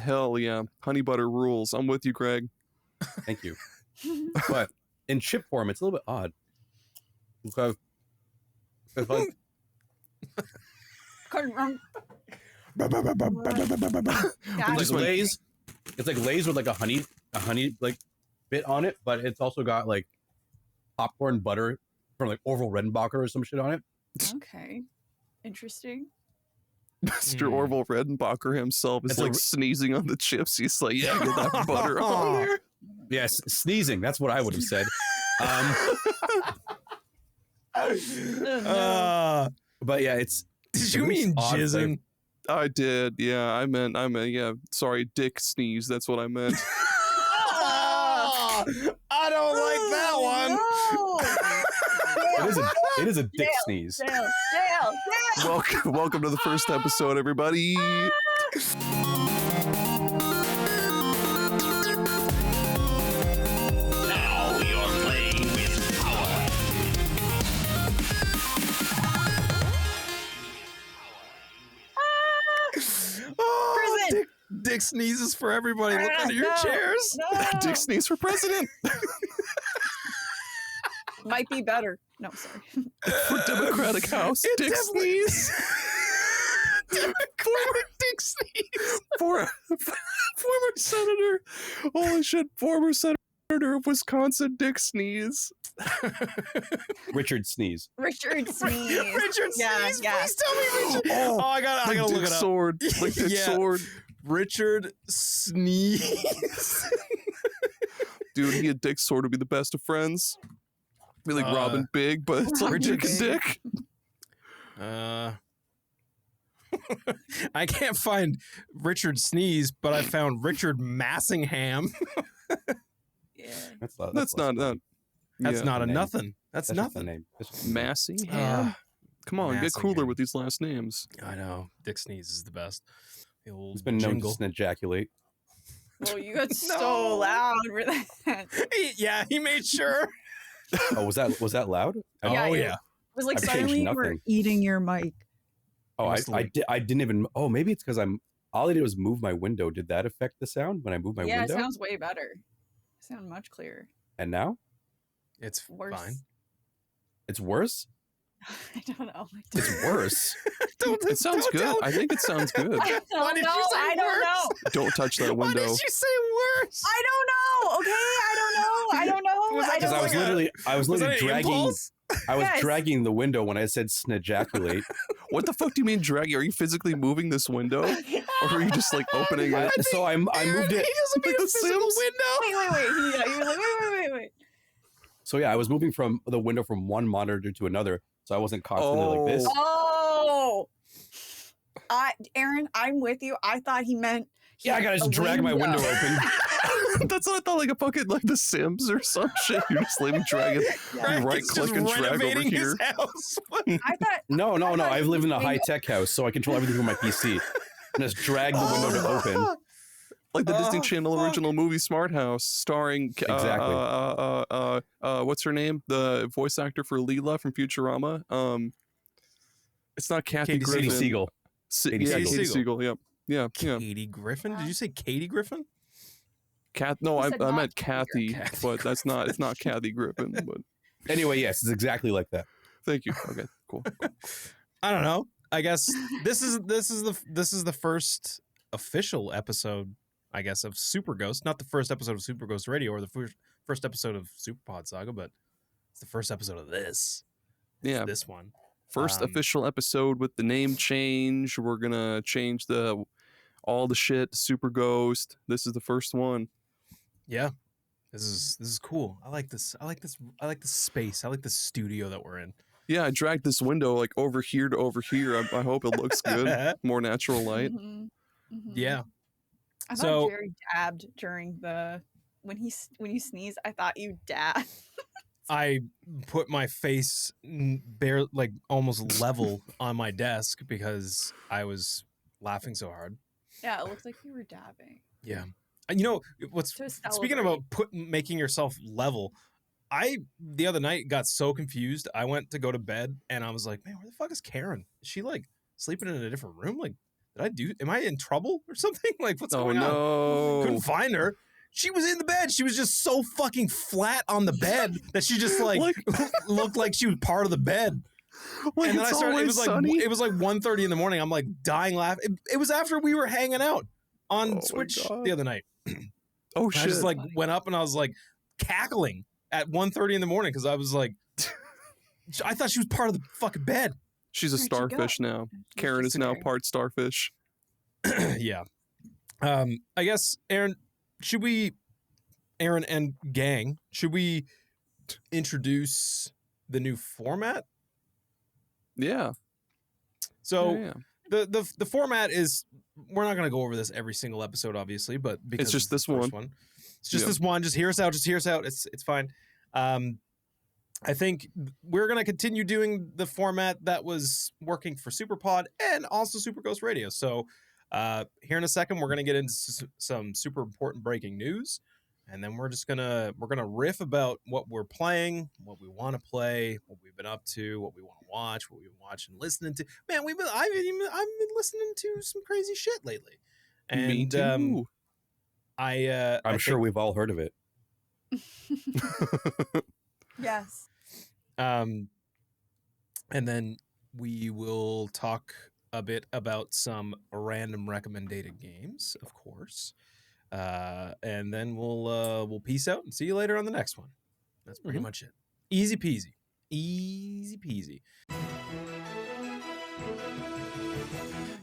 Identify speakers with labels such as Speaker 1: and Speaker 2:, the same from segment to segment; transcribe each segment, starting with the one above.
Speaker 1: Hell yeah. Honey butter rules. I'm with you, Greg.
Speaker 2: Thank you. But in chip form, it's a little bit odd. Because it's like... It's like Lay's. It's like Lay's with like a honey like bit on it, but it's also got like popcorn butter from like Orville Redenbacher or some shit on it.
Speaker 3: Okay. Interesting.
Speaker 1: Mr. Orville Redenbacher himself is like sneezing on the chips. He's like, yeah, get that butter on there.
Speaker 2: Yes, sneezing. That's what I would have said. But yeah, it's...
Speaker 4: Did you mean jizzing?
Speaker 1: I did. Yeah, I meant, yeah. Sorry, dick sneeze. That's what I meant.
Speaker 4: I don't like that one.
Speaker 3: No.
Speaker 2: It is a dick sneeze.
Speaker 3: Dale.
Speaker 1: Welcome to the first episode, everybody.
Speaker 5: Now you're playing with power.
Speaker 3: Prison.
Speaker 4: Dick sneezes for everybody. Look under your chairs.
Speaker 3: No.
Speaker 1: Dick sneeze for president.
Speaker 3: Might be better. No, sorry.
Speaker 1: For Democratic House. Dick sneeze.
Speaker 4: Former Dick sneeze.
Speaker 1: Former senator. Holy shit. Former senator of Wisconsin, Dick Sneeze.
Speaker 2: Richard Sneeze.
Speaker 3: Richard Sneeze.
Speaker 4: Richard
Speaker 3: Yeah,
Speaker 4: Sneeze.
Speaker 3: yeah.
Speaker 4: Please tell me Richard. Oh, I gotta
Speaker 1: Dick
Speaker 4: look it up.
Speaker 1: Sword. Like Dick
Speaker 4: Yeah.
Speaker 1: Sword.
Speaker 4: Richard Sneeze.
Speaker 1: Dude, he and Dick Sword would be the best of friends. Be like Robin Big, but it's like
Speaker 3: Robin
Speaker 1: Dick and Dick.
Speaker 4: I can't find Richard Sneeze, but I found Richard Massingham.
Speaker 3: Yeah.
Speaker 1: That's not
Speaker 4: That's
Speaker 1: yeah.
Speaker 4: not a
Speaker 2: name.
Speaker 4: nothing. That's
Speaker 2: Just the
Speaker 4: nothing.
Speaker 2: name. That's just the name.
Speaker 1: Massingham. Come on, get cooler
Speaker 4: Massingham.
Speaker 1: with these last names.
Speaker 4: I know. Dick Sneeze is the best. The old
Speaker 2: He's been known
Speaker 4: jingle.
Speaker 2: to ejaculate.
Speaker 3: Well, you got so loud for that.
Speaker 4: Yeah, he made sure.
Speaker 2: Oh, was that loud?
Speaker 3: Yeah,
Speaker 4: Oh
Speaker 3: it-
Speaker 4: yeah.
Speaker 3: It was like
Speaker 2: I've changed
Speaker 3: suddenly you were
Speaker 2: nothing.
Speaker 3: eating your mic.
Speaker 2: Oh,
Speaker 4: Honestly.
Speaker 2: I didn't even. Oh, maybe it's because all I did was move my window. Did that affect the sound when I moved my
Speaker 3: Yeah,
Speaker 2: window?
Speaker 3: it sounds way better. It sounds much clearer.
Speaker 2: And now
Speaker 4: It's
Speaker 3: Worse.
Speaker 4: fine.
Speaker 2: it's worse.
Speaker 3: I don't know.
Speaker 2: It's worse.
Speaker 1: It sounds good. I think it sounds good.
Speaker 3: I don't
Speaker 4: Why did you
Speaker 3: know.
Speaker 4: say
Speaker 3: I don't
Speaker 4: worse?
Speaker 3: know.
Speaker 1: Don't touch that
Speaker 4: Why
Speaker 1: window.
Speaker 4: did you say worse?
Speaker 3: I don't know. Okay, I don't know.
Speaker 4: Was that
Speaker 3: I
Speaker 4: just
Speaker 3: don't
Speaker 2: Because
Speaker 3: know.
Speaker 2: I was
Speaker 4: Was that
Speaker 2: literally
Speaker 4: an
Speaker 2: dragging.
Speaker 4: impulse?
Speaker 2: I was
Speaker 3: Yes.
Speaker 2: dragging the window when I said snejaculate.
Speaker 1: What the fuck do you mean dragging? Are you physically moving this window? Or are you just like opening it?
Speaker 2: So I moved it.
Speaker 4: He doesn't mean
Speaker 1: Like
Speaker 4: a
Speaker 1: the
Speaker 4: physical
Speaker 1: Sims?
Speaker 4: window.
Speaker 3: Wait. Yeah, you were like, wait.
Speaker 2: So yeah, I was moving from the window from one monitor to another, so I wasn't constantly like this.
Speaker 3: Oh. Aaron, I'm with you. I thought he meant.
Speaker 2: Yeah, I gotta just
Speaker 3: a
Speaker 2: drag my window open.
Speaker 1: That's what I thought, like a fucking like The Sims or some shit. You're just like dragging.
Speaker 3: Yeah.
Speaker 1: You right
Speaker 4: He's
Speaker 1: click
Speaker 4: just
Speaker 1: and drag over
Speaker 4: renovating
Speaker 1: here.
Speaker 4: his house.
Speaker 3: I thought.
Speaker 2: No.
Speaker 3: thought
Speaker 2: I
Speaker 3: he
Speaker 2: live
Speaker 3: was
Speaker 2: in a
Speaker 3: doing-
Speaker 2: high tech house, so I control everything from my PC. And just drag the window to open.
Speaker 1: Like the Disney
Speaker 4: Oh,
Speaker 1: Channel
Speaker 4: fuck.
Speaker 1: original movie Smart House, starring what's her name? The voice actor for Leela from Futurama. It's not Kathy
Speaker 4: Katie
Speaker 1: Griffin.
Speaker 2: Siegel. Katie
Speaker 1: Yeah,
Speaker 2: Siegel.
Speaker 1: Katie Siegel. Yep. Yeah.
Speaker 4: Katie Griffin? Did you say Katie Griffin?
Speaker 1: No,
Speaker 3: You
Speaker 1: I
Speaker 3: said not
Speaker 1: meant
Speaker 3: Kathy.
Speaker 1: Kathy, but that's not. It's not Kathy Griffin. But
Speaker 2: Anyway, yes, it's exactly like that.
Speaker 1: thank you. Okay, cool.
Speaker 4: I don't know. I guess this is the first official episode, I guess, of Super Ghost. Not the first episode of Super Ghost Radio or the first episode of Superpod Saga, but it's the first episode of this.
Speaker 1: Yeah.
Speaker 4: This one.
Speaker 1: First official episode with the name change. We're gonna change all the shit to Super Ghost. This is the first one.
Speaker 4: Yeah. This is cool. I like this. I like the space. I like the studio that we're in.
Speaker 1: Yeah, I dragged this window like over here to over here. I hope it looks good. More natural light.
Speaker 3: Mhm, mhm.
Speaker 4: Yeah.
Speaker 3: I thought
Speaker 4: So-
Speaker 3: Gerry dabbed during when you sneeze. I thought you dabbed.
Speaker 4: I put my face bare, like almost level on my desk because I was laughing so hard.
Speaker 3: Yeah, it looked like you were dabbing.
Speaker 4: Yeah. And you know what's
Speaker 3: To
Speaker 4: speaking about making yourself level, I the other night got so confused. I went to go to bed and I was like, man, where the fuck is Karen? Is she like sleeping in a different room? Like am I in trouble or something? Like, what's going on?
Speaker 1: No.
Speaker 4: Couldn't find her. She was in the bed. She was just so fucking flat on the bed that she just like looked like she was part of the bed.
Speaker 1: Like,
Speaker 4: and then I started, it was
Speaker 1: sunny.
Speaker 4: like, it was like 1:30 in the morning. I'm like dying laughing. It was after we were hanging out on
Speaker 1: my
Speaker 4: Switch
Speaker 1: God.
Speaker 4: the other night.
Speaker 1: Oh
Speaker 4: I
Speaker 1: shit.
Speaker 4: just like went up and I was like cackling at 1:30 in the morning because I was like, I thought she was part of the fucking bed.
Speaker 1: She's a
Speaker 3: Where'd you go?
Speaker 1: starfish now. Karen is now part starfish.
Speaker 4: Yeah. I guess Aaron and gang, should we introduce the new format?
Speaker 1: Yeah.
Speaker 4: So
Speaker 1: yeah.
Speaker 4: the format is, we're not going to go over this every single episode, obviously, but because
Speaker 1: It's just
Speaker 4: the
Speaker 1: this
Speaker 4: first
Speaker 1: one.
Speaker 4: It's just
Speaker 1: Yeah.
Speaker 4: this one. Just hear us out. It's fine. I think we're going to continue doing the format that was working for Superpod and also Super Ghost Radio. So here in a second, we're going to get into some super important breaking news. And then we're gonna riff about what we're playing, what we want to play, what we've been up to, what we want to watch, what we've been watching, listening to. Man, I've been listening to some crazy shit lately. And
Speaker 1: Me too.
Speaker 2: I'm sure we've all heard of it.
Speaker 3: Yes.
Speaker 4: And then we will talk a bit about some random recommended games, of course. And then we'll peace out and see you later on the next one. That's pretty much it. Easy peasy. Easy peasy.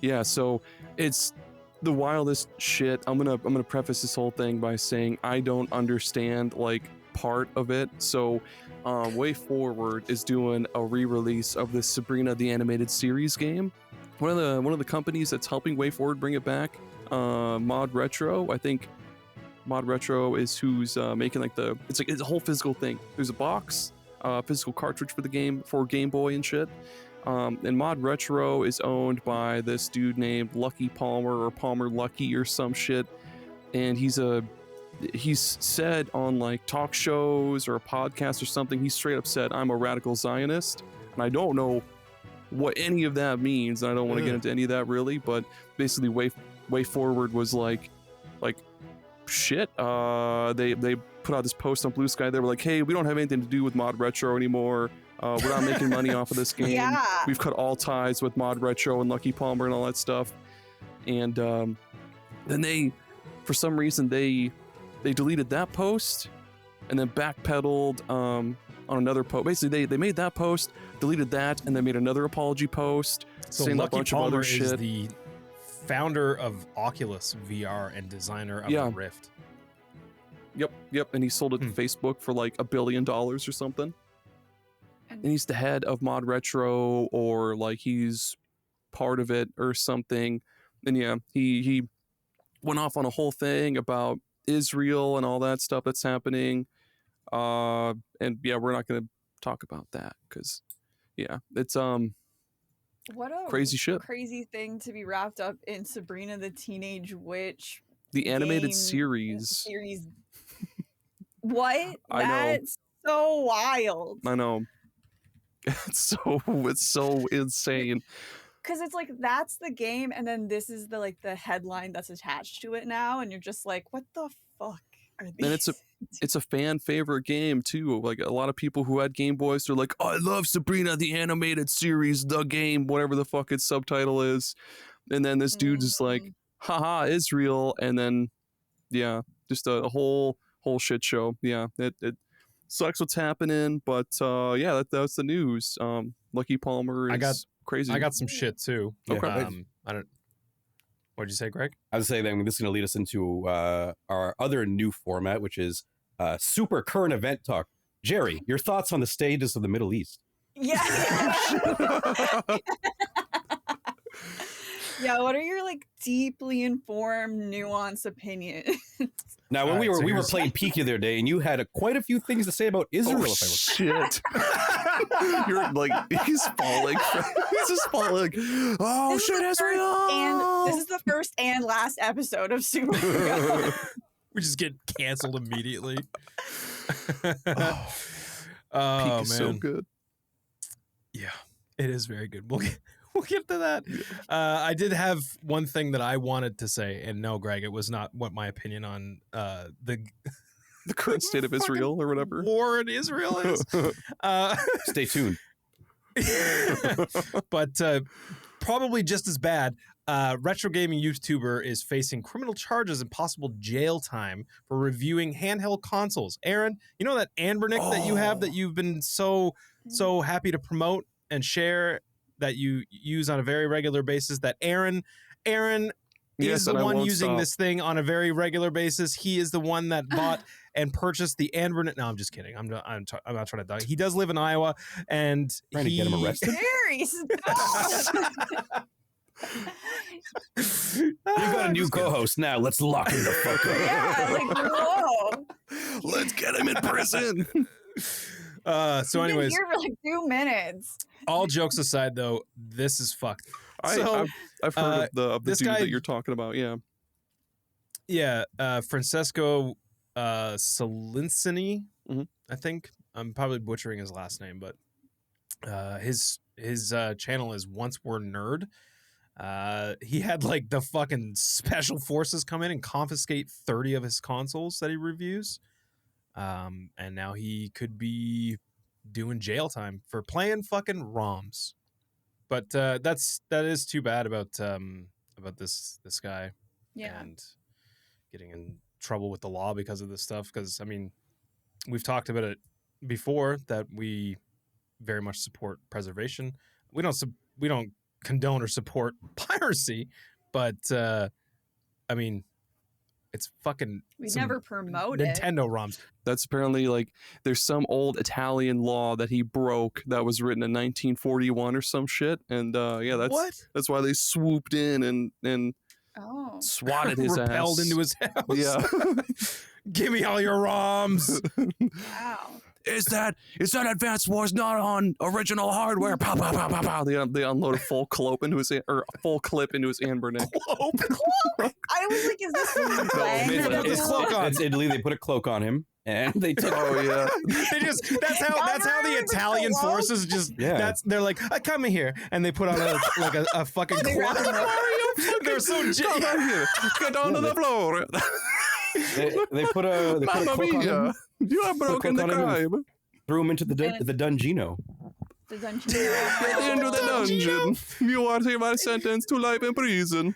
Speaker 1: Yeah, so it's the wildest shit. I'm gonna preface this whole thing by saying I don't understand like part of it. So WayForward is doing a re-release of this Sabrina the Animated Series game. One of the companies that's helping WayForward bring it back, Mod Retro. I think Mod Retro is who's making like it's a whole physical thing. There's a box, physical cartridge for the game for Game Boy and shit. And Mod Retro is owned by this dude named Lucky Palmer or Palmer Lucky or some shit. And he's said on like talk shows or a podcast or something, he straight up said, "I'm a radical Zionist." And I don't know what any of that means. And I don't want to get into any of that really, but basically WayForward was like shit. They put out this post on Blue Sky. They were like, "Hey, we don't have anything to do with Mod Retro anymore. We're not making money off of this game.
Speaker 3: Yeah.
Speaker 1: We've cut all ties with Mod Retro and Lucky Palmer and all that stuff." And then they, for some reason, they deleted that post and then backpedaled on another post. Basically, they made that post, deleted that, and then made another apology post
Speaker 4: So
Speaker 1: saying
Speaker 4: Lucky
Speaker 1: a bunch
Speaker 4: Palmer
Speaker 1: of other
Speaker 4: is
Speaker 1: shit.
Speaker 4: the founder of Oculus VR and designer of the Rift.
Speaker 1: Yep. And he sold it to Facebook for like $1 billion or something. And he's the head of Mod Retro, or like he's part of it or something. And yeah, he went off on a whole thing about Israel and all that stuff that's happening. And yeah, we're not going to talk about that because yeah, it's
Speaker 3: What a
Speaker 1: crazy shit.
Speaker 3: crazy thing to be wrapped up in Sabrina the Teenage Witch.
Speaker 1: The animated
Speaker 3: game
Speaker 1: series.
Speaker 3: What?
Speaker 1: I know.
Speaker 3: That's so wild.
Speaker 1: I know. It's so insane.
Speaker 3: Because it's like that's the game, and then this is the headline that's attached to it now, and you're just like, what the fuck are these?
Speaker 1: And it's a fan favorite game too. Like a lot of people who had Game Boys, they're like, "Oh, I love Sabrina the Animated Series, the game, whatever the fuck its subtitle is." And then this dude's just like, "Haha, Israel," and then yeah, just a whole shit show. Yeah, it sucks what's happening, but yeah, that's the news. Lucky Palmer is crazy.
Speaker 4: I got some shit too.
Speaker 1: Okay.
Speaker 4: I don't. What'd you say, Greg?
Speaker 2: I would say that this is going to lead us into our other new format, which is super current event talk. Gerry, your thoughts on the status of the Middle East?
Speaker 3: Yeah. Yeah, what are your deeply informed, nuanced opinions?
Speaker 2: Now, when we were playing Peak the other day, and you had quite a few things to say about Israel.
Speaker 1: Oh, shit. You're like, he's falling. He's just falling. Oh, shit, Israel.
Speaker 3: And this is the first and last episode of Super.
Speaker 4: We just get canceled immediately.
Speaker 1: Peak is so good.
Speaker 4: Yeah, it is very good. We'll get to that. I did have one thing that I wanted to say, and no, Greg, it was not what my opinion on the
Speaker 1: current state of Israel or whatever
Speaker 4: war in Israel is.
Speaker 2: Stay tuned.
Speaker 4: But probably just as bad. Retro gaming YouTuber is facing criminal charges and possible jail time for reviewing handheld consoles. Aaron, you know that Anbernic that you have that you've been so happy to promote and share, that you use on a very regular basis, that Aaron is the one using this thing on a very regular basis. He is the one that bought and purchased the Anbernic. No, I'm just kidding. I'm not trying to die. He does live in Iowa, and
Speaker 2: Trying to get him arrested.
Speaker 3: Gerry, stop.
Speaker 2: You got a new co-host now. Let's lock him the fuck up.
Speaker 3: Yeah, like whoa.
Speaker 1: Let's get him in prison.
Speaker 4: So anyways,
Speaker 3: Been here for like 2 minutes.
Speaker 4: all jokes aside, though, this is fucked.
Speaker 1: I've heard of the
Speaker 4: this
Speaker 1: dude
Speaker 4: guy-
Speaker 1: that you're talking about. Yeah.
Speaker 4: Yeah, Francesco Solincini, I think. I'm probably butchering his last name, but his channel is Once We're Nerd. He had like the fucking special forces come in and confiscate 30 of his consoles that he reviews. And now he could be doing jail time for playing fucking ROMs. But that is too bad about this guy.
Speaker 3: Yeah.
Speaker 4: And getting in trouble with the law because of this stuff. Because I mean, we've talked about it before that we very much support preservation. We don't condone or support piracy, but I mean, it's fucking.
Speaker 3: We
Speaker 4: some
Speaker 3: never promote it.
Speaker 4: Nintendo ROMs.
Speaker 1: That's apparently like there's some old Italian law that he broke that was written in 1941 or some shit, and that's why they swooped in and
Speaker 3: Oh.
Speaker 1: swatted his
Speaker 4: repelled
Speaker 1: ass.
Speaker 4: into his house.
Speaker 1: Yeah.
Speaker 4: Give me all your ROMs.
Speaker 3: Wow.
Speaker 1: Is that Advanced Wars not on original hardware? Pow pow pow pow pow. They unload a full clip into his Anbernic.
Speaker 3: I was like, is this from
Speaker 2: It's
Speaker 4: cloak on.
Speaker 2: It's Italy. They put a cloak on him, and they took.
Speaker 1: Oh yeah.
Speaker 4: That's how the Italian forces just.
Speaker 2: Yeah.
Speaker 4: They're like, come here, and they put on a fucking cloak. They're so
Speaker 1: Come on here. Get down to the floor.
Speaker 2: They put a cloak on him.
Speaker 1: You have broken the crime.
Speaker 2: Threw him into the Dungino.
Speaker 3: The dungeon.
Speaker 1: Get into the dungeon. You are sentenced to life in prison.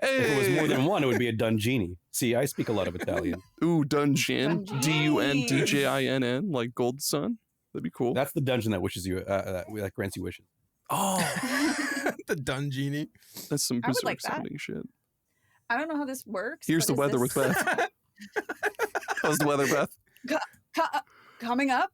Speaker 1: Hey.
Speaker 2: If it was more than one, it would be a Dungini. See, I speak a lot of Italian.
Speaker 1: Ooh, dungeon.
Speaker 3: Dungini.
Speaker 1: DUNDJINN, like Gold Sun. That'd be cool.
Speaker 2: That's the dungeon that wishes you, that grants you wishes.
Speaker 1: Oh,
Speaker 4: the Dungini.
Speaker 1: that's some
Speaker 3: I would
Speaker 1: bizarre
Speaker 3: like that.
Speaker 1: sounding shit.
Speaker 3: I don't know how this works.
Speaker 1: Here's the
Speaker 3: but
Speaker 1: weather
Speaker 3: is
Speaker 1: with
Speaker 3: this-
Speaker 1: Beth. How's the weather, Beth?
Speaker 3: Coming up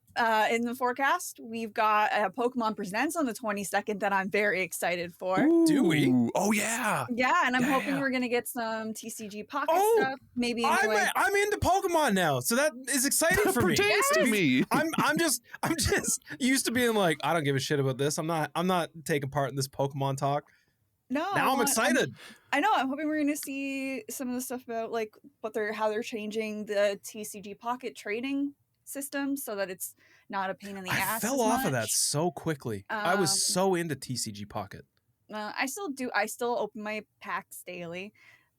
Speaker 3: in the forecast, we've got Pokemon Presents on the 22nd that I'm very excited for.
Speaker 4: Do we?
Speaker 1: Ooh, oh yeah.
Speaker 3: Yeah, and I'm hoping
Speaker 1: Yeah.
Speaker 3: we're gonna get some TCG Pocket
Speaker 4: Oh,
Speaker 3: stuff. Maybe in like,
Speaker 4: I'm into Pokemon now, so that is exciting for me.
Speaker 1: Pertains to me.
Speaker 4: I'm just used to being like, I don't give a shit about this. I'm not taking part in this Pokemon talk.
Speaker 3: no.
Speaker 4: Now I'm excited.
Speaker 3: I know. I'm hoping we're gonna see some of the stuff about like how they're changing the TCG Pocket trading system so that it's not a pain in the
Speaker 4: I
Speaker 3: ass.
Speaker 4: fell
Speaker 3: as
Speaker 4: off of that
Speaker 3: much.
Speaker 4: so quickly. I was so into TCG Pocket.
Speaker 3: I still open my packs daily,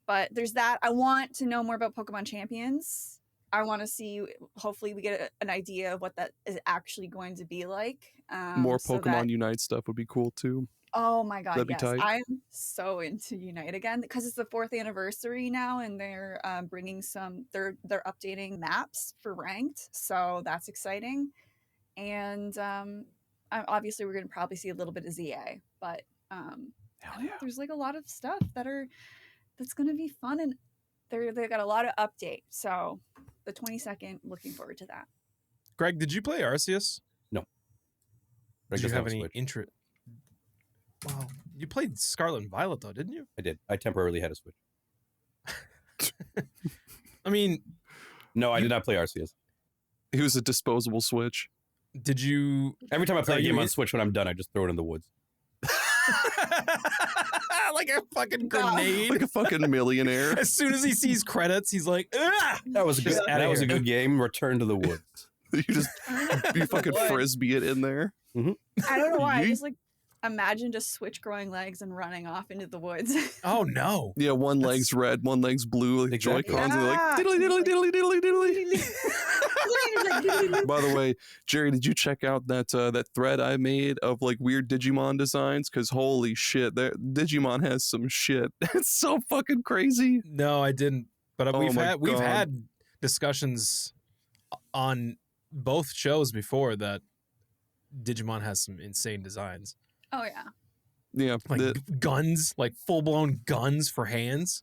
Speaker 3: but there's that. I want to know more about Pokemon Champions. I want to see. Hopefully, we get an idea of what that is actually going to be like.
Speaker 1: More
Speaker 3: so
Speaker 1: Pokemon
Speaker 3: that-
Speaker 1: Unite stuff would be cool too.
Speaker 3: Oh my god,
Speaker 1: That'd be
Speaker 3: yes!
Speaker 1: tight.
Speaker 3: I'm so into Unite again because it's the 4th anniversary now, and they're bringing some. They're updating maps for ranked, so that's exciting. And obviously, we're going to probably see a little bit of ZA, but I don't know, there's like a lot of stuff that's going to be fun, and they got a lot of update. So the 22nd, looking forward to that.
Speaker 4: Greg, did you play Arceus?
Speaker 2: No.
Speaker 4: Did you have any
Speaker 2: Switch.
Speaker 4: interest? Wow, you played Scarlet and Violet though, didn't you?
Speaker 2: I did. I temporarily had a Switch.
Speaker 4: I mean,
Speaker 2: No, I did not play Arceus.
Speaker 1: He was a disposable Switch.
Speaker 4: did you?
Speaker 2: Every time I play a
Speaker 4: you
Speaker 2: game
Speaker 4: mean-
Speaker 2: on Switch, when I'm done, I just throw it in the woods.
Speaker 4: Like a fucking grenade.
Speaker 1: Like a fucking millionaire.
Speaker 4: As soon as he sees credits, he's like, ah!
Speaker 2: That was
Speaker 4: Just
Speaker 2: good.
Speaker 4: outta
Speaker 2: That was a
Speaker 4: here.
Speaker 2: good game. Return to the woods.
Speaker 1: You fucking frisbee it in there.
Speaker 3: I don't know why. I
Speaker 1: Yeet.
Speaker 3: just like Imagine just switch growing legs and running off into the woods.
Speaker 4: Oh no.
Speaker 1: Yeah, one
Speaker 4: That's-
Speaker 1: leg's red, one leg's blue, like
Speaker 2: Exactly.
Speaker 1: Joy-Cons, and they're like
Speaker 3: Yeah.
Speaker 1: diddly diddly diddly diddly diddly. By the way, Jerry, did you check out that that thread I made of like weird Digimon designs? Because holy shit, Digimon has some shit. It's so fucking crazy.
Speaker 4: No, I didn't. But
Speaker 1: Oh
Speaker 4: we've
Speaker 1: my God.
Speaker 4: had discussions on both shows before that Digimon has some insane designs.
Speaker 3: Oh yeah.
Speaker 1: Yeah,
Speaker 4: Like guns, like full-blown guns for hands.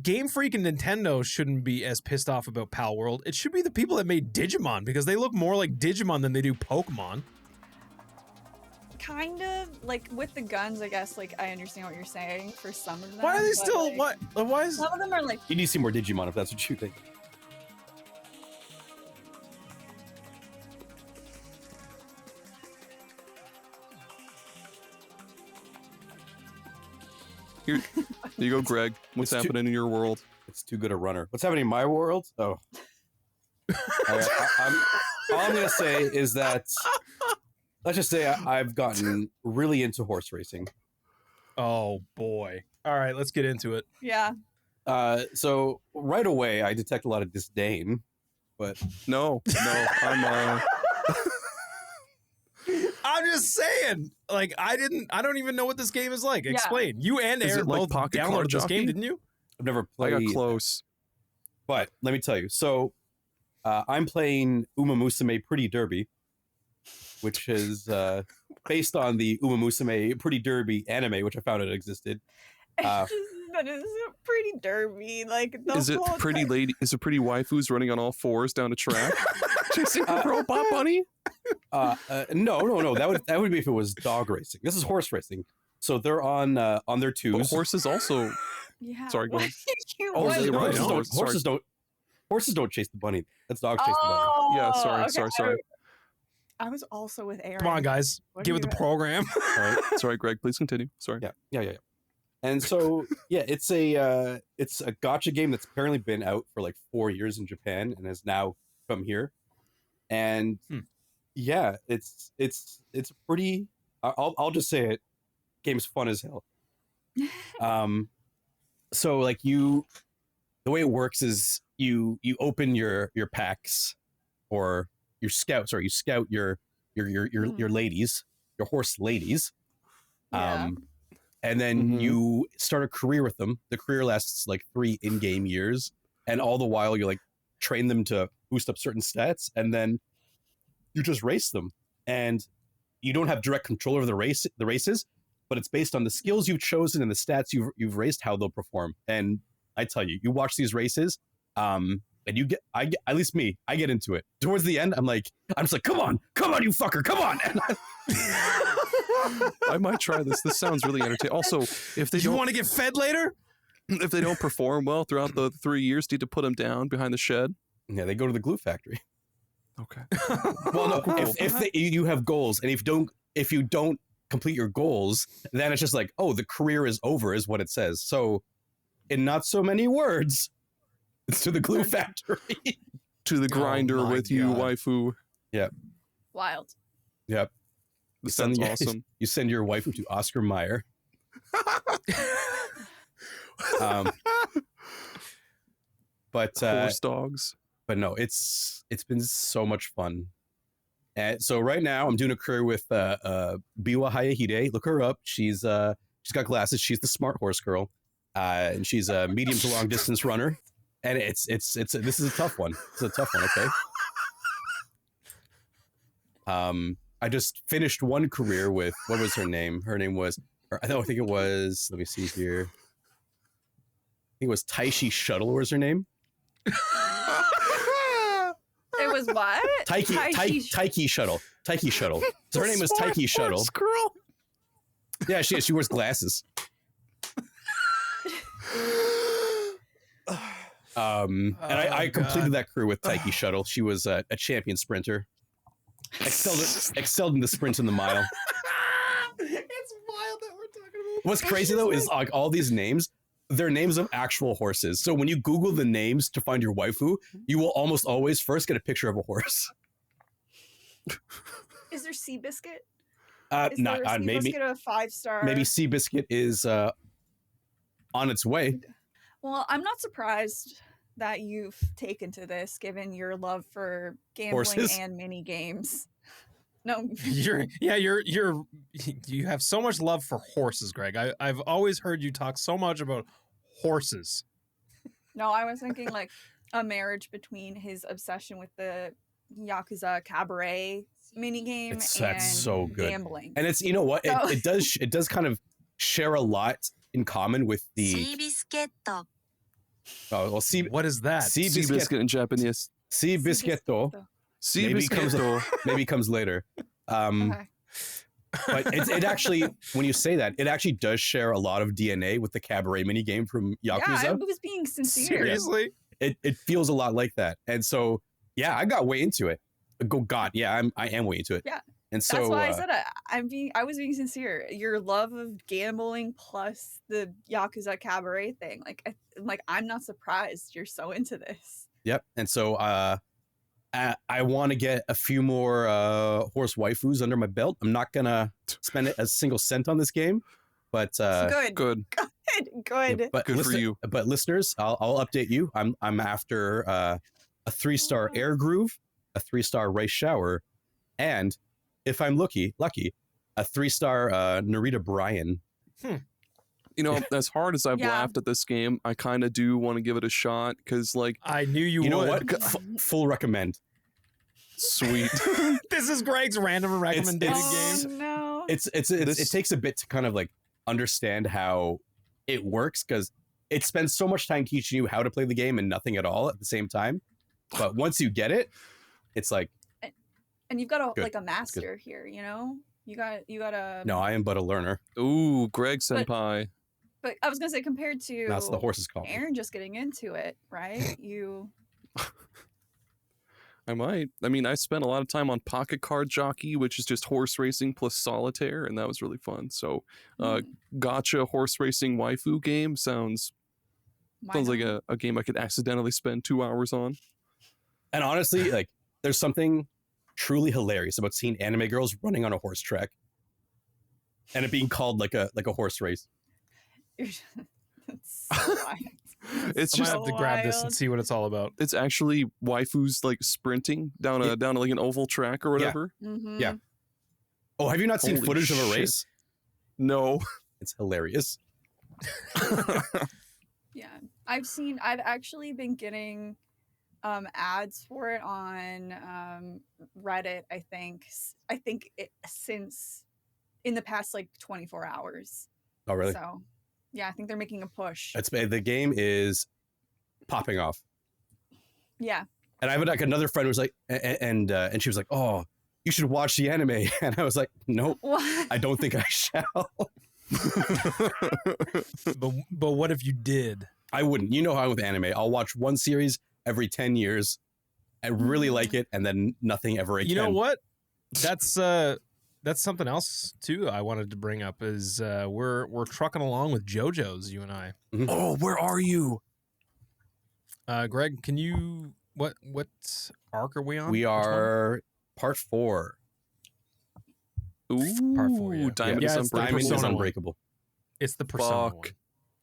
Speaker 4: Game Freak and Nintendo shouldn't be as pissed off about Pal World. It should be the people that made Digimon, because they look more like Digimon than they do Pokemon.
Speaker 3: Kind of like with the guns, I guess. Like I understand what you're saying for some of them.
Speaker 4: Why are they
Speaker 3: but,
Speaker 4: still
Speaker 3: like,
Speaker 4: why is
Speaker 3: Some of them are like
Speaker 2: You need to see more Digimon if that's what you think.
Speaker 1: here you go, Greg. What's
Speaker 2: It's too-
Speaker 1: happening in your world?
Speaker 2: It's too good a runner. What's happening in my world? Oh. All I'm going to say is that, let's just say I've gotten really into horse racing.
Speaker 4: Oh boy. All right, let's get into it.
Speaker 3: yeah.
Speaker 2: So right away, I detect a lot of disdain, but
Speaker 1: No, I'm
Speaker 4: I'm just saying. Like I don't even know what this game is like.
Speaker 3: Yeah.
Speaker 4: Explain. You and
Speaker 1: Is it
Speaker 4: Aaron
Speaker 1: like
Speaker 4: both
Speaker 1: Pocket Car
Speaker 4: downloaded this game,
Speaker 1: Jockey?
Speaker 4: didn't you?
Speaker 2: I've never
Speaker 1: I
Speaker 2: played.
Speaker 1: got close.
Speaker 2: But let me tell you. So I'm playing Umamusume Pretty Derby, which is based on the Umamusume Pretty Derby anime, which I found it existed.
Speaker 3: But it's pretty derby. Like the
Speaker 1: Is it
Speaker 3: whole
Speaker 1: pretty
Speaker 3: thing.
Speaker 1: lady? Is it pretty waifus running on all fours down a track, chasing a robot bunny?
Speaker 2: No. That would be if it was dog racing. This is horse racing. So they're on their
Speaker 1: But
Speaker 2: twos.
Speaker 1: horses also.
Speaker 3: Yeah.
Speaker 1: Sorry, go
Speaker 3: what
Speaker 1: ahead.
Speaker 3: you-
Speaker 1: Oh,
Speaker 3: what
Speaker 1: they
Speaker 3: you-
Speaker 1: run.
Speaker 2: horses,
Speaker 1: no,
Speaker 2: don't,
Speaker 1: sorry.
Speaker 2: horses don't chase the bunny. That's dogs chase the bunny.
Speaker 3: Oh,
Speaker 1: Yeah, sorry,
Speaker 3: okay.
Speaker 1: sorry.
Speaker 3: I was also with Aaron.
Speaker 4: Come on, guys.
Speaker 3: What
Speaker 4: Give
Speaker 3: are
Speaker 4: it the
Speaker 3: you-
Speaker 4: program.
Speaker 2: All right.
Speaker 1: Sorry, Greg. Please continue. Sorry.
Speaker 2: Yeah. And so it's a gotcha game that's apparently been out for like 4 years in Japan and has now come here. And yeah, it's pretty. I'll just say it. Game's fun as hell. So like the way it works is you open your packs or your scouts, or you scout your ladies, your horse ladies.
Speaker 3: Yeah.
Speaker 2: And then
Speaker 1: Mhm.
Speaker 2: you start a career with them. The career lasts like 3 in-game years, and all the while you like train them to boost up certain stats, and then you just race them. And you don't have direct control over the races, but it's based on the skills you've chosen and the stats you've raced, how they'll perform. And I tell you, you watch these races, and at least me, I get into it. Towards the end, I'm just like, come on, you fucker, come on.
Speaker 1: I might try this. This sounds really entertaining. Also, if they
Speaker 4: You
Speaker 1: don't
Speaker 4: want to get fed later?
Speaker 1: if they don't perform well throughout the 3 years, need to put them down behind the shed.
Speaker 2: Yeah, they go to the glue factory.
Speaker 1: Okay.
Speaker 2: Well, no,
Speaker 1: Cool.
Speaker 2: if you have goals, and if you don't complete your goals, then it's just like, oh, the career is over, is what it says. So, in not so many words, it's to the glue factory.
Speaker 1: To the grinder
Speaker 4: my
Speaker 1: with you,
Speaker 4: God.
Speaker 1: waifu.
Speaker 3: Wild.
Speaker 2: Yep.
Speaker 1: This sounds
Speaker 2: send-
Speaker 1: awesome.
Speaker 2: You send your wife to Oscar Mayer. But
Speaker 1: Horse dogs.
Speaker 2: but no, it's been so much fun. And so right now I'm doing a career with Biwa Hayahide. Look her up. She's got glasses. She's the smart horse girl, and she's a medium to long distance runner. And this is a tough one. It's a tough one. Okay. I just finished one career with, what was her name? Her name was, I think it was. Let me see here. I think it was Taishi Shuttle was her name.
Speaker 3: It was what?
Speaker 2: Taiki Shuttle. Taiki Shuttle. So her name is
Speaker 1: Smart
Speaker 2: Taiki Shuttle.
Speaker 1: horse girl.
Speaker 2: Yeah, she is. She wears glasses. And I completed that career with Taiki Shuttle. She was a champion sprinter. Excelled in the sprint and the mile.
Speaker 4: It's wild that we're talking about.
Speaker 2: What's crazy though is like all these names, they're names of actual horses. So when you Google the names to find your waifu, you will almost always first get a picture of a horse.
Speaker 3: Is there Seabiscuit? Is
Speaker 2: Not
Speaker 3: there
Speaker 2: maybe
Speaker 3: Seabiscuit a 5-star?
Speaker 2: maybe Seabiscuit is on its way.
Speaker 3: Well, I'm not surprised that you've taken to this, given your love for gambling
Speaker 2: Horses?
Speaker 3: and mini games. No,
Speaker 4: You have so much love for horses, Greg. I've always heard you talk so much about horses.
Speaker 3: no, I was thinking like a marriage between his obsession with the Yakuza Cabaret minigame and
Speaker 2: That's so good.
Speaker 3: gambling.
Speaker 2: And it's, you know what,
Speaker 3: So-
Speaker 2: it does kind of share a lot in common with the
Speaker 4: What is that?
Speaker 1: Seabiscuit in Japanese.
Speaker 2: Seabiscuito
Speaker 1: Seabiscuit.
Speaker 2: maybe comes later.
Speaker 3: Okay.
Speaker 2: But it actually, when you say that, it actually does share a lot of DNA with the cabaret mini game from Yakuza.
Speaker 3: Yeah, I was being sincere.
Speaker 4: Seriously?
Speaker 2: It feels a lot like that. And so, yeah, I got way into it. I am way into it.
Speaker 3: Yeah.
Speaker 2: And so
Speaker 3: That's why I said it. I was being sincere. Your love of gambling plus the Yakuza Cabaret thing. Like I'm not surprised you're so into this.
Speaker 2: yep. And so I want to get a few more horse waifus under my belt. I'm not gonna spend a single cent on this game, but
Speaker 3: Good.
Speaker 1: Good.
Speaker 3: Good.
Speaker 2: But
Speaker 1: Good for you.
Speaker 2: But listeners, I'll update you. I'm after a 3-star air groove, a 3-star race shower, and if I'm lucky, a 3-star Narita Bryan.
Speaker 1: You know, as hard as I've
Speaker 3: Yeah.
Speaker 1: laughed at this game, I kind of do want to give it a shot because, like,
Speaker 4: I knew you
Speaker 2: You know
Speaker 4: would.
Speaker 2: what? Full recommend.
Speaker 1: sweet.
Speaker 4: This is Greg's random recommended
Speaker 2: it's-
Speaker 4: game.
Speaker 3: Oh no.
Speaker 2: It takes a bit to kind of like understand how it works because it spends so much time teaching you how to play the game and nothing at all at the same time. But once you get it, it's like,
Speaker 3: And you've got a
Speaker 2: Good.
Speaker 3: like a master here, you know? You got a
Speaker 2: no, I am but a learner.
Speaker 1: Ooh, Greg
Speaker 3: But-
Speaker 1: senpai.
Speaker 3: But I was gonna say compared to
Speaker 2: That's the horses call me.
Speaker 3: Aaron just getting into it, right? You
Speaker 1: I might. I mean, I spent a lot of time on Pocket Card Jockey, which is just horse racing plus solitaire, and that was really fun. So, gotcha horse racing waifu game sounds like a game I could accidentally spend 2 hours on.
Speaker 2: And honestly, like, there's something truly hilarious about seeing anime girls running on a horse track and it being called like a horse race.
Speaker 3: It's so wild.
Speaker 1: It's
Speaker 4: I might
Speaker 1: just
Speaker 4: have to grab this and
Speaker 3: wild.
Speaker 4: see what it's all about.
Speaker 1: it's actually waifus like sprinting down a like an oval track or whatever.
Speaker 3: Mhm.
Speaker 2: Yeah. Oh, have you not seen
Speaker 1: Holy
Speaker 2: footage of a
Speaker 1: shit.
Speaker 2: race?
Speaker 1: No.
Speaker 2: It's hilarious.
Speaker 3: Yeah. I've actually been getting ads for it on Reddit, I think. Since in the past like 24 hours.
Speaker 2: Oh, really?
Speaker 3: So, yeah, I think they're making a push.
Speaker 2: The game is popping off.
Speaker 3: Yeah.
Speaker 2: And I have like another friend who was like, and she was like, "Oh, you should watch the anime." And I was like, "Nope,
Speaker 3: What?
Speaker 2: I don't think I shall."
Speaker 4: But what if you did?
Speaker 2: I wouldn't. You know how I'm with anime. I'll watch one series every 10 years. I really like it, and then nothing ever again.
Speaker 4: You know what? That's something else too. I wanted to bring up is we're trucking along with JoJo's. You and I,
Speaker 1: Oh, where are you?
Speaker 4: Greg. Can you what arc are we on?
Speaker 2: We
Speaker 4: Which one?
Speaker 2: are part 4.
Speaker 1: Ooh,
Speaker 4: Part 4, yeah.
Speaker 1: Diamond
Speaker 4: Yeah,
Speaker 1: is
Speaker 4: it's the
Speaker 2: Diamond
Speaker 1: Unbreakable.
Speaker 2: is
Speaker 4: Persona one.
Speaker 2: unbreakable.
Speaker 4: It's the Persona
Speaker 1: Fuck.
Speaker 4: one.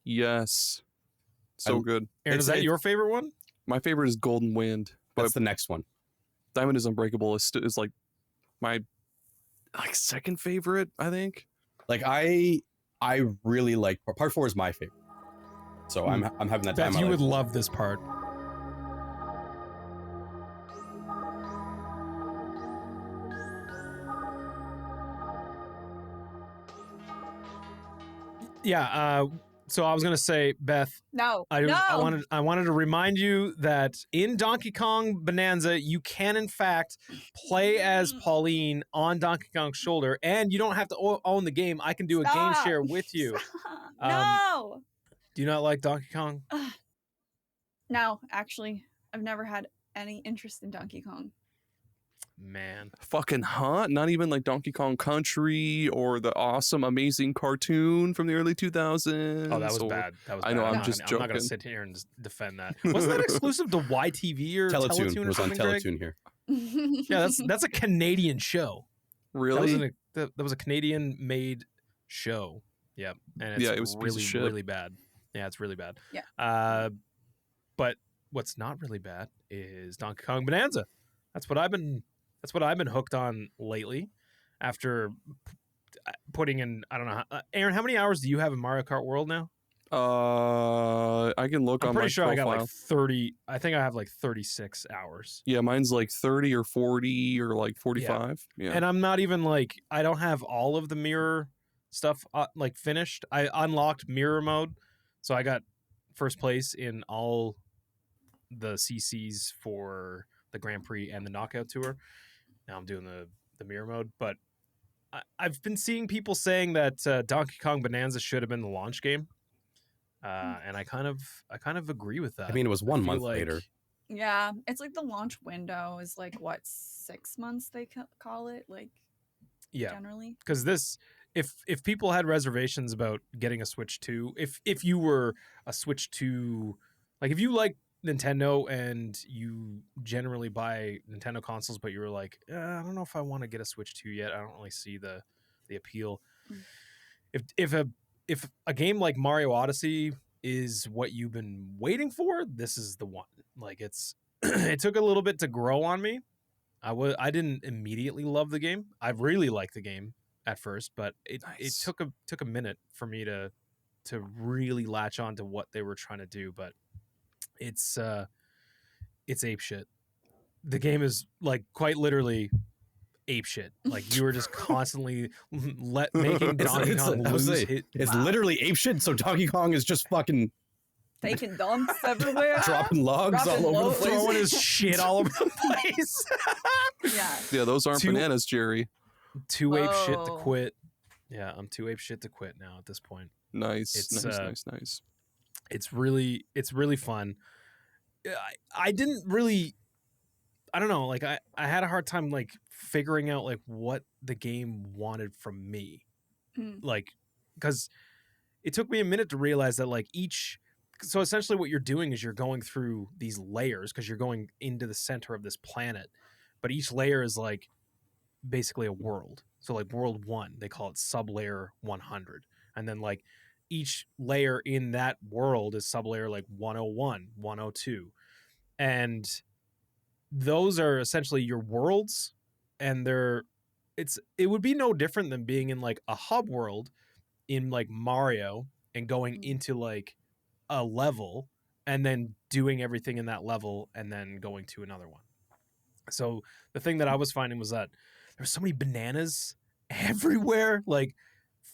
Speaker 1: Yes. So
Speaker 2: I-
Speaker 1: good.
Speaker 4: Aaron, is that your favorite one?
Speaker 1: My favorite is Golden Wind, but
Speaker 2: That's the next one.
Speaker 1: Diamond is Unbreakable is like my second favorite, I think.
Speaker 2: Like I really like part 4 is my favorite. So I'm having that time.
Speaker 4: Beth,
Speaker 2: of
Speaker 4: you
Speaker 2: my
Speaker 4: would
Speaker 2: life.
Speaker 4: love this part. Yeah. So I was gonna say, Beth,
Speaker 3: No.
Speaker 4: I
Speaker 3: no.
Speaker 4: wanted to remind you that in Donkey Kong Bonanza, you can in fact play as Pauline on Donkey Kong's shoulder, and you don't have to own the game. I can do a game
Speaker 3: Stop.
Speaker 4: share with you.
Speaker 3: Stop.
Speaker 4: Um,
Speaker 3: No.
Speaker 4: Do you not like Donkey Kong?
Speaker 3: No, actually, I've never had any interest in Donkey Kong.
Speaker 4: Man,
Speaker 1: Fucking hot. Not even like Donkey Kong Country or the awesome, amazing cartoon from the early 2000s.
Speaker 4: oh, that was
Speaker 1: or-
Speaker 4: bad. That was
Speaker 1: I
Speaker 4: bad.
Speaker 1: know,
Speaker 3: I'm
Speaker 4: not
Speaker 1: just
Speaker 4: gonna- I'm not gonna
Speaker 1: joking.
Speaker 4: sit here and just defend that. Wasn't that exclusive to YTV or
Speaker 2: Teletoon.
Speaker 4: Teletoon
Speaker 2: It
Speaker 4: or
Speaker 2: was on
Speaker 4: something, Greg?
Speaker 2: Teletoon here.
Speaker 4: Yeah, that's a Canadian show.
Speaker 1: Really?
Speaker 4: That was a Canadian made show. Yep. And it's
Speaker 1: Yeah, it was a piece of
Speaker 4: really,
Speaker 1: shit.
Speaker 4: really bad. Yeah, it's really bad.
Speaker 3: Yeah.
Speaker 4: But what's not really bad is Donkey Kong Bonanza. That's what I've been hooked on lately after putting in, I don't know, Aaron, how many hours do you have in Mario Kart World now?
Speaker 1: I can look
Speaker 4: I'm
Speaker 1: on
Speaker 4: pretty
Speaker 1: my
Speaker 4: sure
Speaker 1: profile.
Speaker 4: I got like 30. I think I have like 36 hours.
Speaker 1: Yeah, mine's like 30 or 40 or like 45. Yeah.
Speaker 4: And I'm not even like, I don't have all of the mirror stuff like finished. I unlocked mirror mode. So I got first place in all the CCs for the Grand Prix and the Knockout Tour. Now I'm doing the mirror mode. But I've been seeing people saying that Donkey Kong Bonanza should have been the launch game. And I kind of agree with that.
Speaker 2: I mean, it was 1
Speaker 4: feel
Speaker 2: month
Speaker 4: like-
Speaker 2: later.
Speaker 3: Yeah, it's like the launch window is like what, 6 months they call it, like
Speaker 4: Yeah.
Speaker 3: generally.
Speaker 4: Because this, if people had reservations about getting a Switch 2, if you were a Switch 2, like if you like Nintendo and you generally buy Nintendo consoles, but you were like, I don't know if I want to get a Switch 2 yet. I don't really see the appeal.
Speaker 3: Mm.
Speaker 4: If a game like Mario Odyssey is what you've been waiting for, this is the one. Like it's it took a little bit to grow on me. I didn't immediately love the game. I really liked the game at first, but it took a minute for me to really latch on to what they were trying to do. But it's ape shit. The game is like quite literally ape shit. Like you were just constantly making Donkey Kong
Speaker 2: I was
Speaker 4: lose.
Speaker 2: saying, it's literally ape shit. So Donkey Kong is just fucking
Speaker 3: Taking dumps everywhere.
Speaker 2: dropping logs
Speaker 3: Dropping
Speaker 2: all over the
Speaker 3: loads.
Speaker 2: place.
Speaker 4: throwing his shit all over the place.
Speaker 3: Yeah.
Speaker 1: Yeah, those aren't
Speaker 4: Two-
Speaker 1: bananas, Jerry.
Speaker 4: Too ape shit to
Speaker 3: Whoa.
Speaker 4: quit. Yeah, I'm too ape shit to quit now at this point.
Speaker 1: Nice,
Speaker 4: It's,
Speaker 1: nice.
Speaker 4: It's really fun. I didn't really, I don't know, like I had a hard time like figuring out like what the game wanted from me.
Speaker 3: Mm.
Speaker 4: Like, because it took me a minute to realize that like so essentially what you're doing is you're going through these layers because you're going into the center of this planet, but each layer is like basically a world. So like world 1, they call it sublayer 100. And then like each layer in that world is sublayer like 101, 102. And those are essentially your worlds, and it would be no different than being in like a hub world in like Mario and going into like a level and then doing everything in that level and then going to another one. So the thing that I was finding was that there's so many bananas everywhere, like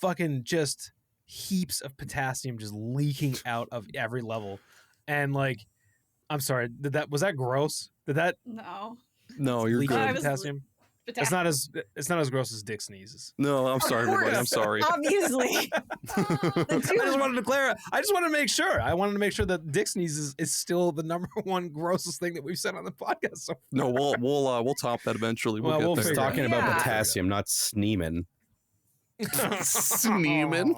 Speaker 4: fucking just heaps of potassium just leaking out of every level. And like, I'm sorry, was that gross? Did that
Speaker 3: No.
Speaker 1: No, you're
Speaker 4: leak out
Speaker 1: good.
Speaker 3: I was-
Speaker 4: potassium? It's not as gross as Dick sneezes.
Speaker 1: No, I'm sorry,
Speaker 3: Of
Speaker 1: everybody. I'm
Speaker 3: course.
Speaker 1: sorry.
Speaker 3: Obviously.
Speaker 4: I just wanted to declare. I just wanted to make sure. I wanted to make sure that Dick sneezes is still the number one grossest thing that we've said on the podcast. So
Speaker 1: No, we'll top that eventually. We'll
Speaker 4: Well,
Speaker 1: get
Speaker 4: we'll
Speaker 1: there.
Speaker 4: figure it
Speaker 2: Talking about
Speaker 3: Yeah.
Speaker 2: potassium, not sneeman.
Speaker 1: Sneeman.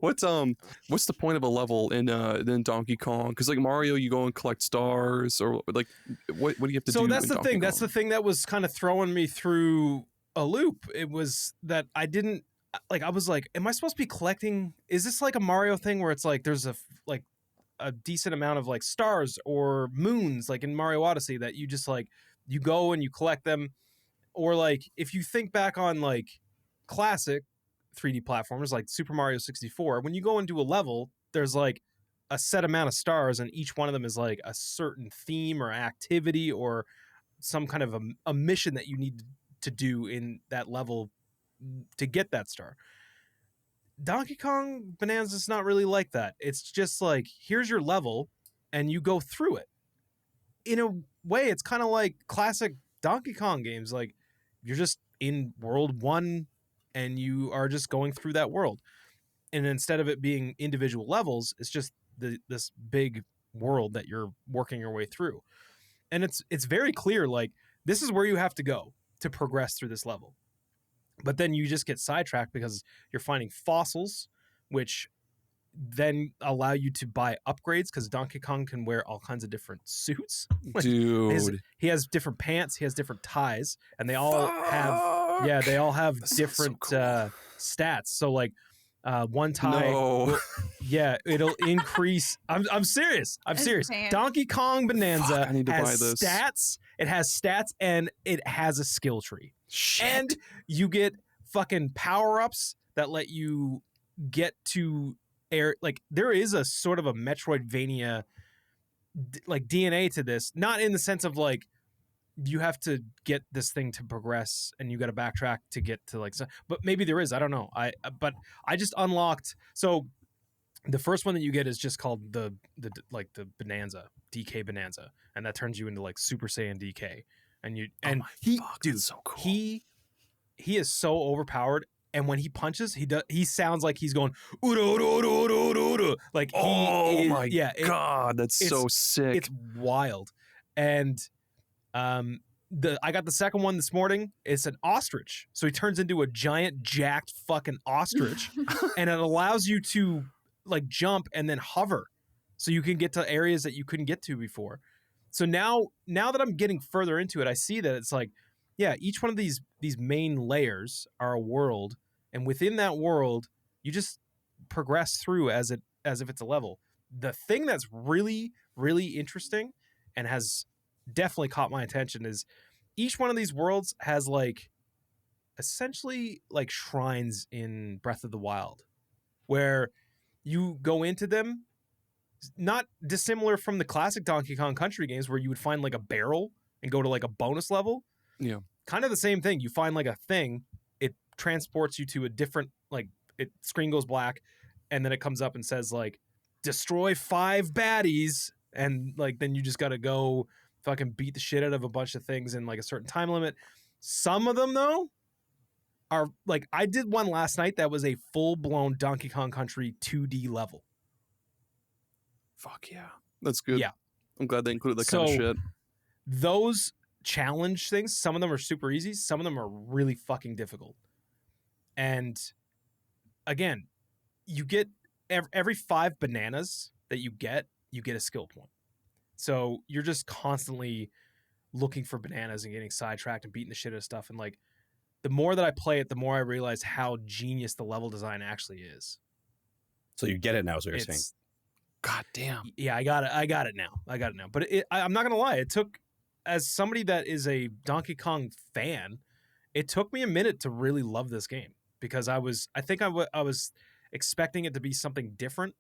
Speaker 1: What's the point of a level in Donkey Kong? Because like Mario, you go and collect stars, or like what do you have to do?
Speaker 4: So that's
Speaker 1: in
Speaker 4: the
Speaker 1: Donkey
Speaker 4: thing. That's
Speaker 1: Kong?
Speaker 4: the thing that was kind of throwing me through a loop. It was that I didn't like. I was like, am I supposed to be collecting? Is this like a Mario thing where it's like there's a decent amount of like stars or moons, like in Mario Odyssey, that you just like you go and you collect them, or like if you think back on like classic 3D platformers like Super Mario 64, when you go into a level, there's like a set amount of stars, and each one of them is like a certain theme or activity or some kind of a mission that you need to do in that level to get that star. Donkey Kong Bonanza is not really like that. It's just like, here's your level, and you go through it. In a way, it's kind of like classic Donkey Kong games. Like, you're just in World 1, and you are just going through that world. And instead of it being individual levels, it's just this big world that you're working your way through. And it's very clear, like, this is where you have to go to progress through this level. But then you just get sidetracked because you're finding fossils, which then allow you to buy upgrades because Donkey Kong can wear all kinds of different suits.
Speaker 1: Dude.
Speaker 4: He has different pants, he has different ties, and they all have
Speaker 1: That sounds so
Speaker 4: different
Speaker 1: cool.
Speaker 4: stats. So like one tie,
Speaker 1: No.
Speaker 4: it'll increase. I'm serious. I'm
Speaker 3: His
Speaker 4: serious.
Speaker 3: pants.
Speaker 4: Donkey Kong Bonanza
Speaker 1: Fuck, I need to
Speaker 4: has
Speaker 1: buy this.
Speaker 4: stats. It has stats and it has a skill tree.
Speaker 1: Shit.
Speaker 4: And you get fucking power-ups that let you get to air. Like there is a sort of a Metroidvania like DNA to this, not in the sense of like you have to get this thing to progress and you got to backtrack to get to like, but maybe there is, I don't know. But I just unlocked. So the first one that you get is just called the Bonanza, DK Bonanza, and that turns you into like Super Saiyan DK. And you
Speaker 1: Oh
Speaker 4: and
Speaker 1: my
Speaker 4: he,
Speaker 1: fuck,
Speaker 4: dude,
Speaker 1: that's so cool.
Speaker 4: he is so overpowered. And when he punches, he sounds like he's going Uda, Uda, Uda, Uda, Uda, Uda. Like
Speaker 1: God, that's so sick.
Speaker 4: It's wild. And I got the second one this morning. It's an ostrich. So he turns into a giant jacked fucking ostrich and it allows you to like jump and then hover so you can get to areas that you couldn't get to before. So now that I'm getting further into it, I see that it's like, yeah, each one of these main layers are a world, and within that world, you just progress through as if it's a level. The thing that's really, really interesting and has definitely caught my attention is each one of these worlds has like essentially like shrines in Breath of the Wild where you go into them, not dissimilar from the classic Donkey Kong Country games where you would find like a barrel and go to like a bonus level.
Speaker 1: Yeah.
Speaker 4: Kind of the same thing. You find like a thing, it transports you to a different, like, screen goes black, and then it comes up and says like, destroy 5 baddies, and like then you just got to go fucking beat the shit out of a bunch of things in like a certain time limit. Some of them though are like, I did one last night that was a full-blown Donkey Kong Country 2D level.
Speaker 1: Fuck yeah. That's good.
Speaker 4: Yeah.
Speaker 1: I'm glad they included that kind of shit.
Speaker 4: Those challenge things, some of them are super easy, some of them are really fucking difficult. And again, you get every 5 bananas that you get a skill point. So you're just constantly looking for bananas and getting sidetracked and beating the shit out of stuff. And like, the more that I play it, the more I realize how genius the level design actually is.
Speaker 2: So you get it now, is what you're saying.
Speaker 1: God damn.
Speaker 4: Yeah, I got it now. But I'm not going to lie. It took, as somebody that is a Donkey Kong fan, it took me a minute to really love this game because I was expecting it to be something different.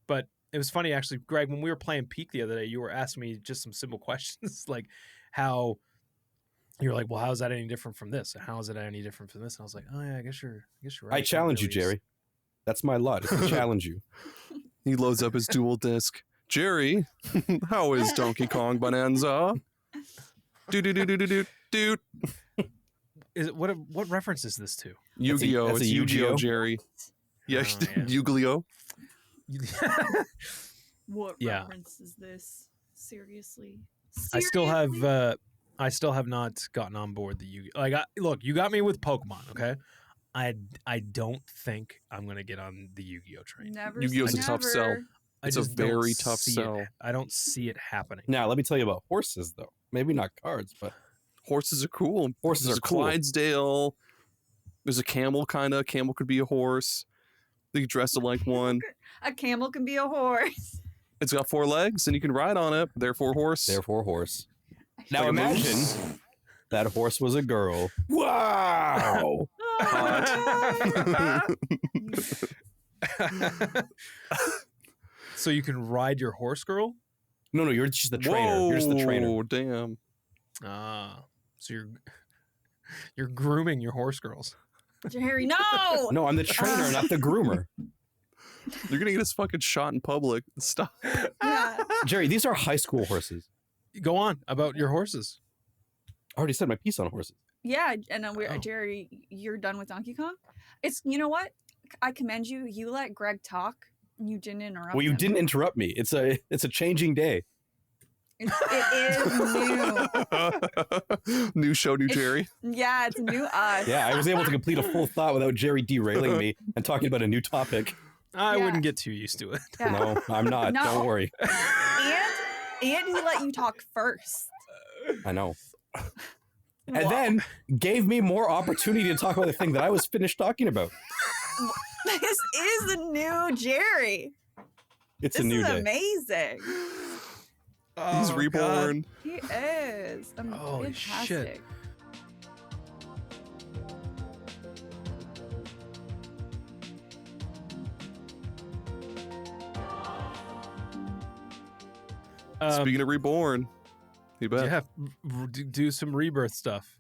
Speaker 4: But it was funny, actually, Greg, when we were playing Peak the other day, you were asking me just some simple questions like how you're like, well, how is that any different from this? And how is it any different from this? And I was like, oh yeah, I guess you're right.
Speaker 2: I challenge you, Jerry. That's my lot. It's to challenge you.
Speaker 1: He loads up his dual disc. Jerry, how is Donkey Kong Bonanza? Dude.
Speaker 4: Is it, what reference is this to?
Speaker 1: Yu-Gi-Oh!
Speaker 2: That's
Speaker 1: It's
Speaker 2: a
Speaker 1: Yu-Gi-Oh!
Speaker 2: Yu-Gi-Oh!
Speaker 1: Jerry. Yeah,
Speaker 4: Oh, yeah.
Speaker 1: Yu-Gi-Oh!
Speaker 3: What
Speaker 4: Yeah.
Speaker 3: reference is this? Seriously?
Speaker 4: I still have not gotten on board the Yu-Gi-Oh! Like, look, you got me with Pokemon, okay? I don't think I'm gonna get on the Yu-Gi-Oh! Train.
Speaker 3: Never.
Speaker 1: Yu-Gi-Oh's
Speaker 3: say
Speaker 1: a tough
Speaker 3: never.
Speaker 1: sell.
Speaker 4: I
Speaker 1: It's a
Speaker 4: just don't
Speaker 1: very tough
Speaker 4: see
Speaker 1: sell.
Speaker 4: it. I don't see it happening.
Speaker 2: Now, let me tell you about horses, though. Maybe not cards, but
Speaker 1: Horses are cool.
Speaker 2: Horses
Speaker 1: There's
Speaker 2: are
Speaker 1: a
Speaker 2: cool.
Speaker 1: Clydesdale. There's a camel, kind of. Camel could be a horse. They could dress it like one.
Speaker 3: A camel can be a horse.
Speaker 1: It's got 4 legs, and you can ride on it. Therefore, horse.
Speaker 2: therefore horse. Now
Speaker 1: Like a
Speaker 2: imagine
Speaker 1: moose.
Speaker 2: that horse was a girl. Wow!
Speaker 4: So you can ride your horse, girl?
Speaker 2: No, you're just the trainer. You're just the trainer.
Speaker 1: Whoa, damn.
Speaker 4: So you're grooming your horse girls.
Speaker 3: Jerry, no!
Speaker 2: No, I'm the trainer, not the groomer.
Speaker 1: You're going to get us fucking shot in public. Stop.
Speaker 3: Yeah.
Speaker 2: Jerry, these are high school horses.
Speaker 4: Go on about your horses.
Speaker 2: I already said my piece on horses.
Speaker 3: Yeah, and then
Speaker 4: Oh.
Speaker 3: Jerry, you're done with Donkey Kong? It's, you know what? I commend you. You let Greg talk. You didn't interrupt
Speaker 2: Well, you
Speaker 3: him.
Speaker 2: didn't interrupt me. It's a changing day.
Speaker 3: It is new.
Speaker 1: New show, new
Speaker 3: It's-
Speaker 1: Jerry.
Speaker 3: Yeah, it's new us.
Speaker 2: Yeah, I was able to complete a full thought without Jerry derailing me and talking about a new topic.
Speaker 4: I
Speaker 3: Yeah.
Speaker 4: wouldn't get too used to it.
Speaker 3: Yeah.
Speaker 2: No, I'm not.
Speaker 3: No.
Speaker 2: Don't worry.
Speaker 3: And he let you talk first.
Speaker 2: I know. And
Speaker 3: Whoa.
Speaker 2: then gave me more opportunity to talk about the thing that I was finished talking about.
Speaker 3: This is the new Gerry.
Speaker 2: It's
Speaker 3: This
Speaker 2: a new
Speaker 3: is
Speaker 2: day.
Speaker 3: amazing.
Speaker 1: He's
Speaker 4: Oh,
Speaker 1: reborn.
Speaker 4: God.
Speaker 3: He is.
Speaker 4: Holy
Speaker 3: Fantastic.
Speaker 4: shit.
Speaker 1: Speaking of reborn, you bet.
Speaker 4: Yeah, do some rebirth stuff.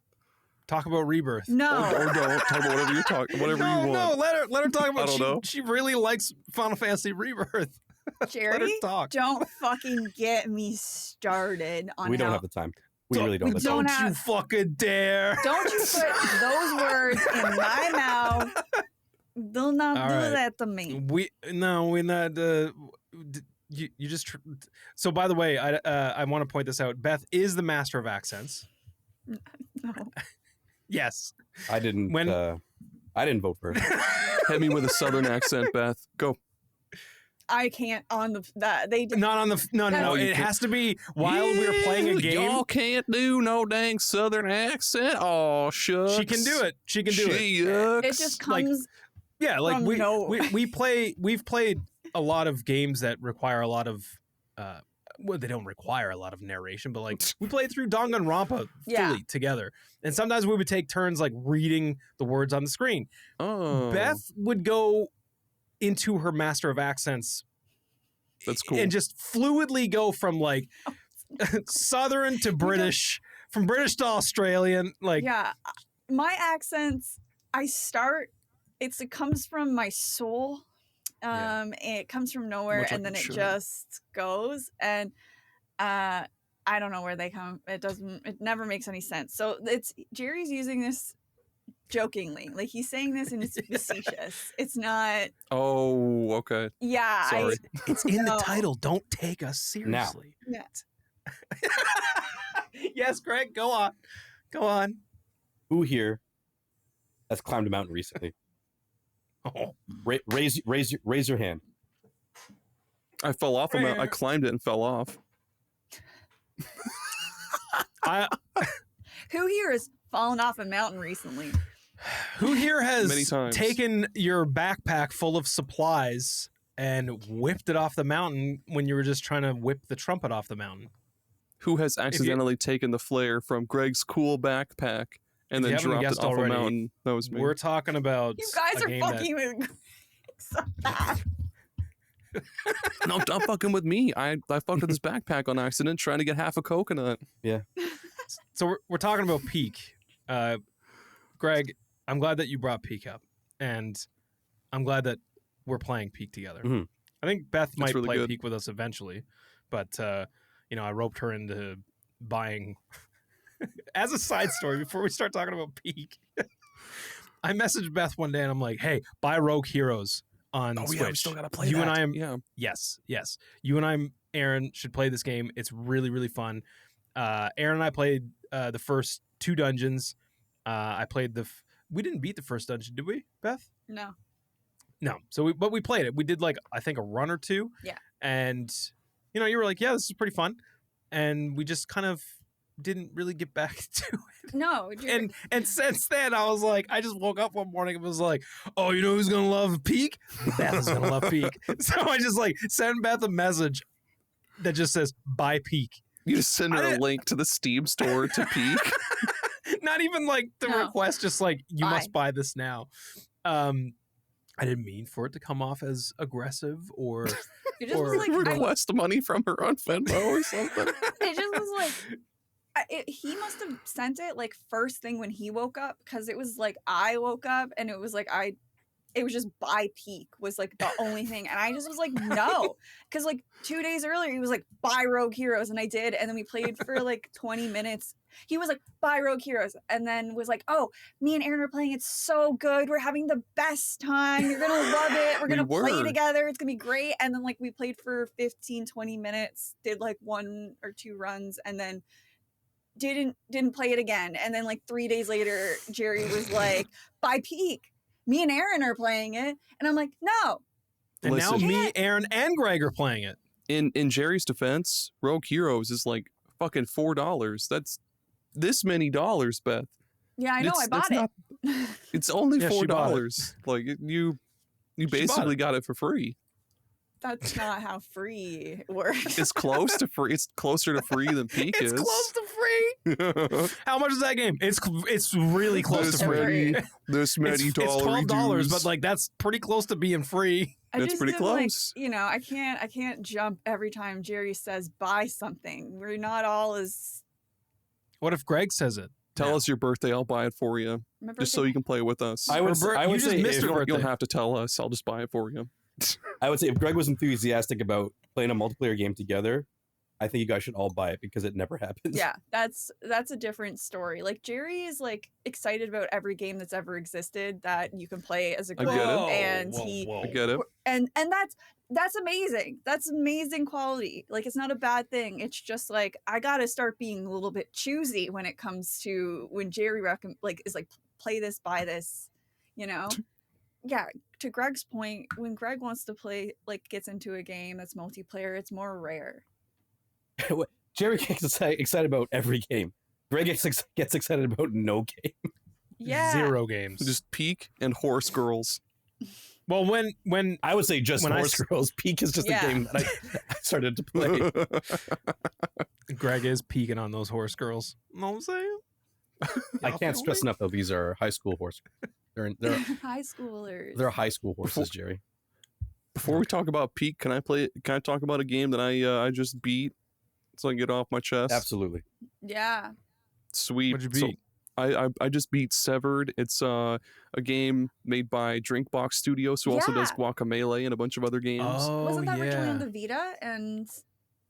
Speaker 4: Talk about rebirth.
Speaker 3: No.
Speaker 1: Or don't talk about whatever you're talking, whatever
Speaker 4: no,
Speaker 1: you want.
Speaker 4: No, let her talk about.
Speaker 1: I don't know.
Speaker 4: She really likes Final Fantasy Rebirth. Let her
Speaker 3: Gerry,
Speaker 4: talk.
Speaker 3: don't fucking get me started on
Speaker 2: We don't
Speaker 3: how-
Speaker 2: have the time. We really don't
Speaker 3: we
Speaker 2: have the
Speaker 3: don't
Speaker 2: time.
Speaker 4: Don't you
Speaker 3: have-
Speaker 4: fucking dare!
Speaker 3: Don't you put those words in my mouth. Do not
Speaker 4: All
Speaker 3: do
Speaker 4: right.
Speaker 3: that to me.
Speaker 4: We're not. You just. So by the way, I want to point this out. Beth is the master of accents.
Speaker 3: No.
Speaker 4: Yes.
Speaker 2: I didn't.
Speaker 4: When-
Speaker 2: I didn't vote for her.
Speaker 1: Hit me with a southern accent, Beth. Go.
Speaker 3: I can't on the that they did.
Speaker 4: Not on the. No.
Speaker 3: No,
Speaker 1: you
Speaker 4: It
Speaker 1: can't.
Speaker 4: has to be while we were playing a
Speaker 1: Yeah,
Speaker 4: game.
Speaker 1: Y'all can't do no dang southern accent. Oh, shucks.
Speaker 4: She can do it. She can do it.
Speaker 1: Shucks.
Speaker 3: It just
Speaker 4: like-
Speaker 3: comes.
Speaker 4: Yeah, like
Speaker 3: From
Speaker 4: we've played a lot of games that require a lot of well, they don't require a lot of narration, but like we played through Danganronpa
Speaker 3: Yeah.
Speaker 4: fully together. And sometimes we would take turns like reading the words on the screen.
Speaker 1: Oh,
Speaker 4: Beth would go into her master of accents
Speaker 1: that's cool.
Speaker 4: and just fluidly go from like southern to British, from British to Australian, like
Speaker 3: Yeah, my accents. I start. It comes from my soul.
Speaker 4: Yeah.
Speaker 3: It comes from nowhere,
Speaker 1: Much
Speaker 3: and
Speaker 1: like
Speaker 3: then
Speaker 1: it
Speaker 3: it
Speaker 1: should.
Speaker 3: just goes. And I don't know where they come. It doesn't. It never makes any sense. So Gerry's using this jokingly, like he's saying this and it's facetious. It's not.
Speaker 1: Oh, okay.
Speaker 3: Yeah,
Speaker 1: Sorry.
Speaker 4: it's in
Speaker 3: No.
Speaker 4: the title. Don't take us seriously.
Speaker 3: Yeah.
Speaker 4: Yes, Greg, go on. Go on.
Speaker 2: Who here has climbed a mountain recently?
Speaker 4: Oh.
Speaker 2: Raise your hand.
Speaker 1: I fell off a mountain. I climbed it and fell off.
Speaker 3: Who here has fallen off a mountain recently?
Speaker 4: Who here
Speaker 1: Many
Speaker 4: has
Speaker 1: times.
Speaker 4: taken your backpack full of supplies and whipped it off the mountain when you were just trying to whip the trumpet off the mountain?
Speaker 1: Who has accidentally taken the flare from Greg's cool backpack and
Speaker 4: If you
Speaker 1: then
Speaker 4: haven't
Speaker 1: dropped it
Speaker 4: guessed
Speaker 1: off
Speaker 4: already,
Speaker 1: a mountain? That was me.
Speaker 4: We're talking about
Speaker 3: You guys
Speaker 4: a
Speaker 3: are
Speaker 4: game
Speaker 3: fucking with so bad.
Speaker 1: No, don't fucking with me. I fucked with this backpack on accident trying to get half a coconut.
Speaker 4: So we're talking about Peak. Greg, I'm glad that you brought Peak up, and I'm glad that we're playing Peak together.
Speaker 2: Mhm.
Speaker 4: I think Beth might
Speaker 1: really
Speaker 4: play
Speaker 1: good.
Speaker 4: Peak with us eventually, but I roped her into buying. As a side story, before we start talking about Peak, I messaged Beth one day and I'm like, "Hey, buy Rogue Heroes on Switch.
Speaker 1: we still gotta play
Speaker 4: You and
Speaker 1: that.
Speaker 4: I am
Speaker 1: Yeah.
Speaker 4: Yes. You and I, Aaron, should play this game. It's really, really fun. Aaron and I played the first 2 dungeons. I played we didn't beat the first dungeon, did we, Beth?
Speaker 3: No.
Speaker 4: No. But we played it. We did like, I think, a run or 2.
Speaker 3: Yeah.
Speaker 4: And, you were like, yeah, this is pretty fun. And we just kind of didn't really get back to it.
Speaker 3: No.
Speaker 4: And since then, I was like, I just woke up one morning and was like, oh, you know who's gonna love Peak? Beth is gonna love Peak. So I just like send Beth a message that just says buy Peak.
Speaker 1: You just send her a link to the Steam store to Peak.
Speaker 4: Not even like the
Speaker 3: No.
Speaker 4: request, just like you
Speaker 3: Buy.
Speaker 4: must buy this now. I didn't mean for it to come off as aggressive or
Speaker 3: It just
Speaker 4: or-
Speaker 3: was like
Speaker 1: Request money from her on Venmo or something.
Speaker 3: it just was like he must have sent it like first thing when he woke up, because it was like I woke up and it was like it was just buy Peak was like the only thing, and I just was like no, because like 2 days earlier he was like buy Rogue Heroes, and I did, and then we played for like 20 minutes. He was like buy Rogue Heroes, and then was like, oh, me and Aaron are playing, it's so good, we're having the best time, you're gonna love it, we're
Speaker 1: We
Speaker 3: gonna play
Speaker 1: were.
Speaker 3: together, it's gonna be great. And then like we played for 15-20 minutes, did like 1 or 2 runs, and then didn't play it again. And then like 3 days later Gerry was like buy Peak, me and Aaron are playing it, and I'm like no,
Speaker 4: And
Speaker 1: Listen,
Speaker 4: now me, Aaron, and Greg are playing it.
Speaker 1: in Jerry's defense, Rogue Heroes is like fucking $4. That's this many dollars, Beth.
Speaker 3: Yeah, I know. I bought it.
Speaker 1: It's only
Speaker 4: Yeah, she bought it.
Speaker 1: $4. Like you
Speaker 4: bought
Speaker 1: basically
Speaker 4: it.
Speaker 1: got it for free.
Speaker 3: That's not how free works.
Speaker 1: It's close to free. It's closer to free than Peak
Speaker 4: It's
Speaker 1: is.
Speaker 4: close to free. How much is that game? It's really close
Speaker 1: This
Speaker 4: to free.
Speaker 1: many, this many
Speaker 4: It's $12,
Speaker 1: dues.
Speaker 4: but like that's pretty close to being free.
Speaker 3: I
Speaker 1: That's
Speaker 3: just
Speaker 1: pretty
Speaker 3: didn't, like,
Speaker 1: close.
Speaker 3: you know, I can't jump every time Jerry says buy something. We're not all as.
Speaker 4: What if Greg says it?
Speaker 1: Tell
Speaker 4: now?
Speaker 1: us your birthday. I'll buy it for you,
Speaker 3: Remember
Speaker 1: just so you can play with us.
Speaker 2: I would
Speaker 4: You just
Speaker 2: say
Speaker 4: missed
Speaker 2: if,
Speaker 4: her
Speaker 1: You don't
Speaker 4: birthday.
Speaker 1: have to tell us. I'll just buy it for you.
Speaker 2: I would say if Greg was enthusiastic about playing a multiplayer game together, I think you guys should all buy it because it never happens.
Speaker 3: Yeah, that's a different story. Like Jerry is like excited about every game that's ever existed that you can play as a
Speaker 1: I
Speaker 3: group,
Speaker 1: get it.
Speaker 3: and
Speaker 1: I get it.
Speaker 3: and that's amazing. That's amazing quality. Like it's not a bad thing. It's just like I gotta start being a little bit choosy when it comes to when Jerry is like play this, buy this, you know. Yeah, to Greg's point, when Greg wants to play, like gets into a game that's multiplayer, it's more rare.
Speaker 2: Jerry gets excited about every game. Greg gets excited about no game.
Speaker 3: Yeah,
Speaker 4: 0 games.
Speaker 1: Just Peak and Horse Girls.
Speaker 4: Well, when
Speaker 2: I would say just
Speaker 4: When I
Speaker 2: Horse Girls. Peak is just
Speaker 3: Yeah.
Speaker 2: a game that I started to play.
Speaker 4: Greg is peeking on those horse girls, you know what I'm saying?
Speaker 2: I can't stress enough though. These are high school horse. They're
Speaker 3: high schoolers.
Speaker 2: they're high school horses, Jerry.
Speaker 1: Before we talk about Peak, can I talk about a game that I just beat so I can get it off my chest?
Speaker 2: Absolutely.
Speaker 3: Yeah.
Speaker 1: Sweet.
Speaker 4: What'd you
Speaker 1: So
Speaker 4: beat?
Speaker 1: I just beat Severed. It's a game made by Drinkbox Studios, who also does
Speaker 3: Yeah.
Speaker 1: Guacamelee and a bunch of other games.
Speaker 4: Oh,
Speaker 3: Wasn't that originally
Speaker 4: yeah.
Speaker 3: on the Vita? And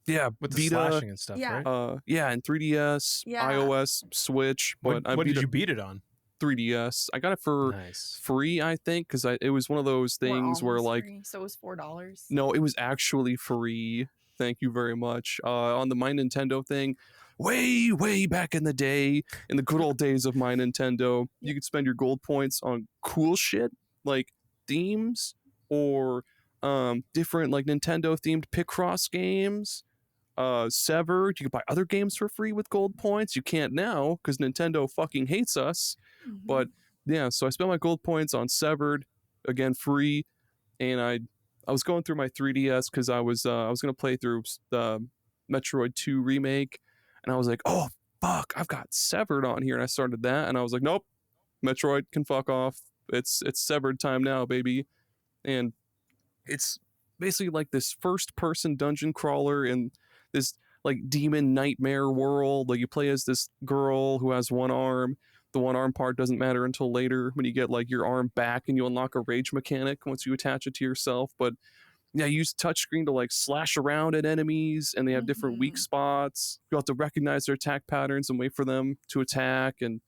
Speaker 1: Yeah,
Speaker 4: With the
Speaker 1: Vita,
Speaker 4: slashing and stuff,
Speaker 3: yeah.
Speaker 4: right?
Speaker 1: yeah, and 3DS,
Speaker 3: Yeah.
Speaker 1: iOS, Switch. But
Speaker 4: What,
Speaker 1: I
Speaker 4: what
Speaker 1: beat
Speaker 4: did
Speaker 1: it
Speaker 4: you beat it on?
Speaker 1: 3DS. I got it for
Speaker 4: Nice.
Speaker 1: free, I think, because it was one of those
Speaker 3: we're
Speaker 1: things where
Speaker 3: almost
Speaker 1: like
Speaker 3: free, so it was $4.
Speaker 1: no, it was actually free. Thank you very much. On the My Nintendo thing, way back in the day, in the good old days of My Nintendo, you could spend your gold points on cool shit like themes or different like Nintendo themed Picross games. Severed, you could buy other games for free with gold points. You can't now because Nintendo fucking hates us.
Speaker 3: Mhm.
Speaker 1: But yeah, so I spent my gold points on Severed, again free, and I was going through my 3DS because I was gonna play through the Metroid 2 remake, and I was like, oh fuck, I've got Severed on here, and I started that, and I was like, nope, Metroid can fuck off. It's Severed time now, baby, and it's basically like this first person dungeon crawler in this like demon nightmare world. Like you play as this girl who has one arm. The one arm part doesn't matter until later when you get like your arm back and you unlock a rage mechanic once you attach it to yourself. But yeah, you use touchscreen to like slash around at enemies, and they have different weak
Speaker 3: Mhm.
Speaker 1: spots. You have to recognize their attack patterns and wait for them to attack. And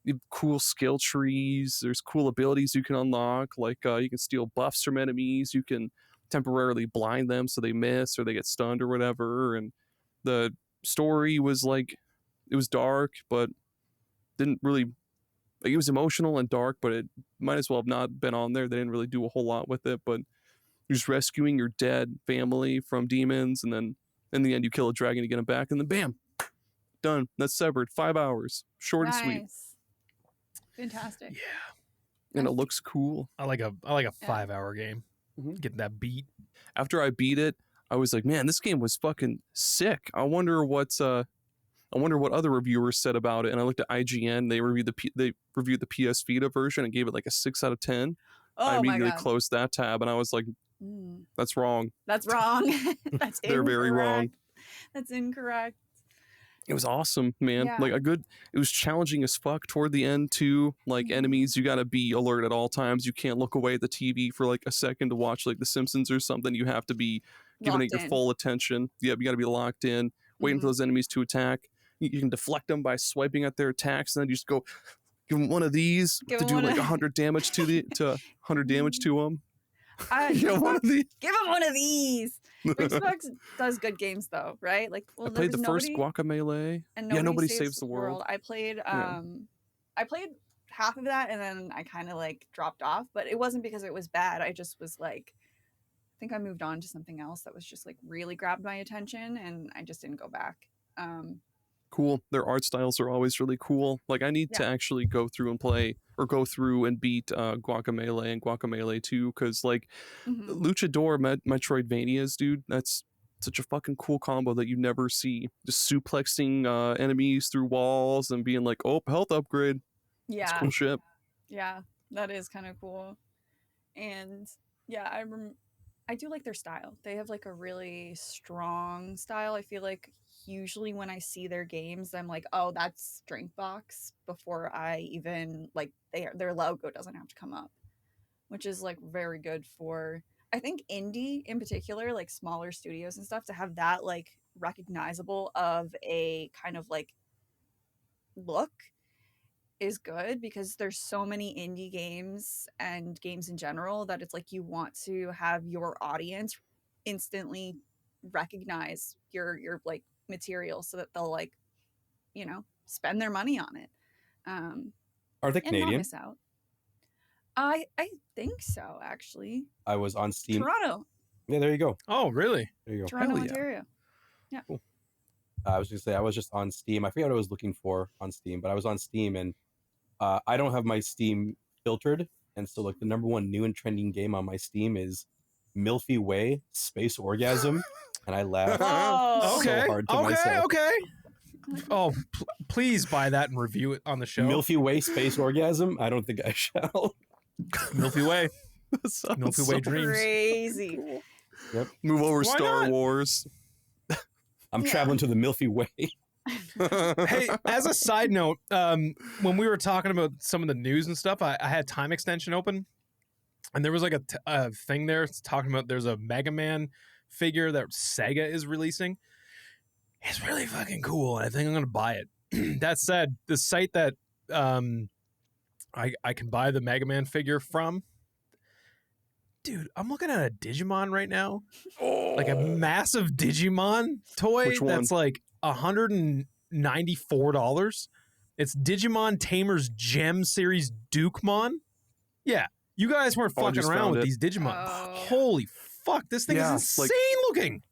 Speaker 1: you have cool skill trees. There's cool abilities you can unlock, like you can steal buffs from enemies. You can temporarily blind them so they miss or they get stunned or whatever. And the story was like, it was dark, but didn't really like, it was emotional and dark, but it might as well have not been on there. They didn't really do a whole lot with it, but you're just rescuing your dead family from demons, and then in the end you kill a dragon to get them back, and then bam, done. That's Severed. 5 hours, short and sweet,
Speaker 3: Nice. Fantastic.
Speaker 4: Yeah.
Speaker 1: and it looks cool.
Speaker 4: I like a 5-hour game.
Speaker 1: Mhm.
Speaker 4: Getting that beat.
Speaker 1: After I beat it, I was like, man, this game was fucking sick. I wonder what other reviewers said about it. And I looked at IGN. They reviewed the PS Vita version and gave it like a 6 out of 10. I
Speaker 3: Oh my
Speaker 1: immediately
Speaker 3: god.
Speaker 1: closed that tab, and I was like,
Speaker 3: Mm,
Speaker 1: that's wrong.
Speaker 3: that's wrong. That's
Speaker 1: They're very wrong.
Speaker 3: incorrect. That's incorrect.
Speaker 1: It was awesome, man.
Speaker 3: Yeah.
Speaker 1: Like it was challenging as fuck toward the end too. Like
Speaker 3: Mhm.
Speaker 1: enemies, you gotta be alert at all times. You can't look away at the TV for like a second to watch like The Simpsons or something. You have to be giving it
Speaker 3: Locked
Speaker 1: your
Speaker 3: in.
Speaker 1: full attention. Yeah, you gotta be locked in, waiting for
Speaker 3: Mhm.
Speaker 1: those enemies to attack. You can deflect them by swiping at their attacks, and then you just go give them one of these
Speaker 3: Give
Speaker 1: to
Speaker 3: 'em
Speaker 1: do
Speaker 3: one
Speaker 1: like
Speaker 3: of-
Speaker 1: 100 damage to 100 damage to them.
Speaker 3: I-
Speaker 1: One of these.
Speaker 3: Give him one of these. Xbox does good games though, right? Like, well,
Speaker 1: I
Speaker 3: there
Speaker 1: played
Speaker 3: was
Speaker 1: the first
Speaker 3: nobody,
Speaker 1: Guacamelee.
Speaker 3: and
Speaker 1: Yeah,
Speaker 3: nobody,
Speaker 1: Nobody
Speaker 3: saves,
Speaker 1: Saves the World.
Speaker 3: I played
Speaker 1: Yeah.
Speaker 3: I played half of that, and then I kind of like dropped off. But it wasn't because it was bad. I just was like, think I moved on to something else that was just like really grabbed my attention, and I just didn't go back.
Speaker 1: Cool. Their art styles are always really cool. Like I need to
Speaker 3: Yeah.
Speaker 1: actually go through and play or go through and beat Guacamelee and Guacamelee 2 because like
Speaker 3: Mhm.
Speaker 1: Luchador Metroidvanias, dude, that's such a fucking cool combo that you never see. Just suplexing enemies through walls and being like, oh, health upgrade. It's
Speaker 3: Yeah,
Speaker 1: cool shit.
Speaker 3: yeah, that is kind of cool. And yeah, I do like their style. They have like a really strong style. I feel like usually when I see their games, I'm like, oh, that's Drinkbox before I even like their logo doesn't have to come up, which is like very good for I think indie in particular, like smaller studios and stuff, to have that like recognizable of a kind of like look is good because there's so many indie games and games in general that it's like you want to have your audience instantly recognize your like material so that they'll like, you know, spend their money on it.
Speaker 2: Are they
Speaker 3: And not
Speaker 2: Canadian?
Speaker 3: miss out. I think so, actually.
Speaker 2: I was on Steam.
Speaker 3: Toronto.
Speaker 2: Yeah, there you go.
Speaker 4: Oh, really?
Speaker 2: There you go.
Speaker 3: Toronto,
Speaker 1: Hell yeah.
Speaker 3: Ontario.
Speaker 2: I was gonna say I was just on Steam. I forget what I was looking for on Steam, but I was on Steam and I don't have my Steam filtered, and so like the number one new and trending game on my Steam is Milky Way Space Orgasm, and I laughed
Speaker 3: Oh.
Speaker 2: so
Speaker 4: Okay.
Speaker 2: hard to
Speaker 4: Okay.
Speaker 2: myself.
Speaker 4: Okay. Oh, please buy that and review it on the show.
Speaker 2: Milky Way Space Orgasm. I don't think I shall.
Speaker 4: Milky Way.
Speaker 1: That sounds
Speaker 4: Milky Way
Speaker 1: so
Speaker 4: Dreams.
Speaker 3: Crazy.
Speaker 1: cool.
Speaker 2: Yep.
Speaker 1: Move over
Speaker 4: Why
Speaker 1: Star
Speaker 4: not?
Speaker 1: Wars.
Speaker 2: I'm
Speaker 3: Yeah.
Speaker 2: traveling to the Milky Way.
Speaker 4: Hey, as a side note, when we were talking about some of the news and stuff, I had Time Extension open, and there was like a thing there talking about there's a Mega Man figure that Sega is releasing. It's really fucking cool, and I think I'm gonna buy it. That said, the site that I can buy the Mega Man figure from, dude, I'm looking at a Digimon right now, like a massive Digimon toy
Speaker 1: Which one?
Speaker 4: that's like $194. It's Digimon Tamers Gem Series Dukemon. Yeah, you guys weren't
Speaker 1: Oh, I
Speaker 4: fucking
Speaker 1: just
Speaker 4: around
Speaker 1: found
Speaker 4: with
Speaker 1: it.
Speaker 4: these Digimon.
Speaker 3: Oh.
Speaker 4: Holy fuck, this thing
Speaker 1: Yeah,
Speaker 4: is insane
Speaker 1: like-
Speaker 4: looking.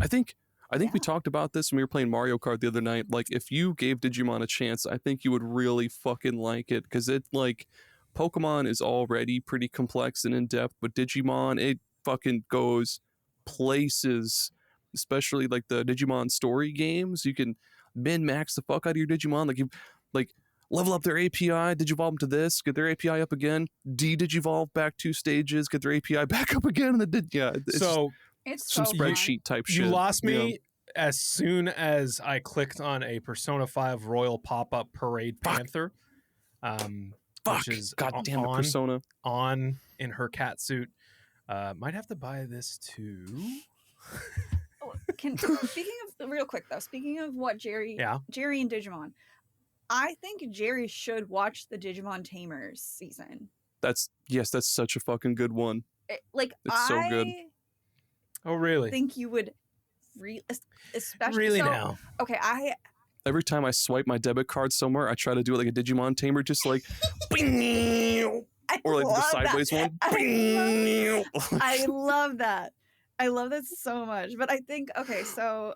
Speaker 1: I think we
Speaker 3: Yeah.
Speaker 1: talked about this when we were playing Mario Kart the other night. Like, if you gave Digimon a chance, I think you would really fucking like it because it like Pokemon is already pretty complex and in depth, but Digimon it fucking goes places. Especially like the Digimon story games, you can min max the fuck out of your Digimon. Like you like level up their API, digivolve them to this, get their API up again, digivolve back 2 stages, get their API back up again, and then it's
Speaker 4: So
Speaker 3: It's
Speaker 1: some
Speaker 3: so fun.
Speaker 1: spreadsheet type
Speaker 4: you
Speaker 1: shit.
Speaker 4: lost
Speaker 1: you know?
Speaker 4: me as soon as I clicked on a Persona 5 Royal Pop-Up Parade
Speaker 1: Fuck.
Speaker 4: Panther,
Speaker 1: Fuck.
Speaker 4: which is
Speaker 1: God damn it,
Speaker 4: on
Speaker 1: Persona.
Speaker 4: in her cat suit. Might have to buy this too.
Speaker 3: Oh, speaking of real quick though, speaking of what Gerry
Speaker 4: Yeah.
Speaker 3: and Digimon, I think Gerry should watch the Digimon Tamers season.
Speaker 1: That's such a fucking good one.
Speaker 3: Like
Speaker 1: It's so good.
Speaker 3: I
Speaker 4: Oh, really?
Speaker 3: think you would especially
Speaker 4: Really
Speaker 3: so,
Speaker 4: now?
Speaker 3: Okay,
Speaker 1: Every time I swipe my debit card somewhere, I try to do it like a Digimon tamer, just like
Speaker 3: I
Speaker 1: or like the
Speaker 3: love
Speaker 1: sideways
Speaker 3: that.
Speaker 1: one.
Speaker 3: I love that. I love that so much. But I think okay, so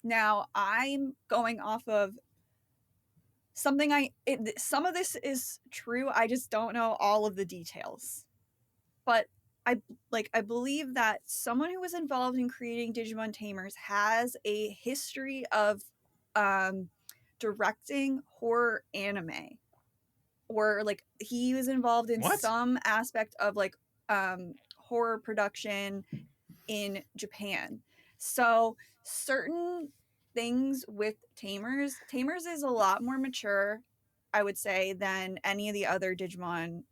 Speaker 3: now I'm going off of something some of this is true. I just don't know all of the details. But I believe that someone who was involved in creating Digimon Tamers has a history of directing horror anime, or like he was involved in
Speaker 4: What?
Speaker 3: some aspect of like horror production in Japan. So certain things with Tamers is a lot more mature, I would say, than any of the other Digimon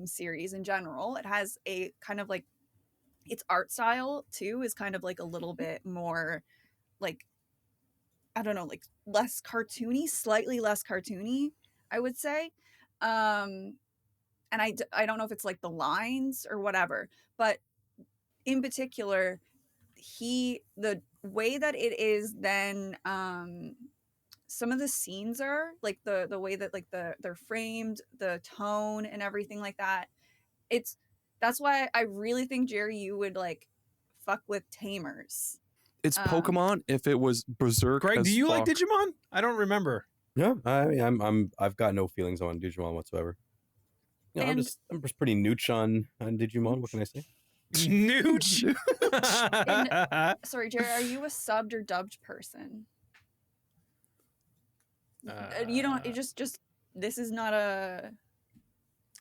Speaker 3: series in general. It has a kind of like its art style too is kind of like a little bit more like, I don't know, like less cartoony, slightly less cartoony, I would say. And I don't know if it's like the lines or whatever, but in particular, the way that it is then some of the scenes are like the way that like they're framed, the tone and everything like that. It's That's why I really think, Gerry, you would like fuck with Tamers.
Speaker 1: It's Pokemon if it was Berserk.
Speaker 4: Greg,
Speaker 1: as
Speaker 4: do you like
Speaker 1: fuck.
Speaker 4: Digimon? I don't remember.
Speaker 2: Yeah, I mean, I've got no feelings on Digimon whatsoever. You know, I'm
Speaker 3: And-
Speaker 2: just pretty nooch on Digimon. What can I say?
Speaker 4: Nooch.
Speaker 3: Sorry, Gerry, are you a subbed or dubbed person? You don't. You just. This is not a.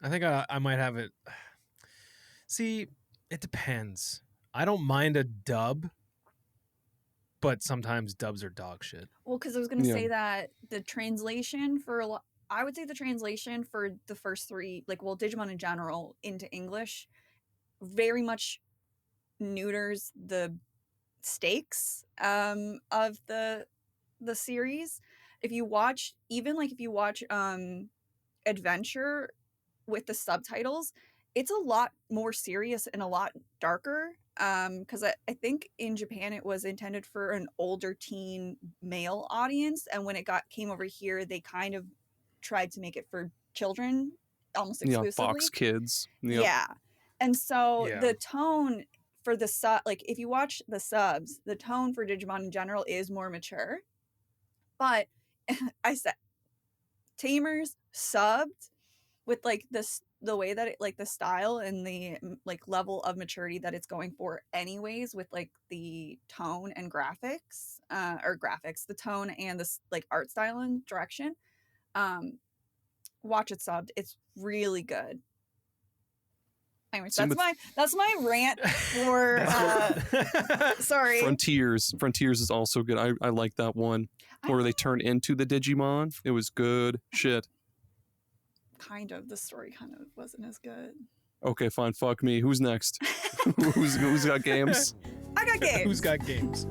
Speaker 4: I think I might have it. See, it depends. I don't mind a dub, but sometimes dubs are dog shit.
Speaker 3: Well, because I was going to
Speaker 1: Yeah.
Speaker 3: say that the translation for a lot. I would say the translation for the first three, like, well, Digimon in general into English, very much neuters the stakes of the series. If you watch, even like if you watch Adventure with the subtitles, it's a lot more serious and a lot darker. Because I think in Japan it was intended for an older teen male audience, and when it came over here, they kind of tried to make it for children almost
Speaker 1: Yeah,
Speaker 3: exclusively.
Speaker 1: Fox Kids. Yep.
Speaker 3: Yeah. And so
Speaker 4: Yeah.
Speaker 3: the tone for the like if you watch the subs, the tone for Digimon in general is more mature. But I said Tamers subbed with like the way that it, like the style and the like level of maturity that it's going for anyways, with like the tone and graphics, the tone and this like art style and direction. Watch it subbed. It's really good. Anyways,
Speaker 1: Same
Speaker 3: that's my rant for sorry.
Speaker 1: Frontiers is also good. I like that one where they turn into the Digimon. It was good shit.
Speaker 3: Kind of, the story kind of wasn't as good.
Speaker 1: Okay, fine. Fuck me. Who's next? who's got games?
Speaker 3: I got games.
Speaker 4: Who's got games?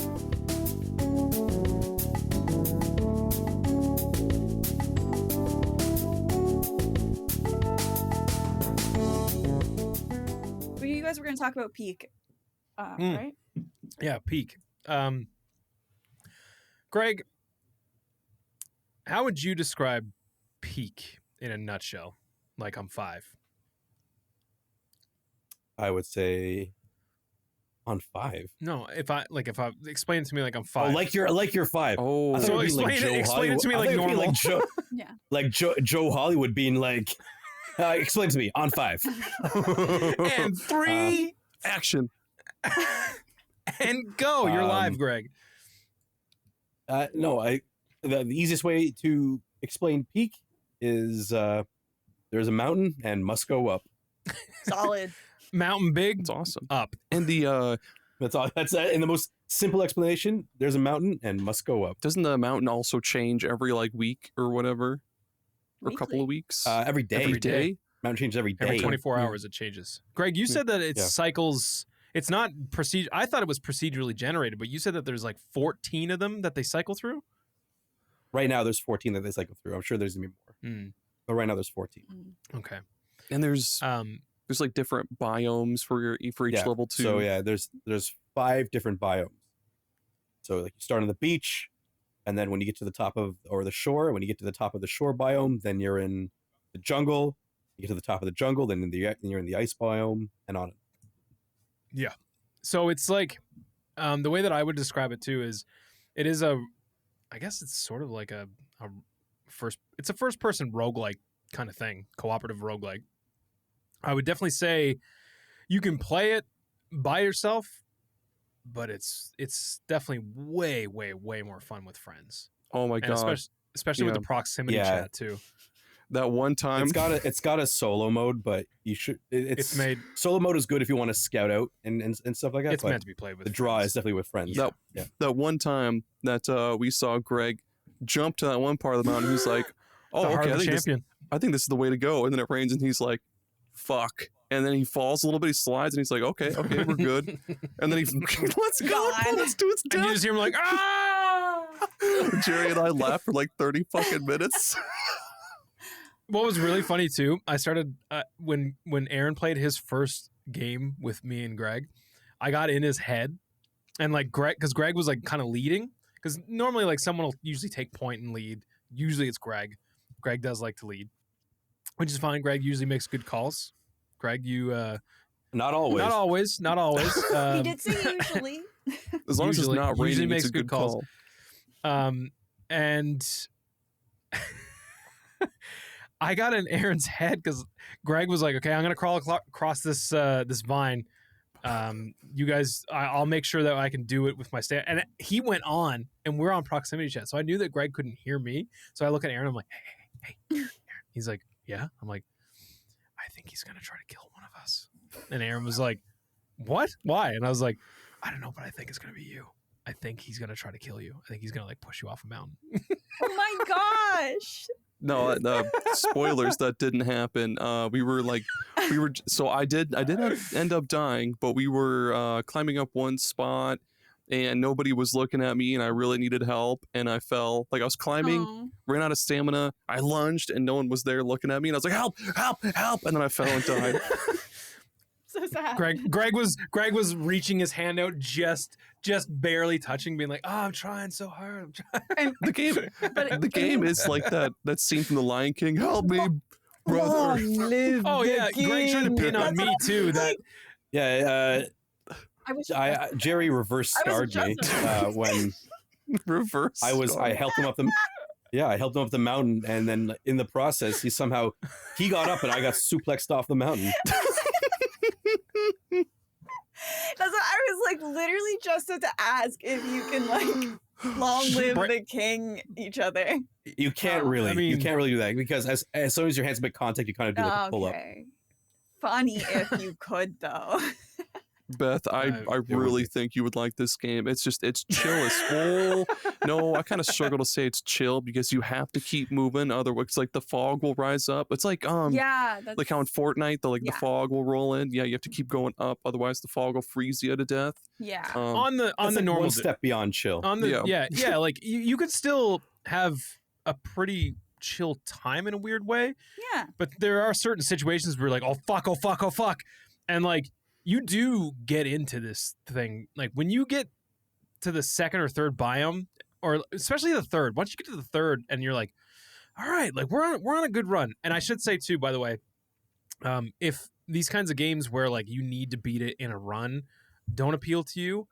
Speaker 3: Well, you guys were going to talk about Peak, right?
Speaker 4: Yeah, Peak. Greg, how would you describe Peak in a nutshell? Like I'm 5.
Speaker 2: I would say on 5.
Speaker 4: No, if I explain it to me like I'm 5.
Speaker 2: Oh, like you're 5.
Speaker 1: Oh,
Speaker 2: I thought
Speaker 4: So
Speaker 2: it would be
Speaker 4: explain it to me
Speaker 2: I
Speaker 4: like
Speaker 2: thought it would be
Speaker 4: normal.
Speaker 2: Joe,
Speaker 3: Yeah.
Speaker 2: like Joe Hollywood being like, explain to me on 5.
Speaker 4: And 3
Speaker 1: action.
Speaker 4: and go. You're live, Greg.
Speaker 2: No, the easiest way to explain Peak is there's a mountain and must go up.
Speaker 3: Solid.
Speaker 4: Mountain big,
Speaker 1: It's awesome.
Speaker 4: up.
Speaker 1: And the
Speaker 2: That's all. That's in the most simple explanation. There's a mountain and must go up.
Speaker 1: doesn't the mountain also change every like week or whatever, or a couple of weeks?
Speaker 2: Every day.
Speaker 1: Every day.
Speaker 2: Mountain changes every day.
Speaker 4: Every 24 hours it changes. Greg, you said that it
Speaker 2: Yeah.
Speaker 4: cycles. It's not procedure. I thought it was procedurally generated, but you said that there's like 14 of them that they cycle through.
Speaker 2: Right now, there's 14 that they cycle through. I'm sure there's gonna be more,
Speaker 4: Mm,
Speaker 2: but right now there's 14.
Speaker 4: okay.
Speaker 1: And there's like different biomes for each
Speaker 2: Yeah.
Speaker 1: level too.
Speaker 2: So yeah, there's 5 different biomes. So like you start on the beach, and then when you get to the top of the shore, when you get to the top of the shore biome, then you're in the jungle. You get to the top of the jungle, then you're in the ice biome, and on.
Speaker 4: So it's like the way that I would describe it too is it is I guess it's sort of like a first person roguelike kind of thing, cooperative roguelike. I would definitely say you can play it by yourself, but it's definitely way more fun with friends.
Speaker 1: Oh my
Speaker 4: And
Speaker 1: god,
Speaker 4: especially with
Speaker 1: Yeah.
Speaker 4: the proximity
Speaker 2: Yeah.
Speaker 4: chat too.
Speaker 1: that one time.
Speaker 2: It's got a solo mode, but you should.
Speaker 4: It's made
Speaker 2: Solo mode is good if you want to scout out and stuff like that.
Speaker 4: it's
Speaker 2: but
Speaker 4: meant to be played with
Speaker 2: the draw
Speaker 4: friends.
Speaker 2: is definitely with friends.
Speaker 1: That-
Speaker 2: Yeah.
Speaker 1: that one time that we saw Greg jump to that one part of the mountain. He's like,
Speaker 4: The
Speaker 1: "Oh,
Speaker 4: heart
Speaker 1: okay,
Speaker 4: of
Speaker 1: I
Speaker 4: the
Speaker 1: think,
Speaker 4: champion.
Speaker 1: I think this is the way to go." And then it rains, and he's like, "Fuck!" And then he falls a little bit. He slides, and he's like, "Okay, we're good." And then he let's go,
Speaker 3: God.
Speaker 1: let's do its
Speaker 4: And you
Speaker 1: death.
Speaker 4: just hear him like, ah!
Speaker 1: Jerry and I laughed for like 30 fucking minutes.
Speaker 4: What was really funny too, I started when Aaron played his first game with me and Greg, I got in his head, and like because Greg was like kind of leading, because normally like someone will usually take point and lead. Usually it's Greg. Greg does like to lead, which is fine. Greg usually makes good calls. Greg, you
Speaker 2: Not always.
Speaker 4: Not always. Not always.
Speaker 3: He did say usually.
Speaker 1: As long as it's
Speaker 4: Usually-
Speaker 1: not
Speaker 4: usually
Speaker 1: raining,
Speaker 4: makes
Speaker 1: it's a
Speaker 4: good
Speaker 1: good
Speaker 4: calls.
Speaker 1: call.
Speaker 4: And I got in Aaron's head because Greg was like, "Okay, I'm gonna crawl across this this vine. You guys, I'll make sure that I can do it with my stand." And he went on, and we're on proximity chat, so I knew that Greg couldn't hear me. So I look at Aaron, I'm like, "Hey, Aaron." He's like, "Yeah." I'm like, "I think he's gonna try to kill one of us." And Aaron was like, "What? Why?" And I was like, "I don't know, but I think it's gonna be you. I think he's gonna try to kill you. I think he's gonna like push you off a mountain."
Speaker 3: Oh my gosh.
Speaker 1: No, spoilers, that didn't happen. So I did end up dying, but we were climbing up one spot and nobody was looking at me and I really needed help and I fell. Like I was climbing,
Speaker 3: Oh.
Speaker 1: ran out of stamina, I lunged and no one was there looking at me and I was like, help, help, help, and then I fell and died.
Speaker 3: So sad.
Speaker 4: Greg was reaching his hand out, just barely touching, being like, "Oh, I'm trying so hard." I'm trying.
Speaker 1: The game is like that scene from The Lion King. Help me, brother.
Speaker 4: Oh yeah, Greg tried to pin on me too. That
Speaker 2: Yeah,
Speaker 3: I wish
Speaker 2: Gerry reverse
Speaker 3: I
Speaker 2: scarred
Speaker 3: was
Speaker 2: me
Speaker 3: just-
Speaker 2: when
Speaker 1: Reverse.
Speaker 2: I helped him up the. Yeah, I helped him up the mountain, and then in the process, he got up, and I got suplexed off the mountain.
Speaker 3: That's what I was like literally just to ask if you can like long live the king each other.
Speaker 2: You can't
Speaker 3: Oh,
Speaker 2: really,
Speaker 4: I mean-
Speaker 2: you can't really do that because as soon as your hands make contact, you kind of do like a pull up.
Speaker 3: Okay. Funny if you could though.
Speaker 1: Beth, I really think you would like this game. It's chill as full. No, I kind of struggle to say it's chill because you have to keep moving. Otherwise, like the fog will rise up. It's like
Speaker 3: Yeah. That's,
Speaker 1: like how in Fortnite, the
Speaker 3: Yeah.
Speaker 1: fog will roll in. Yeah, you have to keep going up. Otherwise, the fog will freeze you to death.
Speaker 3: yeah.
Speaker 4: on the
Speaker 2: That's like
Speaker 4: normal
Speaker 2: one step beyond chill.
Speaker 4: on the
Speaker 1: Yeah.
Speaker 4: yeah like you could still have a pretty chill time in a weird way,
Speaker 3: Yeah.
Speaker 4: but there are certain situations where you're like, oh fuck, and like you do get into this thing. Like when you get to the second or third biome, or especially the third, once you get to the third and you're like, all right, like we're on a good run. And I should say too, by the way, if these kinds of games where like you need to beat it in a run don't appeal to you,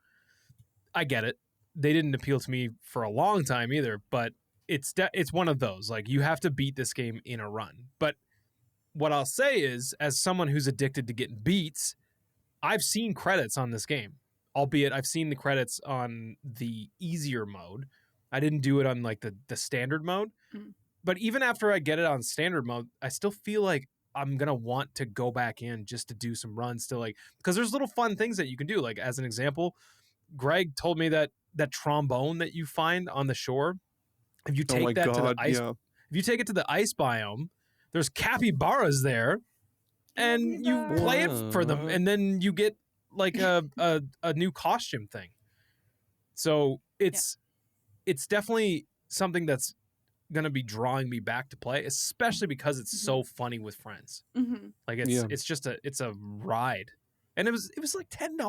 Speaker 4: I get it. They didn't appeal to me for a long time either, but it's one of those, like you have to beat this game in a run. But what I'll say is, as someone who's addicted to getting beats, I've seen credits on this game, albeit I've seen the credits on the easier mode. I didn't do it on like the standard mode.
Speaker 3: Mm.
Speaker 4: But even after I get it on standard mode, I still feel like I'm going to want to go back in just to do some runs to like, because there's little fun things that you can do. Like as an example, Greg told me that trombone that you find on the shore, if you
Speaker 1: Oh my
Speaker 4: take that to the
Speaker 1: god,
Speaker 4: ice,
Speaker 1: yeah.
Speaker 4: if you take it to the ice biome, there's capybaras there, and you play it for them, and then you get like a new costume thing. So it's definitely something that's gonna be drawing me back to play, especially because it's so funny with friends.
Speaker 3: Mm-hmm.
Speaker 4: Like it's a ride, and it was like $10. It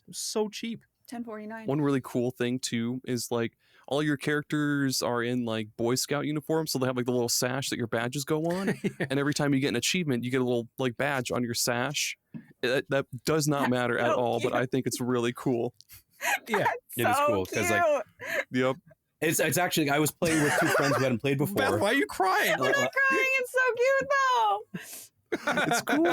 Speaker 4: was so cheap.
Speaker 3: 1049.
Speaker 1: One really cool thing too is like all your characters are in like Boy Scout uniforms, so they have like the little sash that your badges go on, and every time you get an achievement, you get a little like badge on your sash. That does not matter at
Speaker 3: so
Speaker 1: all, but
Speaker 3: cute.
Speaker 1: I think it's really cool.
Speaker 4: Yeah,
Speaker 2: It is cool because like
Speaker 1: Yep.
Speaker 2: it's actually I was playing with two friends who hadn't played before.
Speaker 4: Beth, why are you crying?
Speaker 3: I'm not crying. It's so cute though.
Speaker 1: It's cool.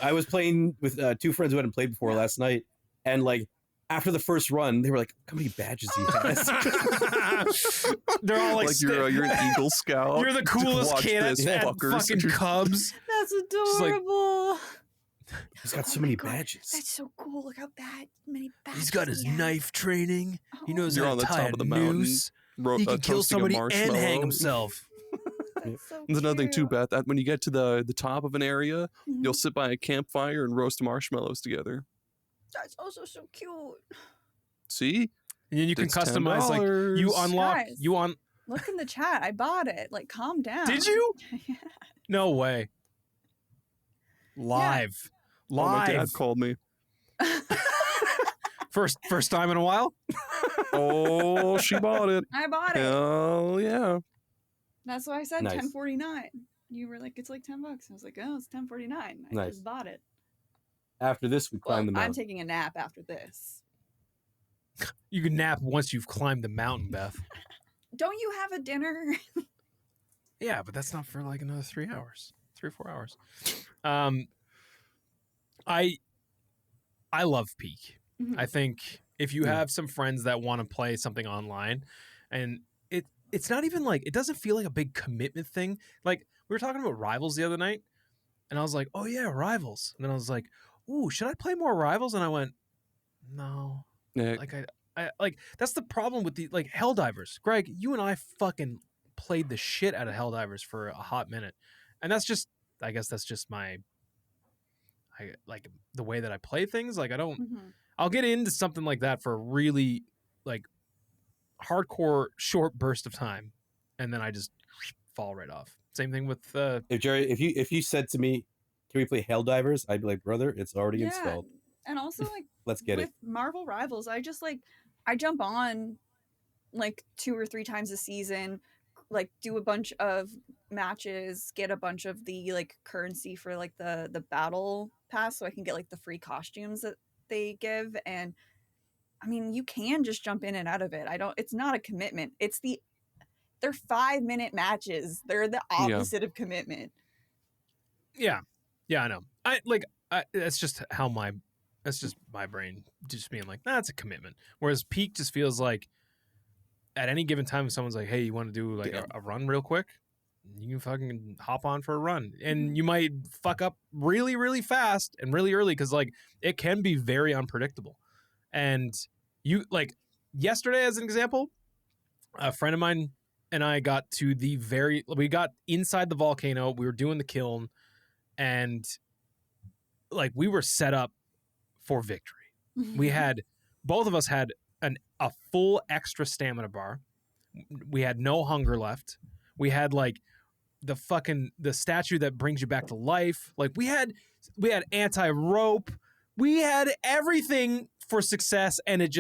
Speaker 2: I was playing with two friends who hadn't played before last night, and like after the first run, they were like, "How many badges he has?"
Speaker 4: They're all like,
Speaker 1: you're an Eagle Scout.
Speaker 4: you're the coolest
Speaker 1: Watch
Speaker 4: kid at
Speaker 1: this, fuckers.
Speaker 4: fucking Cubs.
Speaker 3: That's
Speaker 4: like-
Speaker 3: adorable.
Speaker 2: He's got so
Speaker 3: Oh my
Speaker 2: many
Speaker 3: God,
Speaker 2: badges.
Speaker 3: That's so cool. Look how many badges.
Speaker 4: He's got his
Speaker 3: he has.
Speaker 4: knife training. He
Speaker 3: Oh.
Speaker 4: knows
Speaker 1: You're
Speaker 4: how
Speaker 1: on
Speaker 4: to
Speaker 1: the
Speaker 4: tie
Speaker 1: top
Speaker 4: a
Speaker 1: of the mountain.
Speaker 4: noose. He can kill
Speaker 1: toasting a
Speaker 4: somebody and
Speaker 1: marshmallow.
Speaker 4: hang himself.
Speaker 3: That's so
Speaker 1: There's another thing too,
Speaker 3: cute.
Speaker 1: Beth. When you get to the top of an area,
Speaker 3: Mhm.
Speaker 1: you'll sit by a campfire and roast marshmallows together.
Speaker 3: That's also so cute.
Speaker 1: See?
Speaker 4: And then you can
Speaker 1: It's
Speaker 4: customize, like you
Speaker 1: $10.
Speaker 4: unlock,
Speaker 3: Guys.
Speaker 4: you on.
Speaker 3: Look in the chat. I bought it. Like, calm down.
Speaker 4: Did you?
Speaker 3: Yeah.
Speaker 4: No way. Live,
Speaker 1: Oh, my dad
Speaker 4: live.
Speaker 1: called me.
Speaker 4: First time in a while.
Speaker 1: Oh, she bought it.
Speaker 3: I bought it.
Speaker 1: Hell yeah.
Speaker 3: That's why I said
Speaker 2: Nice.
Speaker 3: 1049. You were like, it's like $10. I was like, oh, it's 1049. I
Speaker 2: Nice.
Speaker 3: just bought it.
Speaker 2: After this, we
Speaker 3: Well,
Speaker 2: climb the
Speaker 3: I'm
Speaker 2: mountain.
Speaker 3: taking a nap after this.
Speaker 4: You can nap once you've climbed the mountain, Beth.
Speaker 3: Don't you have a dinner?
Speaker 4: Yeah, but that's not for like another 3 hours, 3 or 4 hours. I love Peak.
Speaker 3: Mhm.
Speaker 4: I think if you
Speaker 2: Yeah.
Speaker 4: have some friends that want to play something online, and it's not even like, it doesn't feel like a big commitment thing. Like we were talking about Rivals the other night, and I was like, oh yeah, Rivals. And then I was like, ooh, should I play more Rivals? And I went, no.
Speaker 1: Yeah,
Speaker 4: Like I like, that's the problem with the like Helldivers. Greg, you and I fucking played the shit out of Helldivers for a hot minute, and that's just, I guess that's just I like the way that I play things. Like
Speaker 3: Mhm.
Speaker 4: I'll get into something like that for a really like hardcore short burst of time, and then I just fall right off. Same thing with
Speaker 2: If Jerry, if you said to me, "Can we play Helldivers?" I'd be like, "Brother, it's already installed.
Speaker 3: And also like
Speaker 2: Let's get
Speaker 3: with
Speaker 2: it."
Speaker 3: Marvel Rivals, I just like I jump on like 2 or 3 times a season, like do a bunch of matches, get a bunch of the like currency for like the battle pass so I can get like the free costumes that they give. And I mean, you can just jump in and out of it. It's not a commitment. They're 5-minute matches. They're the opposite of commitment.
Speaker 4: yeah, I know. That's just my brain just being like, that's a commitment. Whereas Peak just feels like at any given time, if someone's like, hey, you want to do like a run real quick? You can fucking hop on for a run, and you might fuck up really, really fast and really early because like it can be very unpredictable. And you like yesterday, as an example, a friend of mine and I we got inside the volcano. We were doing the kiln, and like we were set up for victory. We had, both of us had a full extra stamina bar. We had no hunger left. We had like the statue that brings you back to life. Like we had anti-rope. We had everything for success, and it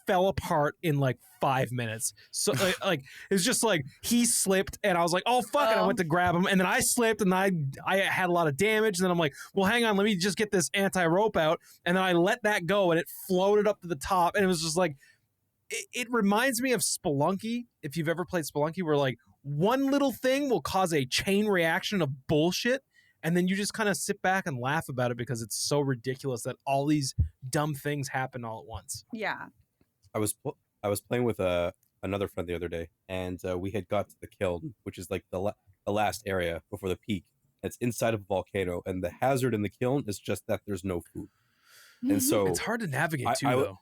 Speaker 4: fell apart in like 5 minutes. So like it's just like he slipped, and I was like, oh fuck it. I went to grab him, and then I slipped, and I had a lot of damage. And then I'm like, well, hang on, let me just get this anti-rope out, and then I let that go, and it floated up to the top, and it was just like, it reminds me of Spelunky. If you've ever played Spelunky, where like one little thing will cause a chain reaction of bullshit, and then you just kind of sit back and laugh about it because it's so ridiculous that all these dumb things happen all at once.
Speaker 3: Yeah.
Speaker 2: I was playing with another friend the other day, and we had got to the kiln, which is like the last area before the peak. It's inside of a volcano, and the hazard in the kiln is just that there's no food, and so
Speaker 4: It's hard to navigate too, though.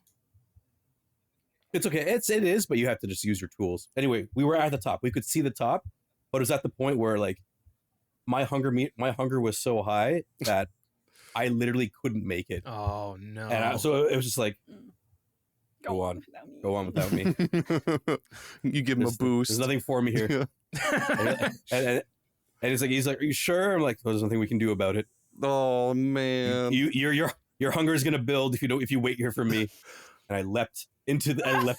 Speaker 2: It's okay. It is, but you have to just use your tools. Anyway, we were at the top. We could see the top, but it was at the point where like my hunger was so high that I literally couldn't make it.
Speaker 4: Oh no!
Speaker 2: And so it was just like, go on without me.
Speaker 1: You give him a boost.
Speaker 2: There's nothing for me here. and he's like, are you sure? I'm like, well, there's nothing we can do about it.
Speaker 1: Oh man,
Speaker 2: your hunger is gonna build if you wait here for me. And I leapt into the
Speaker 3: like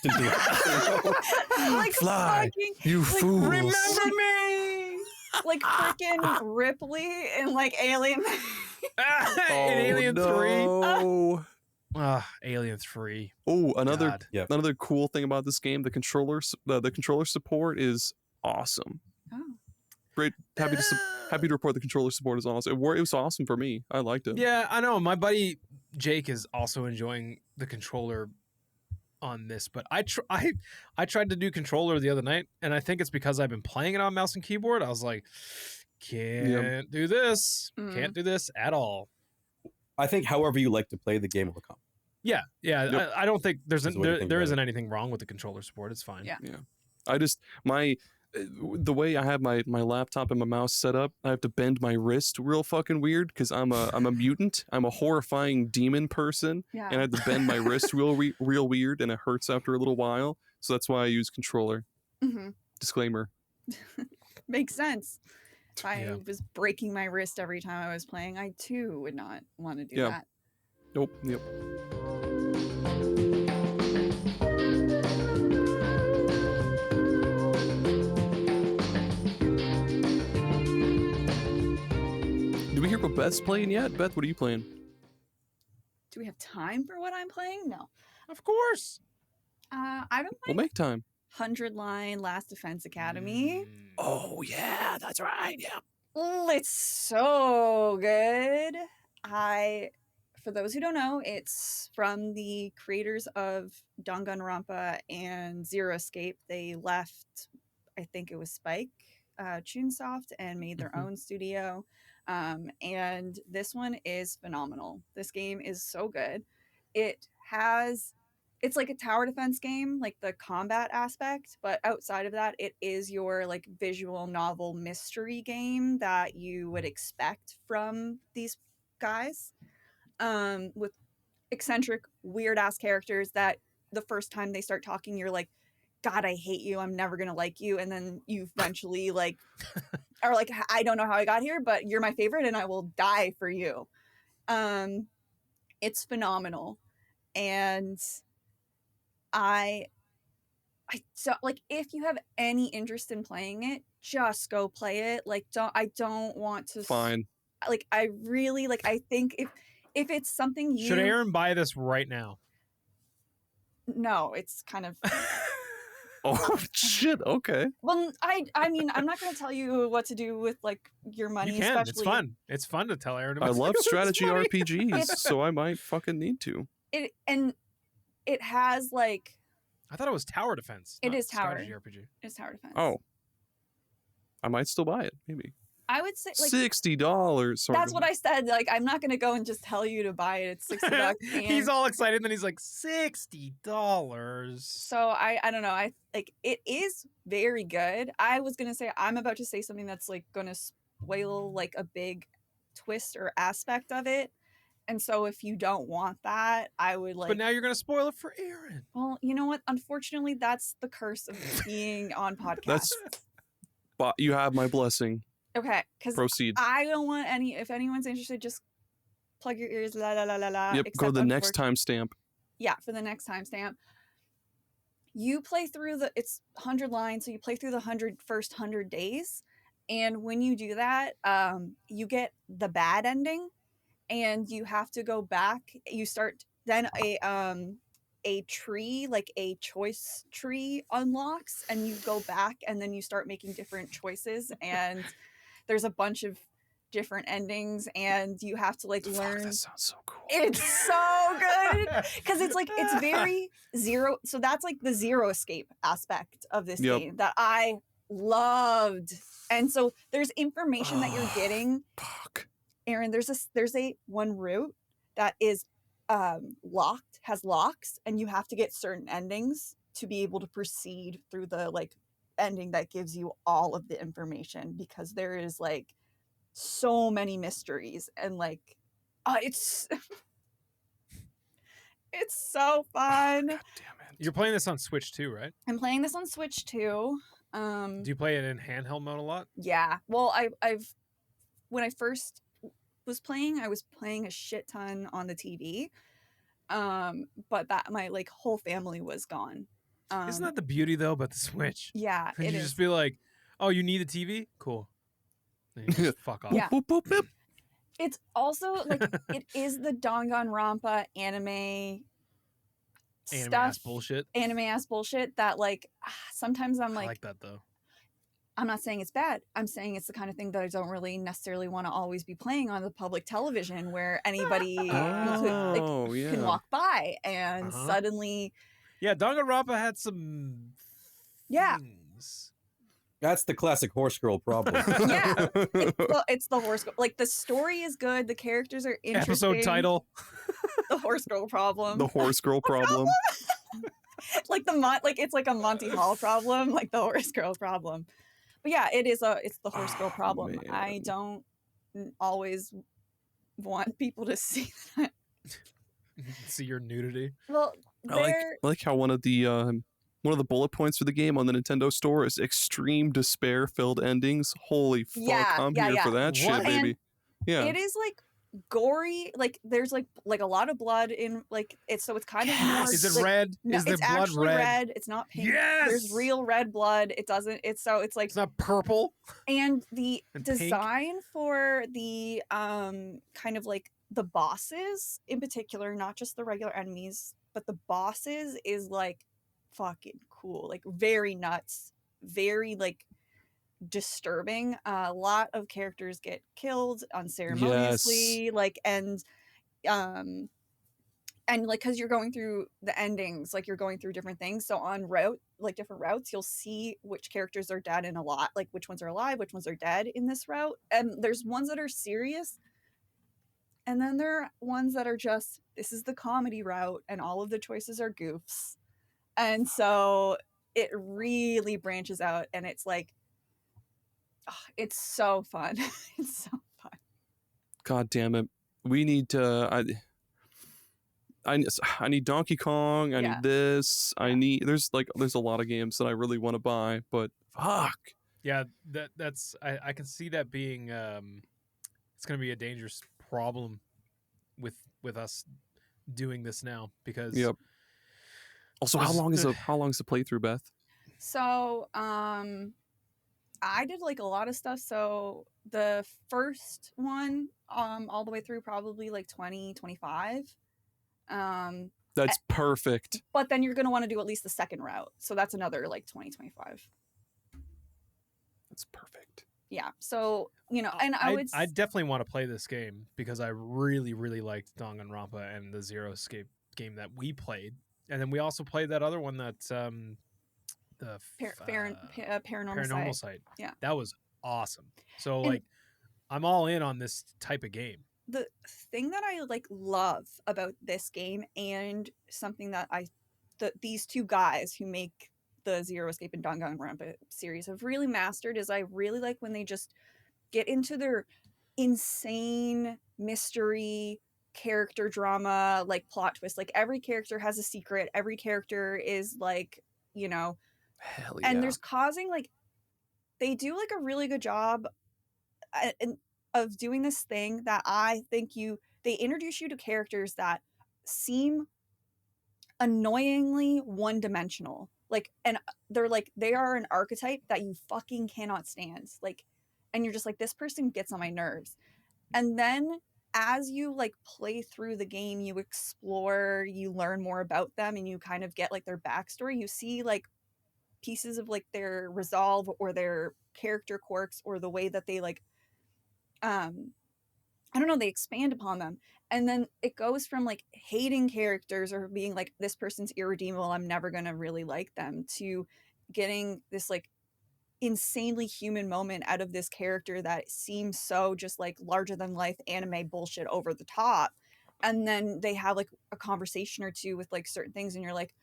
Speaker 1: fly,
Speaker 3: fucking,
Speaker 1: you
Speaker 3: like,
Speaker 1: fools!
Speaker 3: remember me, like freaking Ripley in like Alien.
Speaker 4: In Alien 3.
Speaker 1: No.
Speaker 4: Alien 3.
Speaker 1: Oh, another
Speaker 4: God.
Speaker 1: another cool thing about this game, the controller support is awesome.
Speaker 3: Oh.
Speaker 1: Great, happy to report the controller support is awesome. It was awesome for me. I liked it.
Speaker 4: Yeah, I know. My buddy Jake is also enjoying the controller on this, but I tried to do controller the other night, and I think it's because I've been playing it on mouse and keyboard. I was like, can't do this. Can't do this at all.
Speaker 2: I think however you like to play the game will come.
Speaker 4: Yeah.
Speaker 1: Yep.
Speaker 4: I don't think there
Speaker 2: about
Speaker 4: isn't anything wrong with the controller support. It's fine.
Speaker 3: Yeah.
Speaker 1: I just the way I have my laptop and my mouse set up, I have to bend my wrist real fucking weird because I'm a mutant. I'm a horrifying demon person,
Speaker 3: Yeah.
Speaker 1: and I have to bend my wrist real weird, and it hurts after a little while. So that's why I use controller.
Speaker 3: Mm-hmm.
Speaker 1: Disclaimer.
Speaker 3: Makes sense. If I
Speaker 4: Yeah.
Speaker 3: was breaking my wrist every time I was playing, I too would not want to do
Speaker 1: Yeah.
Speaker 3: that.
Speaker 1: Nope. Yep. Did we hear what Beth's playing yet? Beth, what are you playing?
Speaker 3: Do we have time for what I'm playing? No.
Speaker 4: Of course.
Speaker 3: I've been
Speaker 1: We'll
Speaker 3: playing
Speaker 1: make time.
Speaker 3: 100 Line Last Defense Academy.
Speaker 1: Oh yeah, that's right. Yeah.
Speaker 3: Oh, it's so good. For those who don't know, it's from the creators of Danganronpa and Zero Escape. They left, I think it was Spike, Chunsoft, and made their own studio. And this one is phenomenal. This game is so good. It's like a tower defense game, like the combat aspect, but outside of that, it is your like visual novel mystery game that you would expect from these guys, with eccentric, weird ass characters that the first time they start talking, you're like, God, I hate you. I'm never gonna like you. And then you eventually like are like, I don't know how I got here, but you're my favorite, and I will die for you. It's phenomenal, and I so like if you have any interest in playing it, just go play it. Like I don't want to
Speaker 1: Fine.
Speaker 3: like I really like I think if it's something you
Speaker 4: Should Aaron buy this right now?
Speaker 3: No, it's kind of
Speaker 1: Oh shit. Okay.
Speaker 3: well I mean I'm not going to tell you what to do with like your money.
Speaker 4: You can.
Speaker 3: Especially
Speaker 4: It's fun. It's fun to tell Aaron about.
Speaker 1: I love
Speaker 4: things with his
Speaker 1: strategy
Speaker 4: money.
Speaker 1: RPGs, so I might fucking need to.
Speaker 3: It has like
Speaker 4: I thought it was tower defense.
Speaker 3: It
Speaker 4: not
Speaker 3: is tower.
Speaker 4: strategy RPG.
Speaker 3: it's tower defense.
Speaker 1: Oh. I might still buy it. Maybe.
Speaker 3: I would say like
Speaker 1: $60.
Speaker 3: that's what I said. Like I'm not going to go and just tell you to buy it. It's $60. And
Speaker 4: He's all excited, and then he's like $60.
Speaker 3: so I don't know. I like it is very good. I was going to say I'm about to say something that's like going to spoil like a big twist or aspect of it. And so if you don't want that, I would like
Speaker 4: But now you're gonna spoil it for Aaron.
Speaker 3: well, you know what? Unfortunately, that's the curse of being on podcasts.
Speaker 1: That's but you have my blessing.
Speaker 3: Okay, because
Speaker 1: Proceed.
Speaker 3: I don't want if anyone's interested, just plug your ears, la la la la la.
Speaker 1: Yep, go to the
Speaker 3: except
Speaker 1: next timestamp.
Speaker 3: Yeah, for the next timestamp. You play through it's 100 lines, so you play through the first 100 days. And when you do that, you get the bad ending, and you have to go back. You start then a tree, like a choice tree unlocks, and you go back and then you start making different choices, and there's a bunch of different endings, and you have to like learn.
Speaker 1: That sounds so cool.
Speaker 3: It's so good because it's very zero. So that's like the Zero Escape aspect of this
Speaker 1: Yep.
Speaker 3: game that I loved. And so there's information that you're getting.
Speaker 1: Fuck.
Speaker 3: Aaron, there's a one route that is has locks, and you have to get certain endings to be able to proceed through the like ending that gives you all of the information, because there is like so many mysteries, and like it's it's so fun.
Speaker 1: God damn it.
Speaker 4: You're playing this on Switch too, right?
Speaker 3: I'm playing this on Switch too.
Speaker 4: Do you play it in handheld mode a lot?
Speaker 3: Yeah. Well, I've when I first was playing, I was playing a shit ton on the TV. But that my like whole family was gone.
Speaker 4: Isn't that the beauty though about the Switch?
Speaker 3: Yeah,
Speaker 4: You
Speaker 3: it
Speaker 4: just
Speaker 3: is.
Speaker 4: be like, "Oh, you need a TV? Cool." Then you just fuck off.
Speaker 3: Yeah.
Speaker 1: Boop, boop, boop, boop.
Speaker 3: It's also like it is the Danganronpa anime
Speaker 4: Anime
Speaker 3: stuff,
Speaker 4: ass bullshit.
Speaker 3: anime ass bullshit that like sometimes I'm
Speaker 4: I
Speaker 3: like
Speaker 4: like that though.
Speaker 3: I'm not saying it's bad. I'm saying it's the kind of thing that I don't really necessarily want to always be playing on the public television, where anybody
Speaker 1: Oh, yeah.
Speaker 3: can walk by and
Speaker 4: Uh-huh.
Speaker 3: suddenly
Speaker 4: Yeah, Danganronpa had some
Speaker 3: Yeah.
Speaker 4: things.
Speaker 2: That's the classic horse girl problem.
Speaker 3: Yeah. it's the horse girl. Like the story is good, the characters are interesting.
Speaker 4: Episode title.
Speaker 3: The horse girl problem.
Speaker 1: The horse girl problem.
Speaker 3: Like it's like a Monty Hall problem, like the horse girl problem. But yeah, it's the horse girl
Speaker 1: Oh,
Speaker 3: problem. I
Speaker 1: man.
Speaker 3: don't always want people to see that.
Speaker 4: See your nudity.
Speaker 3: Well,
Speaker 1: I like how one of the bullet points for the game on the Nintendo store is extreme despair-filled endings. Holy fuck,
Speaker 3: Yeah,
Speaker 1: I'm
Speaker 3: yeah,
Speaker 1: here for
Speaker 3: yeah.
Speaker 1: that
Speaker 4: What?
Speaker 1: shit, baby.
Speaker 3: And
Speaker 1: Yeah.
Speaker 3: it is like gory, like there's like a lot of blood in like it's kind of more,
Speaker 4: Is it
Speaker 3: like,
Speaker 4: red?
Speaker 3: No,
Speaker 4: Is the
Speaker 3: it's
Speaker 4: blood
Speaker 3: actually
Speaker 4: red?
Speaker 3: It's not pink.
Speaker 4: Yes!
Speaker 3: There's real red blood. It's like
Speaker 4: It's not purple.
Speaker 3: and the
Speaker 4: And pink?
Speaker 3: design for the kind of like the bosses in particular, not just the regular enemies, but the bosses is like fucking cool, like very nuts, very like disturbing. A lot of characters get killed
Speaker 1: Yes.
Speaker 3: unceremoniously, like um and like because you're going through the endings, like you're going through different things, so on different routes, you'll see which characters are dead and a lot, like which ones are alive, which ones are dead in this route, and there's ones that are serious, and then there are ones that are just, this is the comedy route and all of the choices are goofs. And so it really branches out, and it's like, it's so fun. It's so fun.
Speaker 1: God damn it. We need to. I need Donkey Kong. I
Speaker 3: Yeah.
Speaker 1: need this. I
Speaker 3: Yeah.
Speaker 1: need. There's a lot of games that I really want to buy, but fuck.
Speaker 4: Yeah, that's I can see that being it's going to be a dangerous problem with us doing this now, because
Speaker 1: Yep. Also, how long is the playthrough, Beth?
Speaker 3: So I did like a lot of stuff. So the first one, all the way through probably like 2025.
Speaker 1: That's perfect.
Speaker 3: But then you're going to want to do at least the second route. So that's another like 2025.
Speaker 1: That's perfect.
Speaker 3: Yeah. So, you know, and I would
Speaker 4: I definitely want to play this game because I really, really liked Danganronpa and the Zero Escape game that we played. And then we also played that other one that the
Speaker 3: Paranormal
Speaker 4: Site.
Speaker 3: Yeah.
Speaker 4: That was awesome. So
Speaker 3: And
Speaker 4: like I'm all in on this type of game.
Speaker 3: the thing that I like love about this game, and something that these two guys who make the Zero Escape and Danganronpa series have really mastered, is I really like when they just get into their insane mystery, character drama, like plot twist. Like every character has a secret. Every character is like, you know,
Speaker 1: Hell yeah.
Speaker 3: and there's causing like, they do like a really good job of doing this thing that I think they introduce you to characters that seem annoyingly one-dimensional, like, and they are an archetype that you fucking cannot stand, like, and you're just like, this person gets on my nerves. And then as you like play through the game, you explore, you learn more about them, and you kind of get like their backstory. You see like pieces of like their resolve or their character quirks, or the way that they like I don't know, they expand upon them. And then it goes from like hating characters or being like, this person's irredeemable, I'm never going to really like them, to getting this like insanely human moment out of this character that seems so just like larger than life anime bullshit over the top. And then they have like a conversation or two with like certain things, and you're like,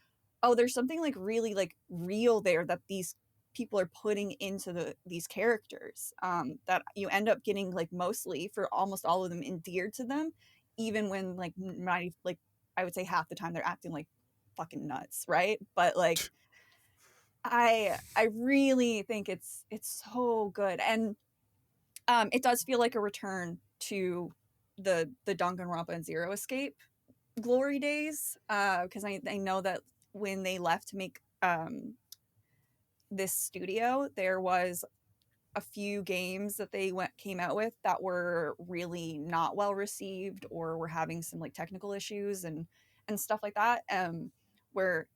Speaker 3: oh, there's something like really like real there that these people are putting into these characters, that you end up getting like mostly, for almost all of them, endeared to them, even when like like I would say half the time they're acting like fucking nuts, right? But like I really think it's so good, and it does feel like a return to the Danganronpa and Zero Escape glory days, because I know that when they left to make this studio, there was a few games that they came out with that were really not well received, or were having some like technical issues and stuff like that, where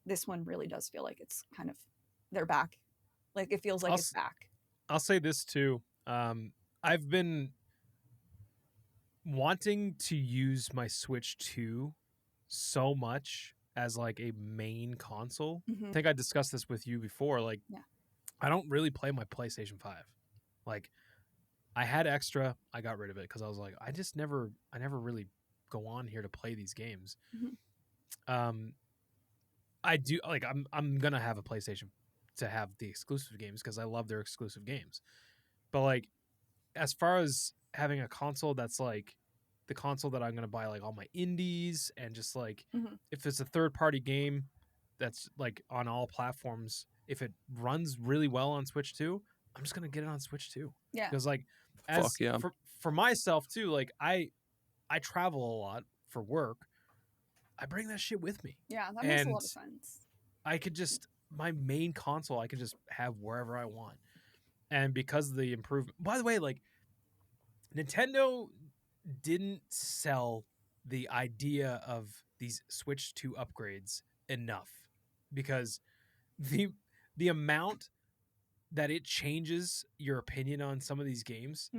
Speaker 3: this one really does feel like it's kind of, they're back, like it feels like it's back.
Speaker 4: I'll say this too, I've been wanting to use my Switch 2 so much as like a main console. I think I discussed this with you before, like,
Speaker 3: yeah.
Speaker 4: I don't really play my PlayStation 5. Like, I had extra, I got rid of it because I was like, I never really go on here to play these games. I do, like, I'm gonna have a PlayStation to have the exclusive games because I love their exclusive games. But like, as far as having a console that's like the console that I'm gonna buy like all my indies, and just like if it's a third party game that's like on all platforms, if it runs really well on Switch 2, I'm just gonna get it on Switch 2.
Speaker 3: Yeah.
Speaker 4: Because like, for myself too, like I travel a lot for work. I bring that shit with me.
Speaker 3: Yeah, that makes a lot of sense.
Speaker 4: I could just, my main console, I could just have wherever I want. And because of the improvement, by the way, like Nintendo didn't sell the idea of these Switch 2 upgrades enough, because the amount that it changes your opinion on some of these games.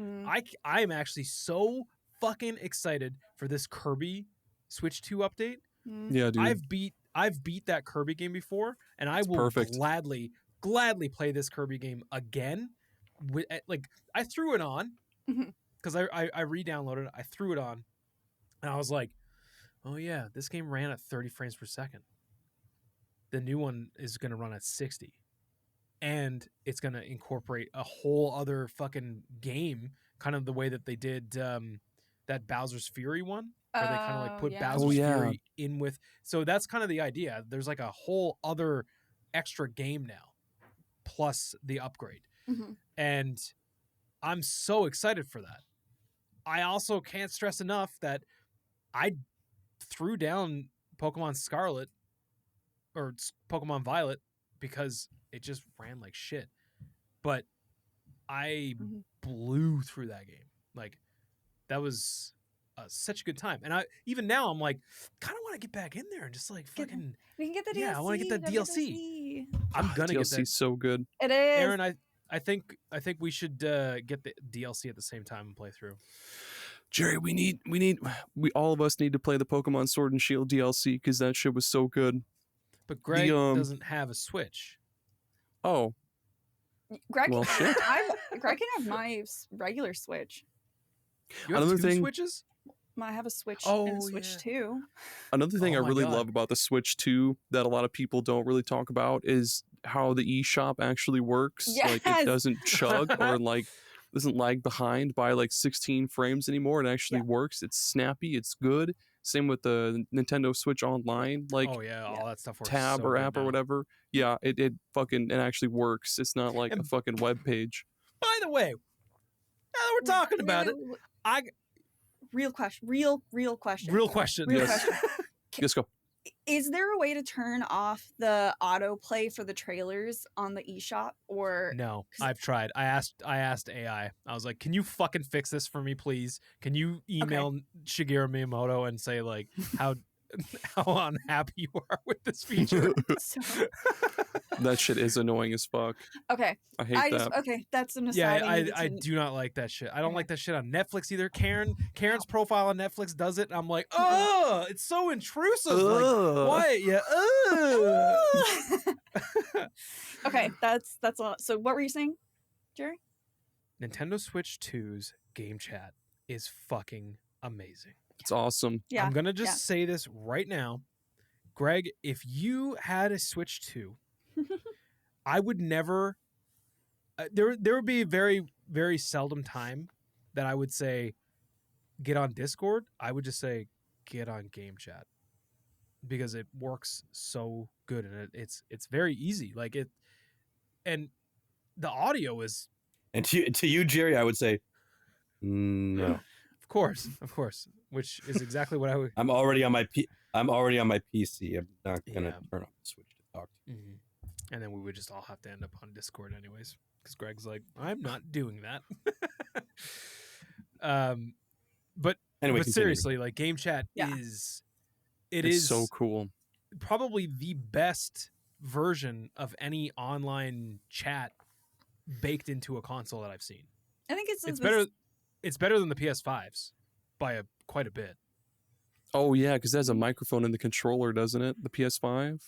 Speaker 4: I'm actually so fucking excited for this Kirby Switch 2 update.
Speaker 1: Yeah, dude.
Speaker 4: I've beat that Kirby game before, and I will
Speaker 1: perfect.
Speaker 4: gladly play this Kirby game again. Like, I threw it on because I re-downloaded it. I threw it on, and I was like, oh yeah, this game ran at 30 frames per second. The new one is going to run at 60. And it's going to incorporate a whole other fucking game, kind of the way that they did that Bowser's Fury one, where they kind of like put Bowser's Fury in with. So that's kind of the idea. There's like a whole other extra game now, plus the upgrade. And I'm so excited for that. I also can't stress enough that I threw down Pokemon Scarlet or Pokemon Violet because it just ran like shit. But I blew through that game. Like, that was such a good time. And even now I'm like, kind of want to get back in there and just like fucking.
Speaker 3: We can get the DLC.
Speaker 4: Yeah, I want to get that DLC. I'm gonna get that.
Speaker 1: DLC so good.
Speaker 3: It is.
Speaker 4: Aaron, I think we should get the DLC at the same time and play through.
Speaker 1: Gerry, we all of us need to play the Pokemon Sword and Shield DLC because that shit was so good.
Speaker 4: But Greg doesn't have a Switch.
Speaker 1: Oh.
Speaker 3: Greg,
Speaker 1: well, shit.
Speaker 3: Greg can have my regular Switch.
Speaker 4: You have two Switches?
Speaker 3: I have a Switch and a Switch 2.
Speaker 1: Another thing I really love about the Switch 2 that a lot of people don't really talk about is how the eShop actually works.
Speaker 3: Yes!
Speaker 1: Like, it doesn't chug or like doesn't lag behind by like 16 frames anymore. It actually works. It's snappy. It's good. Same with the Nintendo Switch Online, like
Speaker 4: all that stuff works
Speaker 1: tab
Speaker 4: so
Speaker 1: or
Speaker 4: good
Speaker 1: app
Speaker 4: now.
Speaker 1: or whatever. Yeah, it actually works. It's not like a fucking web page.
Speaker 4: By the way, now that we're talking about it,
Speaker 3: real question.
Speaker 1: Let's go.
Speaker 3: Is there a way to turn off the autoplay for the trailers on the eShop? Or
Speaker 4: no? I've tried. I asked AI. I was like, "Can you fucking fix this for me, please? Can you email Shigeru Miyamoto and say like how unhappy you are with this feature?"
Speaker 1: That shit is annoying as fuck.
Speaker 3: Okay.
Speaker 1: I hate that.
Speaker 3: Okay, that's an aside.
Speaker 4: Yeah, I do not like that shit. I don't like that shit on Netflix either. Karen's profile on Netflix does it, and I'm like, oh, it's so intrusive. Like, why? Yeah.
Speaker 3: Okay, that's all. So what were you saying, Gerry?
Speaker 4: Nintendo Switch 2's game chat is fucking amazing.
Speaker 1: It's awesome.
Speaker 3: Yeah.
Speaker 4: I'm gonna just say this right now, Greg. If you had a Switch 2, I would never. There would be a very, very seldom time that I would say get on Discord. I would just say get on game chat because it works so good and it's very easy. Like it, and the audio is.
Speaker 2: And to you, Gerry, I would say no.
Speaker 4: Of course, which is exactly what I would.
Speaker 2: I'm already on my PC. I'm not gonna turn off the Switch to talk to you.
Speaker 4: Mm-hmm. And then we would just all have to end up on Discord anyways, because Greg's like, I'm not doing that. But
Speaker 2: anyway,
Speaker 4: seriously, like game chat is
Speaker 1: so cool.
Speaker 4: Probably the best version of any online chat baked into a console that I've seen.
Speaker 3: I think it's
Speaker 4: better. It's better than the PS5s by quite a bit.
Speaker 1: Oh yeah, because it has a microphone in the controller, doesn't it? The PS5.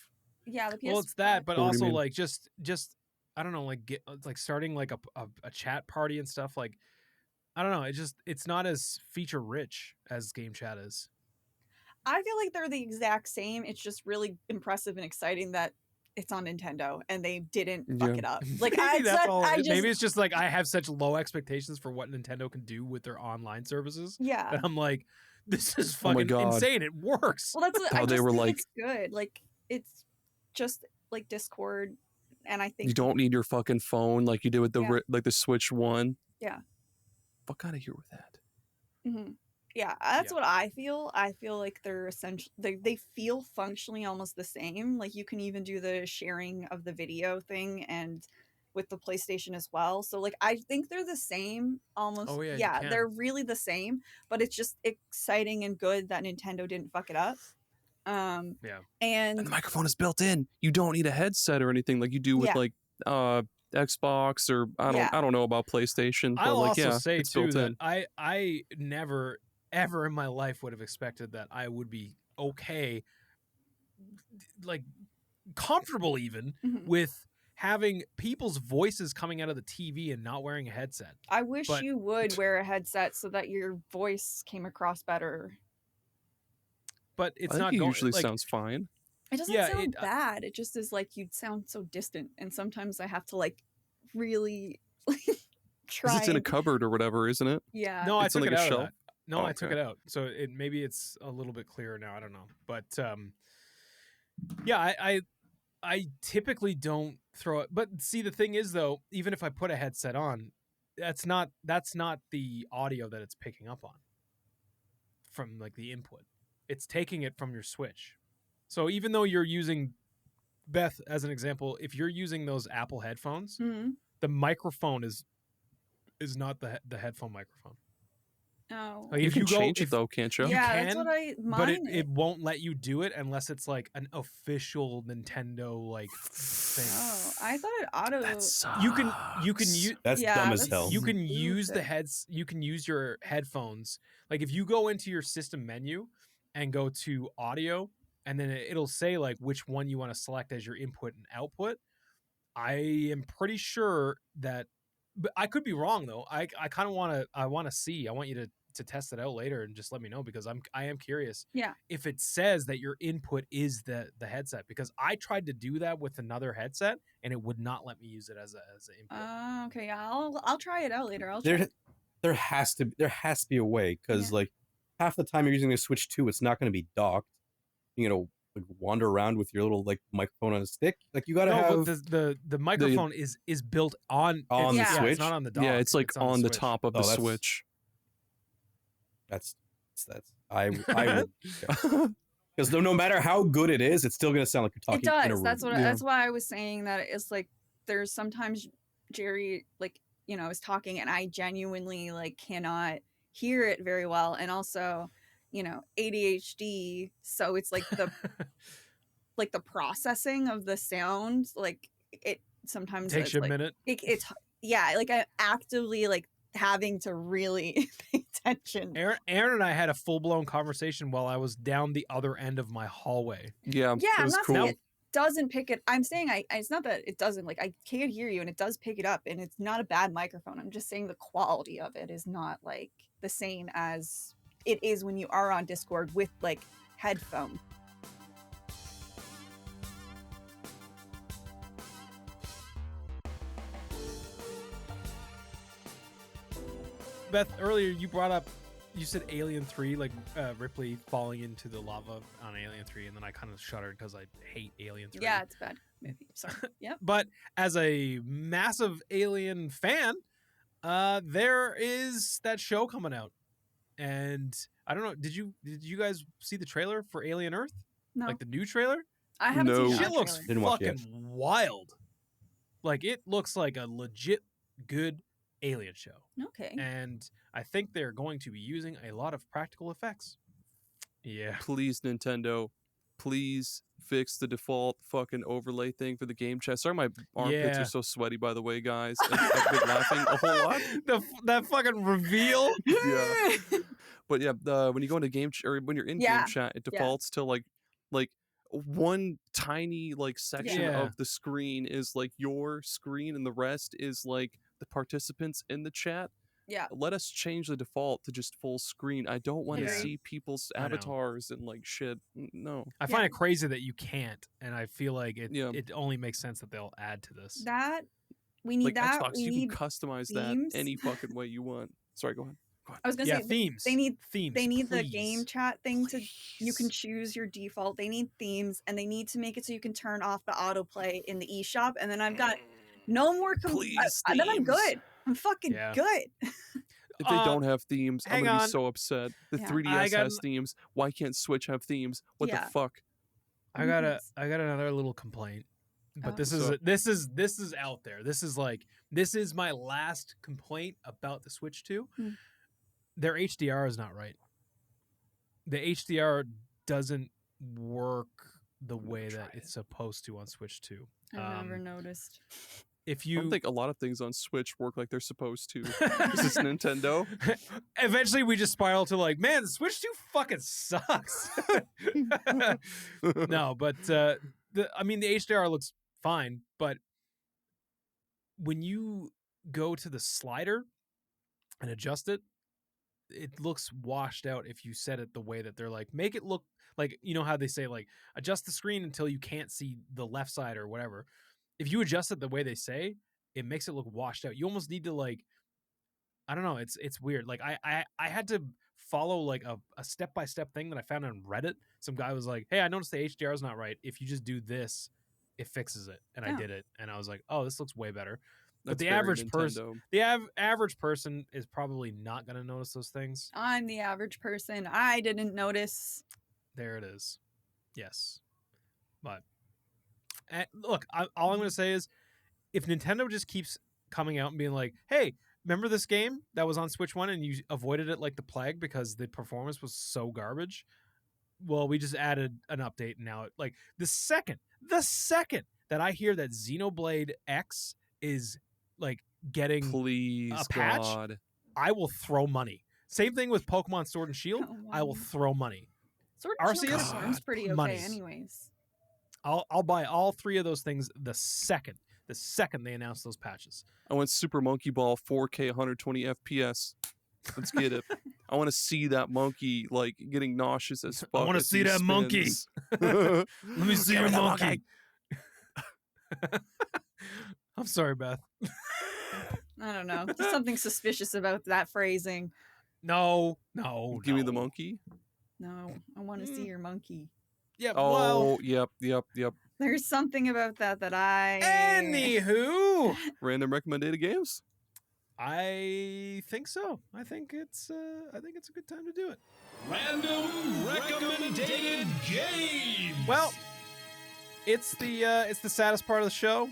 Speaker 3: Yeah, the PS5.
Speaker 4: Well, it's that, but also
Speaker 1: mean?
Speaker 4: like just I don't know, like starting like a chat party and stuff. Like I don't know, it's not as feature rich as game chat is.
Speaker 3: I feel like they're the exact same. It's just really impressive and exciting that it's on Nintendo and they didn't fuck it up. Like
Speaker 4: maybe it's just like I have such low expectations for what Nintendo can do with their online services.
Speaker 3: Yeah,
Speaker 4: and I'm like, this is fucking insane. It works.
Speaker 3: Well, that's
Speaker 1: how they were like.
Speaker 3: It's good. Like it's just like Discord, and I think
Speaker 1: you don't need your fucking phone like you did with the like the Switch 1.
Speaker 3: Yeah.
Speaker 1: Fuck out of here with that.
Speaker 3: Mm-hmm. Yeah, that's what I feel. I feel like they're essentially they feel functionally almost the same. Like you can even do the sharing of the video thing and with the PlayStation as well. So like I think they're the same almost.
Speaker 4: Oh, yeah, you
Speaker 3: yeah,
Speaker 4: can.
Speaker 3: they're really the same, but it's just exciting and good that Nintendo didn't fuck it up.
Speaker 4: Yeah.
Speaker 1: And
Speaker 3: And
Speaker 1: the microphone is built in. You don't need a headset or anything like you do with
Speaker 3: Yeah.
Speaker 1: like Xbox or I don't know about PlayStation, but
Speaker 4: I'll
Speaker 1: like
Speaker 4: also
Speaker 1: yeah,
Speaker 4: say
Speaker 1: it's
Speaker 4: too
Speaker 1: built
Speaker 4: that
Speaker 1: in.
Speaker 4: I never ever in my life would have expected that I would be okay, like comfortable even
Speaker 3: Mhm.
Speaker 4: with having people's voices coming out of the TV and not wearing a headset.
Speaker 3: I wish
Speaker 4: But-
Speaker 3: you would wear a headset so that your voice came across better.
Speaker 4: But it's
Speaker 1: I think
Speaker 4: not
Speaker 1: it
Speaker 4: going
Speaker 1: usually
Speaker 4: like
Speaker 1: sounds fine.
Speaker 3: It doesn't
Speaker 4: Yeah,
Speaker 3: sound
Speaker 4: it-
Speaker 3: bad. It just is like you'd sound so distant, and sometimes I have to like really try.
Speaker 1: Because it's in a
Speaker 3: and-
Speaker 1: cupboard or whatever, isn't it?
Speaker 3: Yeah.
Speaker 4: no, I
Speaker 1: It's on,
Speaker 4: took
Speaker 1: like,
Speaker 4: it
Speaker 1: a
Speaker 4: out
Speaker 1: shelf?
Speaker 4: of that. No,
Speaker 1: Oh,
Speaker 4: I took
Speaker 1: okay.
Speaker 4: it out. So it maybe it's a little bit clearer now. I don't know. But yeah, I typically don't throw it. But see, the thing is though, even if I put a headset on, that's not the audio that it's picking up on from like the input. It's taking it from your Switch. So even though you're using, Beth as an example, if you're using those Apple headphones,
Speaker 3: Mhm.
Speaker 4: the microphone is not the headphone microphone.
Speaker 3: Oh.
Speaker 4: Like,
Speaker 1: You
Speaker 4: if
Speaker 1: can
Speaker 4: you go-
Speaker 1: change
Speaker 4: if-
Speaker 1: it though, can't you?
Speaker 3: Yeah,
Speaker 4: can,
Speaker 3: that's what I
Speaker 4: but
Speaker 3: mine.
Speaker 4: it won't let you do it unless it's like an official Nintendo like thing.
Speaker 3: Oh, I thought it auto.
Speaker 1: That sucks.
Speaker 4: You can use
Speaker 2: That's
Speaker 3: Yeah,
Speaker 2: dumb as
Speaker 3: that's-
Speaker 2: hell.
Speaker 4: you can use the
Speaker 3: Stupid.
Speaker 4: you can use your headphones. Like if you go into your system menu and go to audio, and then it'll say like which one you want to select as your input and output. I am pretty sure that, but I could be wrong though. I kind of want to see. I want you to test it out later and just let me know, because I am curious.
Speaker 3: Yeah.
Speaker 4: If it says that your input is the headset, because I tried to do that with another headset and it would not let me use it as an input.
Speaker 3: Okay, yeah, I'll try it out later. I'll try.
Speaker 2: There has to be a way, because like half the time you're using a Switch 2, it's not going to be docked. You know, like wander around with your little like microphone on a stick. Like you got to have
Speaker 4: but the microphone is built on
Speaker 2: On
Speaker 3: the
Speaker 4: It's
Speaker 2: Switch?
Speaker 4: not on the dock.
Speaker 1: Yeah, it's like on the
Speaker 4: Switch.
Speaker 1: top of
Speaker 2: Oh,
Speaker 1: the
Speaker 2: that's-
Speaker 1: Switch.
Speaker 2: that's I would, because no matter how good it is, it's still going to sound like you're
Speaker 3: It
Speaker 2: talking in a
Speaker 3: does.
Speaker 2: room.
Speaker 3: That's what.
Speaker 1: Yeah.
Speaker 3: That's why I was saying that it's like there's sometimes Gerry like is talking and I genuinely like cannot hear it very well, and also ADHD, so it's like the like the processing of the sound, like it sometimes
Speaker 4: Takes
Speaker 3: it's
Speaker 4: you a
Speaker 3: like,
Speaker 4: minute.
Speaker 3: it's like I'm actively like having to really pay attention.
Speaker 4: Aaron and I had a full blown conversation while I was down the other end of my hallway.
Speaker 1: Yeah,
Speaker 3: Yeah,
Speaker 1: it
Speaker 3: I'm
Speaker 1: was
Speaker 3: not
Speaker 1: cool.
Speaker 3: saying it doesn't pick it. I'm saying it's not that it doesn't. Like I can hear you and it does pick it up, and it's not a bad microphone. I'm just saying the quality of it is not like the same as it is when you are on Discord with like headphone.
Speaker 4: Beth, earlier you said Alien 3, like Ripley falling into the lava on Alien 3, and then I kind of shuddered because I hate Alien 3.
Speaker 3: Yeah, it's a bad movie. Sorry. Yep.
Speaker 4: But as a massive Alien fan, there is that show coming out, and I don't know. Did you guys see the trailer for Alien Earth?
Speaker 3: No,
Speaker 4: Like the new trailer?
Speaker 3: I haven't
Speaker 1: No.
Speaker 3: seen
Speaker 4: Shit
Speaker 3: that
Speaker 4: looks
Speaker 3: trailer.
Speaker 2: Didn't watch it
Speaker 4: fucking wild. Like it looks like a legit good Alien show.
Speaker 3: Okay.
Speaker 4: And I think they're going to be using a lot of practical effects. Yeah.
Speaker 1: Please, Nintendo, please fix the default fucking overlay thing for the game chat. Sorry, my armpits
Speaker 4: Yeah.
Speaker 1: are so sweaty, by the way, guys. I've been laughing a whole lot.
Speaker 4: That fucking reveal.
Speaker 1: Yeah. But yeah, when you go into game or when you're in
Speaker 3: Yeah.
Speaker 1: game chat, it
Speaker 3: Yeah.
Speaker 1: defaults to like one tiny like section
Speaker 4: Yeah.
Speaker 1: of the screen is like your screen, and the rest is like the participants in the chat.
Speaker 3: Yeah.
Speaker 1: Let us change the default to just full screen. I don't want to
Speaker 3: Agreed.
Speaker 1: see people's
Speaker 4: I know.
Speaker 1: avatars and like shit. No.
Speaker 4: I find it crazy that you can't, and I feel like
Speaker 1: Yeah.
Speaker 4: it only makes sense that they'll add to this.
Speaker 3: That we need
Speaker 1: Like
Speaker 3: that.
Speaker 1: Xbox,
Speaker 3: We
Speaker 1: you
Speaker 3: need.
Speaker 1: can customize
Speaker 3: themes.
Speaker 1: that any fucking way you want. Sorry, go ahead.
Speaker 3: I was gonna
Speaker 4: Yeah,
Speaker 3: say
Speaker 4: themes.
Speaker 3: they need
Speaker 4: themes.
Speaker 3: they need the
Speaker 4: please.
Speaker 3: game chat thing to you can
Speaker 1: Please.
Speaker 3: choose your default. They need themes, and they need to make it so you can turn off the autoplay in the eShop, and then I've got no more
Speaker 1: Please,
Speaker 3: then I'm
Speaker 1: themes.
Speaker 3: good. I'm fucking
Speaker 4: Yeah.
Speaker 3: good.
Speaker 1: If they
Speaker 4: Uh,
Speaker 1: don't have themes, I'm
Speaker 4: hang
Speaker 1: gonna
Speaker 4: on.
Speaker 1: be so upset. The
Speaker 3: Yeah.
Speaker 1: 3DS
Speaker 4: got
Speaker 1: has themes. Why can't Switch have themes? What
Speaker 3: Yeah.
Speaker 1: the fuck?
Speaker 4: I got another little complaint. But
Speaker 3: Oh.
Speaker 4: this is out there. This is my last complaint about the Switch 2.
Speaker 3: Hmm.
Speaker 4: Their HDR is not right. The HDR doesn't work the way that it's supposed to on Switch 2.
Speaker 3: I never noticed.
Speaker 4: If
Speaker 1: I
Speaker 4: you
Speaker 1: don't think a lot of things on Switch work like they're supposed to. This is Nintendo.
Speaker 4: Eventually, we just spiral to like, man, the Switch 2 fucking sucks. No, but the HDR looks fine, but when you go to the slider and adjust it, it looks washed out if you set it the way that they're like, make it look like, you know how they say like adjust the screen until you can't see the left side or whatever. If you adjust it the way they say, it makes it look washed out. You almost need to like, I don't know, it's weird. Like I had to follow like a step-by-step thing that I found on Reddit. Some guy was like, hey, I noticed the HDR is not right. If you just do this, it fixes it. And I did it. And I was like, oh, this looks way better. But
Speaker 1: That's
Speaker 4: the
Speaker 1: very
Speaker 4: average
Speaker 1: Nintendo.
Speaker 4: person, average person is probably not going to notice those things.
Speaker 3: I'm the average person. I didn't notice.
Speaker 4: There it is. Yes. But look, all I'm going to say is if Nintendo just keeps coming out and being like, hey, remember this game that was on Switch 1 and you avoided it like the plague because the performance was so garbage? Well, we just added an update and now like the second that I hear that Xenoblade X is like getting
Speaker 1: Please,
Speaker 4: a patch,
Speaker 1: God.
Speaker 4: I will throw money. Same thing with Pokemon Sword and Shield.
Speaker 3: Oh,
Speaker 4: I will
Speaker 3: wow.
Speaker 4: throw money.
Speaker 3: Sword and Shield
Speaker 4: Arceus?
Speaker 3: performs pretty okay,
Speaker 4: Monies.
Speaker 3: anyways.
Speaker 4: I'll buy all three of those things the second they announce those patches.
Speaker 1: I want Super Monkey Ball 4K 120 FPS. Let's get it. I want to see that monkey like getting nauseous as fuck.
Speaker 4: I want to see that monkey. Let me see your monkey. I'm sorry, Beth.
Speaker 3: I don't know. There's something suspicious about that phrasing.
Speaker 4: No.
Speaker 1: Give me the monkey.
Speaker 3: No, I want to see your monkey.
Speaker 4: Yeah.
Speaker 1: Oh,
Speaker 4: Well.
Speaker 1: yep.
Speaker 3: There's something about that I.
Speaker 4: Anywho,
Speaker 1: Random recommended games.
Speaker 4: I think so. I think it's a good time to do it.
Speaker 5: Random recommended games.
Speaker 4: Well, it's the saddest part of the show.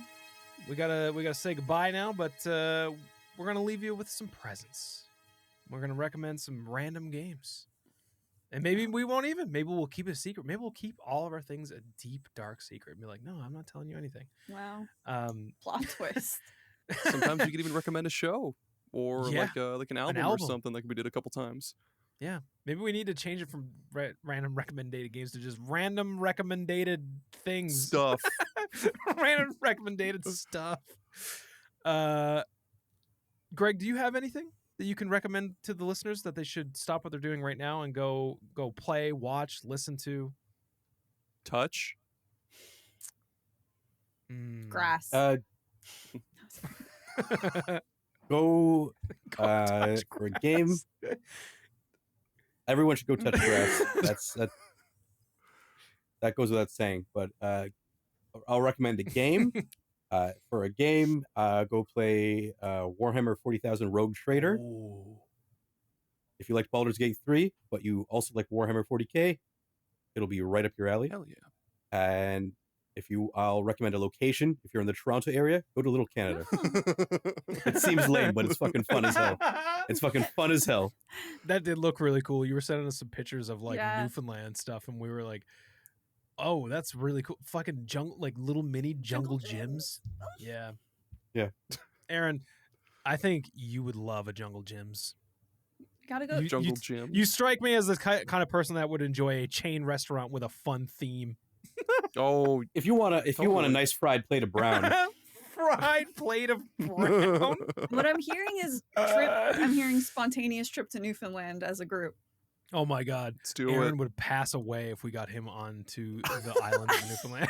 Speaker 4: We gotta say goodbye now, but we're gonna leave you with some presents. We're gonna recommend some random games, and maybe we won't even. Maybe we'll keep it a secret. Maybe we'll keep all of our things a deep, dark secret. And be like, no, I'm not telling you anything.
Speaker 3: Wow.
Speaker 4: Um,
Speaker 3: Plot twist.
Speaker 1: Sometimes we could even recommend a show or
Speaker 4: Yeah.
Speaker 1: like an album or
Speaker 4: album.
Speaker 1: something like we did a couple times.
Speaker 4: Yeah, maybe we need to change it from random recommended games to just random recommended things.
Speaker 1: Stuff.
Speaker 4: Random recommended stuff. Greg, do you have anything that you can recommend to the listeners that they should stop what they're doing right now and go play, watch, listen to?
Speaker 1: Touch.
Speaker 3: Grass.
Speaker 2: Go for a game. Everyone should go touch grass. That goes without saying. But I'll recommend a game. For a game, go play Warhammer 40,000 Rogue Trader.
Speaker 4: Ooh.
Speaker 2: If you like Baldur's Gate 3, but you also like Warhammer 40k, it'll be right up your alley.
Speaker 1: Hell yeah.
Speaker 2: And I'll recommend a location. If you're in the Toronto area, go to Little Canada. It seems lame, but it's fucking fun as hell. It's fucking fun as hell.
Speaker 4: That did look really cool. You were sending us some pictures of like
Speaker 3: Yeah.
Speaker 4: Newfoundland stuff, and we were like, "Oh, that's really cool!" Fucking jungle, like little mini jungle gyms. Yeah,
Speaker 2: Yeah.
Speaker 4: Aaron, I think you would love a jungle gyms.
Speaker 3: Gotta go.
Speaker 1: Jungle Gym.
Speaker 4: You strike me as the kind of person that would enjoy a chain restaurant with a fun theme.
Speaker 1: Oh,
Speaker 2: If you want a
Speaker 1: Totally.
Speaker 2: nice fried plate of brown,
Speaker 4: Fried plate of brown.
Speaker 3: What I'm hearing is I'm hearing spontaneous trip to Newfoundland as a group.
Speaker 4: Oh my God,
Speaker 1: let's do
Speaker 4: Aaron
Speaker 1: it.
Speaker 4: would pass away if we got him onto the island of Newfoundland.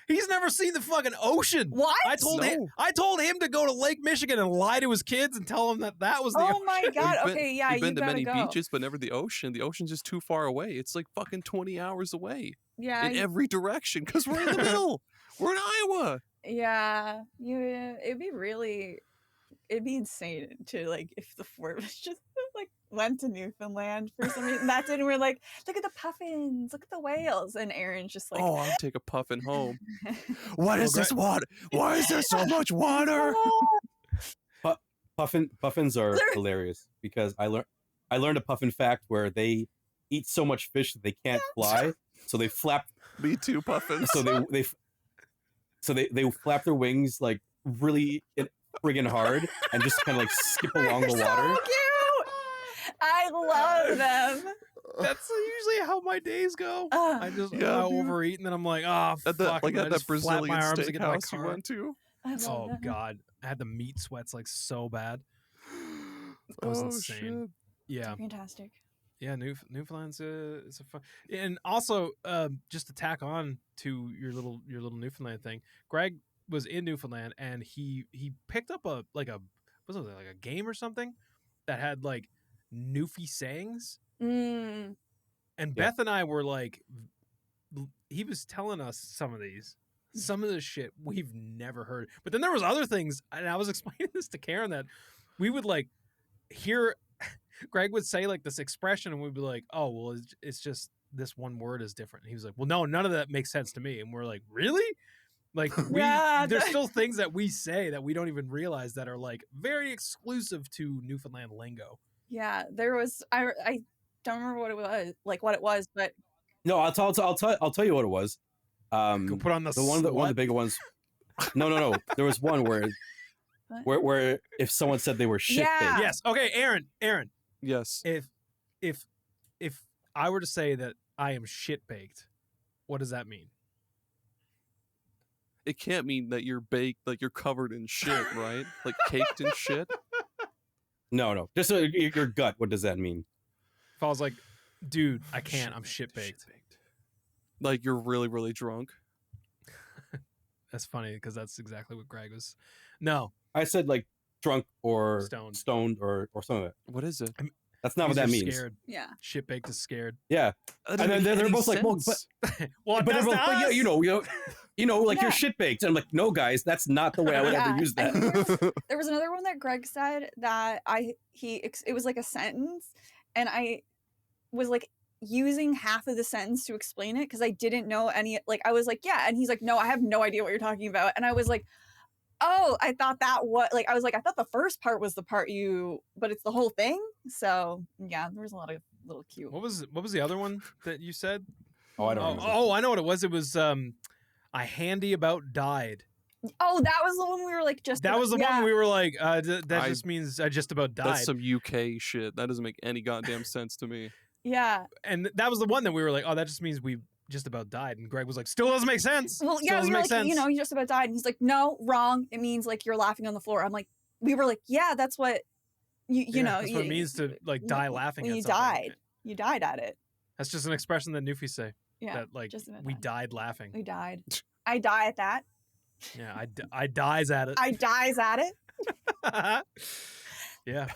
Speaker 4: He's never seen the fucking ocean.
Speaker 3: What?
Speaker 4: I told him to go to Lake Michigan and lie to his kids and tell them that was the
Speaker 3: Oh my god.
Speaker 1: We've been-
Speaker 3: Okay, yeah,
Speaker 1: We've
Speaker 3: you
Speaker 1: been to
Speaker 3: gotta
Speaker 1: many
Speaker 3: go.
Speaker 1: beaches, but never the ocean. The ocean's just too far away. It's like fucking 20 hours away
Speaker 3: Yeah,
Speaker 1: in every direction because we're in the middle. We're in Iowa.
Speaker 3: yeah. It'd be insane to like if the fort was just like went to Newfoundland for some reason. That didn't. We're like, look at the puffins, look at the whales, and Aaron's just like,
Speaker 1: Oh, I'll take a puffin home. What is
Speaker 4: Well,
Speaker 1: this water? Why is there so much water?
Speaker 2: Puffins are hilarious because I learned a puffin fact where they eat so much fish that they can't fly, so they flap.
Speaker 1: Me too, puffins.
Speaker 2: So they flap their wings like really friggin' hard and just kind of like skip along the
Speaker 3: They're
Speaker 2: water.
Speaker 3: so cute. I love them.
Speaker 4: That's usually how my days go.
Speaker 3: Ugh.
Speaker 4: I just
Speaker 1: Yeah,
Speaker 4: I
Speaker 1: dude.
Speaker 4: overeat and then I'm like, oh
Speaker 1: At the,
Speaker 4: fuck.
Speaker 1: like
Speaker 4: and I
Speaker 1: at that
Speaker 4: just flap
Speaker 1: Brazilian
Speaker 4: my arms to get to my
Speaker 1: steakhouse you
Speaker 4: car.
Speaker 1: went to.
Speaker 3: I love
Speaker 4: Oh
Speaker 3: them.
Speaker 4: god, I had the meat sweats like so bad. That was insane.
Speaker 1: Shit.
Speaker 4: Yeah,
Speaker 3: They're fantastic.
Speaker 4: yeah. Newfoundland's it's a fun, and also just to tack on to your little Newfoundland thing. Greg was in Newfoundland and he picked up a was it like a game or something that had like Newfie sayings.
Speaker 3: Mm.
Speaker 4: And
Speaker 2: Yeah.
Speaker 4: Beth and I were like, he was telling us some of the shit we've never heard. But then there was other things, and I was explaining this to Karen that we would like hear. Greg would say like this expression, and we'd be like, "Oh, well, it's just this one word is different." And he was like, "Well, no, none of that makes sense to me." And we're like, "Really?" Like
Speaker 3: Yeah,
Speaker 4: there's
Speaker 3: that-
Speaker 4: still things that we say that we don't even realize that are like very exclusive to Newfoundland lingo.
Speaker 3: Yeah, there was. I don't remember what it was, but
Speaker 2: No, I'll tell you what it was.
Speaker 4: Go put on the
Speaker 2: one of the
Speaker 4: slut.
Speaker 2: bigger ones. No. There was one where if someone said they were shit
Speaker 3: Yeah.
Speaker 2: baked.
Speaker 4: Yes. Okay, Aaron.
Speaker 1: Yes.
Speaker 4: If I were to say that I am shit baked, what does that mean?
Speaker 1: It can't mean that you're baked, like you're covered in shit, right? Like caked in shit.
Speaker 2: No. Just your gut. What does that mean?
Speaker 4: If I was like, dude, I can't, I'm shit baked.
Speaker 1: Like you're really, really drunk.
Speaker 4: That's funny because that's exactly what Greg was. No,
Speaker 2: I said like drunk or
Speaker 4: Stoned.
Speaker 2: or some of it.
Speaker 1: What is it?
Speaker 2: That's not what
Speaker 4: These
Speaker 2: that
Speaker 4: are
Speaker 2: means.
Speaker 4: Scared.
Speaker 3: yeah.
Speaker 4: Shit baked is scared.
Speaker 2: Yeah,
Speaker 1: That
Speaker 2: and
Speaker 1: doesn't
Speaker 2: then
Speaker 1: make
Speaker 2: they're
Speaker 1: any
Speaker 2: both like, well,
Speaker 1: sense.
Speaker 4: Well,
Speaker 2: but,
Speaker 4: that's
Speaker 2: they're both,
Speaker 4: to
Speaker 2: but yeah,
Speaker 4: us.
Speaker 2: you know, like
Speaker 3: Yeah.
Speaker 2: you're shit baked. And I'm like, no, guys, that's not the way I would
Speaker 3: Yeah,
Speaker 2: ever use
Speaker 3: I
Speaker 2: that.
Speaker 3: think there was another one that Greg said that it was like a sentence, and I was like using half of the sentence to explain it because I didn't know any. Like I was like, yeah, and he's like, no, I have no idea what you're talking about, and I was like, oh, I thought that I thought the first part was the part but it's the whole thing. So yeah, there was a lot of little cute.
Speaker 4: What was the other one that you said?
Speaker 2: Oh, I don't remember.
Speaker 4: Oh, I know what it was. It was I handy about died.
Speaker 3: Oh, that was the one we were like just.
Speaker 4: That was the
Speaker 3: yeah.
Speaker 4: one we were like, that
Speaker 1: I-
Speaker 4: just means I just about died.
Speaker 1: That's some UK shit. That doesn't make any goddamn sense to me.
Speaker 3: Yeah.
Speaker 4: And that was the one that we were like, oh, that just means we just about died. And Greg was like, still doesn't make sense.
Speaker 3: Well,
Speaker 4: Still
Speaker 3: yeah, we
Speaker 4: doesn't
Speaker 3: were
Speaker 4: make
Speaker 3: like,
Speaker 4: sense.
Speaker 3: you just about died. And he's like, no, wrong. It means like you're laughing on the floor. I'm like, we were like, yeah, that's what you
Speaker 4: Yeah,
Speaker 3: know.
Speaker 4: that's what it means to like die laughing
Speaker 3: when
Speaker 4: at
Speaker 3: you
Speaker 4: something.
Speaker 3: died. You died at it.
Speaker 4: That's just an expression that Newfies say.
Speaker 3: Yeah.
Speaker 4: That like
Speaker 3: just about
Speaker 4: we
Speaker 3: died.
Speaker 4: died laughing.
Speaker 3: We died. I die at that.
Speaker 4: Yeah, I dies at it.
Speaker 3: I dies at it.
Speaker 4: Yeah.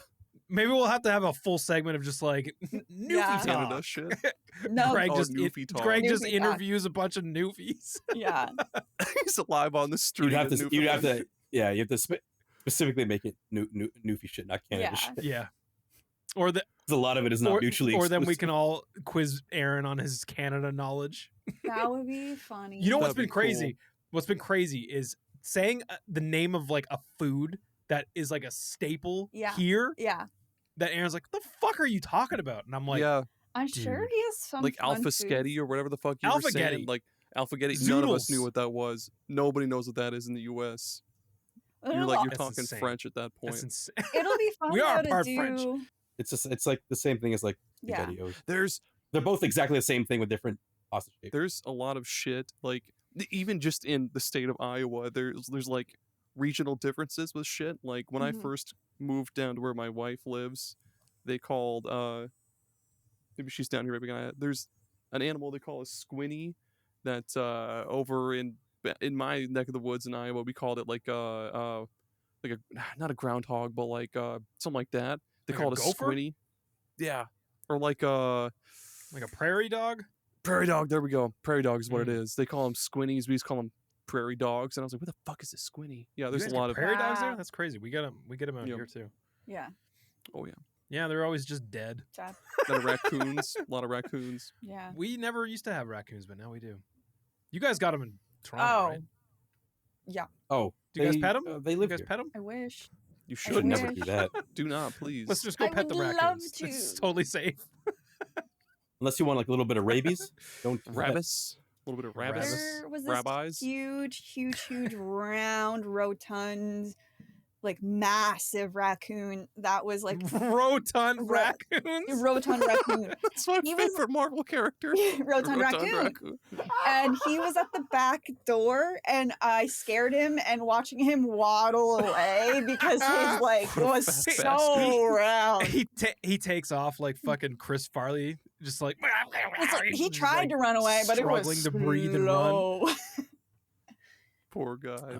Speaker 4: Maybe we'll have to have a full segment of just like Newfie
Speaker 3: Yeah.
Speaker 1: Canada
Speaker 4: talk.
Speaker 1: shit.
Speaker 3: No.
Speaker 4: Greg
Speaker 1: Oh,
Speaker 4: just
Speaker 1: Newfie talk.
Speaker 4: Greg just
Speaker 3: Newfie talk.
Speaker 4: interviews a bunch of Newfies.
Speaker 3: Yeah.
Speaker 1: He's alive on the street.
Speaker 2: You'd have
Speaker 1: in
Speaker 2: to,
Speaker 1: Newfoundland.
Speaker 2: yeah, you have to specifically make it Newfie shit, not Canada
Speaker 3: Yeah.
Speaker 2: shit.
Speaker 4: Yeah. Or the
Speaker 2: 'Cause a lot of it is not
Speaker 4: or,
Speaker 2: mutually
Speaker 4: or then we
Speaker 2: exclusive.
Speaker 4: can all quiz Aaron on his Canada knowledge.
Speaker 3: That would be funny.
Speaker 4: You know what's
Speaker 1: That'd
Speaker 4: been
Speaker 1: be cool.
Speaker 4: crazy? What's been crazy is saying the name of like a food that is like a staple
Speaker 3: Yeah.
Speaker 4: here.
Speaker 3: Yeah.
Speaker 4: That Aaron's like, "What the fuck are you talking about?" And I'm like,
Speaker 1: yeah,
Speaker 3: I'm sure
Speaker 4: dude.
Speaker 3: he has some
Speaker 1: like
Speaker 3: fun
Speaker 1: alpha
Speaker 3: foods.
Speaker 1: sketty or whatever the fuck you were saying.
Speaker 4: Alpha-getty.
Speaker 1: Like alpha-getty. None of us
Speaker 4: Zoodles.
Speaker 1: knew what that was. Nobody knows what that is in the U.S. You're
Speaker 3: It'll,
Speaker 1: like you're
Speaker 4: That's
Speaker 1: talking
Speaker 4: insane.
Speaker 1: French at that point.
Speaker 4: That's insane.
Speaker 3: it'll be fun
Speaker 4: We are
Speaker 3: though,
Speaker 4: part
Speaker 3: to
Speaker 4: French.
Speaker 3: do.
Speaker 2: It's like the same thing as like
Speaker 3: Yeah.
Speaker 2: SpaghettiOs.
Speaker 1: There's
Speaker 2: They're both exactly the same thing with different pasta shapes.
Speaker 1: there's a lot of shit like even just in the state of Iowa. There's like regional differences with shit. Like when I
Speaker 3: Mhm.
Speaker 1: first moved down to where my wife lives, they called maybe she's down here. Maybe there's an animal they call a squinny that over in my neck of the woods in Iowa we called it like a not a groundhog but like something like that. They
Speaker 4: Like a
Speaker 1: call it a
Speaker 4: gopher?
Speaker 1: squinny. Yeah, or like a
Speaker 4: Like a prairie dog.
Speaker 1: prairie dog. There we go. Prairie dog is what it
Speaker 4: Mm.
Speaker 1: is. They call them squinnies. We just call them prairie dogs. And I was like, what the fuck is a squinny? Yeah,
Speaker 4: You
Speaker 1: there's
Speaker 4: guys
Speaker 1: a
Speaker 4: get
Speaker 1: lot of.
Speaker 4: prairie dogs there.
Speaker 3: Yeah.
Speaker 4: That's crazy. We get them out
Speaker 1: Yep.
Speaker 4: here too.
Speaker 3: Yeah.
Speaker 1: Oh yeah.
Speaker 4: Yeah, they're always just dead.
Speaker 3: Sad.
Speaker 1: A lot of raccoons.
Speaker 3: Yeah.
Speaker 4: We never used to have raccoons, but now we do. You guys got them in Toronto,
Speaker 3: Oh,
Speaker 4: right?
Speaker 3: yeah.
Speaker 2: Oh,
Speaker 4: Do you guys pet them?
Speaker 2: They
Speaker 4: You
Speaker 2: live
Speaker 4: guys
Speaker 2: here.
Speaker 4: pet them?
Speaker 3: I wish.
Speaker 1: You
Speaker 3: I
Speaker 2: Should never
Speaker 3: wish.
Speaker 2: do that
Speaker 1: Do not, please.
Speaker 4: Let's just go
Speaker 3: I
Speaker 4: pet the
Speaker 3: would love
Speaker 4: raccoons.
Speaker 3: to.
Speaker 4: It's totally safe.
Speaker 2: unless you want like a little bit of rabies. Don't do that.
Speaker 1: Rabbits. A little bit of rabbits.
Speaker 4: Rabbits.
Speaker 3: There was this
Speaker 1: Rabbis.
Speaker 3: huge, round, rotund, like massive raccoon that was like
Speaker 4: Rotund
Speaker 3: Ro-
Speaker 4: raccoons.
Speaker 3: rotund raccoon.
Speaker 1: That's my
Speaker 3: He was-
Speaker 1: favorite Marvel character.
Speaker 3: Rotund raccoon. And he was at the back door, and I scared him and watching him waddle away because his like
Speaker 1: What a
Speaker 3: was
Speaker 1: fat
Speaker 3: so
Speaker 1: bastard.
Speaker 3: round.
Speaker 4: He takes off like fucking Chris Farley, just like
Speaker 3: It's like, he
Speaker 4: just,
Speaker 3: tried
Speaker 4: like,
Speaker 3: to run away, but it was
Speaker 4: struggling to breathe and run.
Speaker 3: slow.
Speaker 1: Poor guy.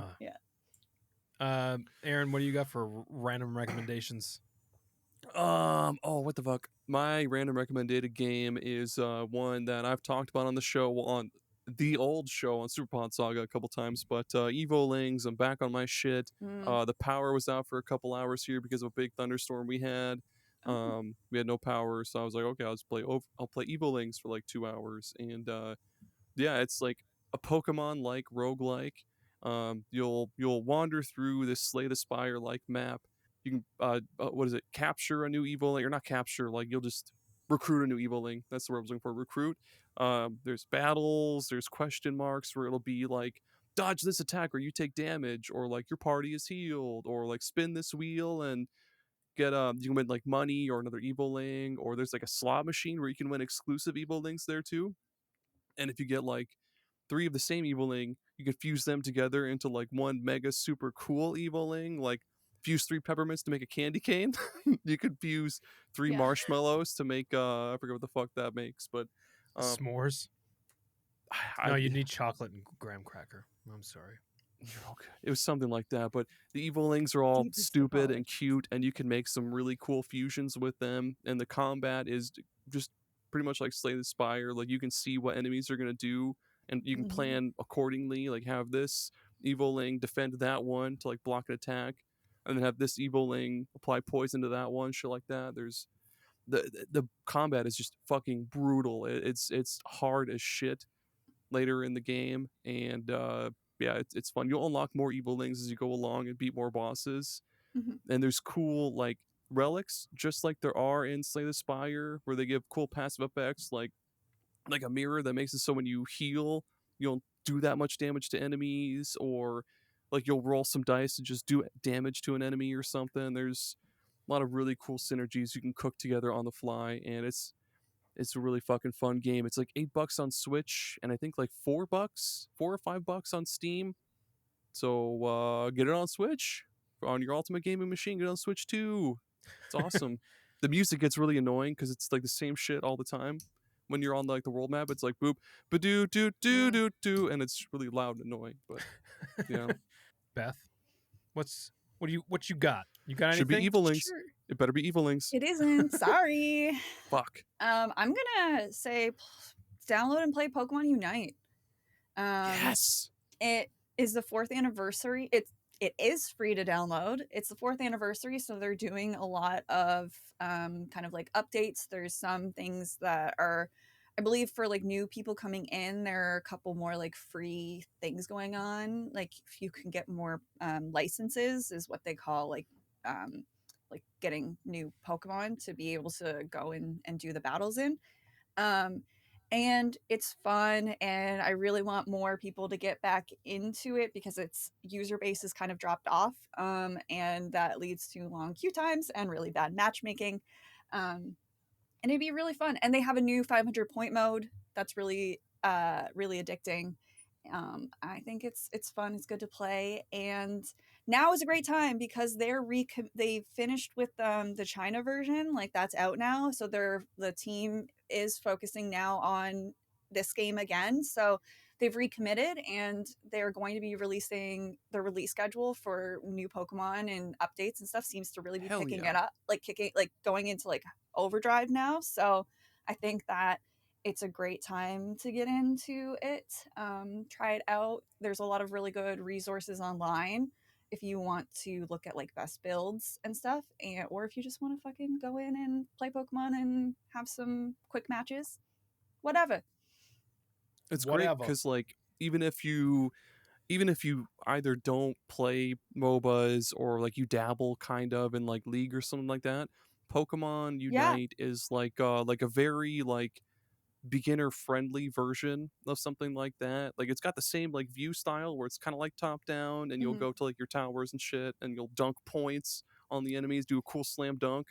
Speaker 4: Aaron, what do you got for random recommendations?
Speaker 1: Oh, what the fuck? My random recommended game is one that I've talked about on the show, on the old show on superpodsaga a couple times, but Evolings, I'm back on my shit.
Speaker 3: Mm.
Speaker 1: The power was out for a couple hours here because of a big thunderstorm we had.
Speaker 3: Oh.
Speaker 1: We had no power, so I was like, okay, I'll play Evolings for like 2 hours, and yeah, it's like a Pokemon like roguelike. You'll wander through this Slay the Spire like map. You can what is it? Capture a new Evoling, or not capture? Like you'll just recruit a new Evoling. That's the word I was looking for. Recruit. There's battles. There's question marks where it'll be like dodge this attack or you take damage, or like your party is healed, or like spin this wheel and get you can win like money or another Evoling, or there's like a slot machine where you can win exclusive Evolings there too. And if you get like 3 of the same Evoling, you can fuse them together into like one mega super cool Evoling. Like fuse 3 peppermints to make a candy cane. You could fuse 3
Speaker 3: Yeah.
Speaker 1: marshmallows to make I forget what the fuck that makes, but
Speaker 4: S'mores.
Speaker 1: I,
Speaker 4: No, you need chocolate and graham cracker. I'm sorry.
Speaker 1: okay. It was something like that, but the Evolings are all
Speaker 3: Deepest
Speaker 1: stupid and
Speaker 3: apologies.
Speaker 1: cute, and you can make some really cool fusions with them. And the combat is just pretty much like Slay the Spire. Like you can see what enemies are gonna do, and you can
Speaker 3: Mhm.
Speaker 1: plan accordingly. Like have this Evoling defend that one to like block an attack, and then have this Evoling apply poison to that one. Shit like that. There's the combat is just fucking brutal. It's hard as shit later in the game, and yeah, it's fun. You'll unlock more Evolings as you go along and beat more bosses.
Speaker 3: Mhm.
Speaker 1: And there's cool like relics, just like there are in Slay the Spire, where they give cool passive effects, like a mirror that makes it so when you heal, you don't do that much damage to enemies, or like you'll roll some dice and just do damage to an enemy or something. There's a lot of really cool synergies you can cook together on the fly, and it's a really fucking fun game. It's like $8 on Switch, and I think like $4, $4 or $5 on Steam. So get it on Switch, on your ultimate gaming machine. Get it on Switch too. It's awesome. The music gets really annoying because it's like the same shit all the time. When you're on like the world map, it's like boop, ba doo doo doo doo doo, and it's really loud and annoying. But yeah,
Speaker 4: Beth, what you got? You got
Speaker 1: should
Speaker 4: anything?
Speaker 1: be Evolings.
Speaker 3: Sure.
Speaker 1: It better be Evolings.
Speaker 3: It isn't. Sorry.
Speaker 1: Fuck.
Speaker 3: I'm gonna say download and play Pokemon Unite.
Speaker 1: Yes.
Speaker 3: It is the 4th anniversary. It is free to download. It's the 4th anniversary, so they're doing a lot of kind of like updates. There's some things that are, I believe, for like new people coming in. There are a couple more like free things going on. Like if you can get more licenses, is what they call like getting new Pokemon to be able to go in and do the battles in. And it's fun, and I really want more people to get back into it because its user base is kind of dropped off, and that leads to long queue times and really bad matchmaking. And it'd be really fun. And they have a new 500 point mode that's really really addicting. I think it's fun. It's good to play, and now is a great time because they finished with the China version, like that's out now. So the team is focusing now on this game again. So they've recommitted, and they're going to be releasing the release schedule for new Pokemon and updates and stuff. Seems to really be
Speaker 1: Hell
Speaker 3: picking
Speaker 1: yeah.
Speaker 3: it up, like going into like overdrive now. So I think that it's a great time to get into it. Try it out. There's a lot of really good resources online, if you want to look at like best builds and stuff, or if you just want to fucking go in and play Pokemon and have some quick matches, whatever.
Speaker 1: It's great because like even if you either don't play MOBAs or like you dabble kind of in like League or something like that, Pokemon
Speaker 3: Yeah.
Speaker 1: Unite is like a very like beginner friendly version of something like that. Like it's got the same like view style where it's kind of like top down, and you'll
Speaker 3: Mhm.
Speaker 1: go to like your towers and shit, and you'll dunk points on the enemies, do a cool slam dunk.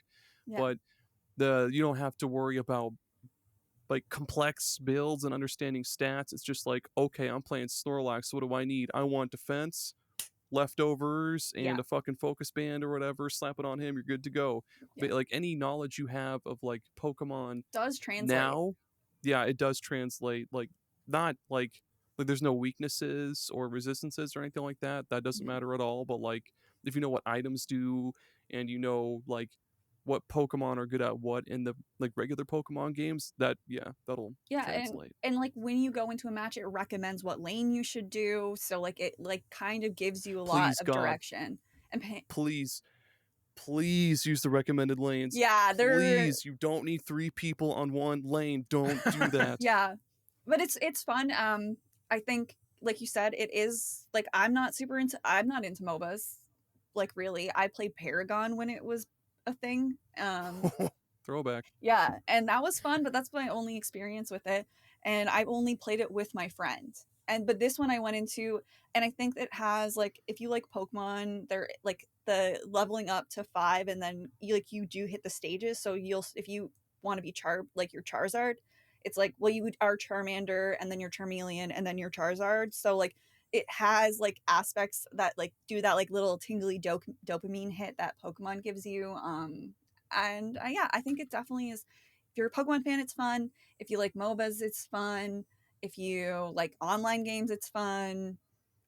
Speaker 3: Yeah.
Speaker 1: But you don't have to worry about like complex builds and understanding stats. It's just like, okay, I'm playing Snorlax, so what do I need? I want defense, leftovers, and
Speaker 3: Yeah.
Speaker 1: a fucking focus band or whatever. Slap it on him, you're good to go.
Speaker 3: Yeah.
Speaker 1: But like any knowledge you have of like Pokemon
Speaker 3: Does translate.
Speaker 1: now, yeah, it does translate. Like not like there's no weaknesses or resistances or anything like that. That doesn't
Speaker 3: Yeah.
Speaker 1: matter at all. But like if you know what items do, and you know like what Pokemon are good at what in the like regular Pokemon games, that'll
Speaker 3: Yeah,
Speaker 1: translate.
Speaker 3: and like when you go into a match, it recommends what lane you should do. So like it like kind of gives you a lot
Speaker 1: Please,
Speaker 3: of
Speaker 1: God.
Speaker 3: direction. And
Speaker 1: Please use the recommended lanes.
Speaker 3: yeah, they're
Speaker 1: Please, you don't need 3 people on one lane. Don't do that.
Speaker 3: yeah, but it's fun. I think like you said, it is like I'm not into MOBAs. Like really, I played Paragon when it was a thing.
Speaker 1: Throwback.
Speaker 3: Yeah, and that was fun, but that's my only experience with it. And I only played it with my friend. But this one I went into, and I think it has like if you like Pokemon, they're like the leveling up to 5, and then you do hit the stages. So if you want to be like your Charizard, it's like well you are Charmander, and then your Charmeleon, and then your Charizard. So like it has like aspects that like do that like little tingly dopamine hit that Pokemon gives you. And yeah, I think it definitely is. If you're a Pokemon fan, it's fun. If you like MOBAs, it's fun. If you like online games, it's fun.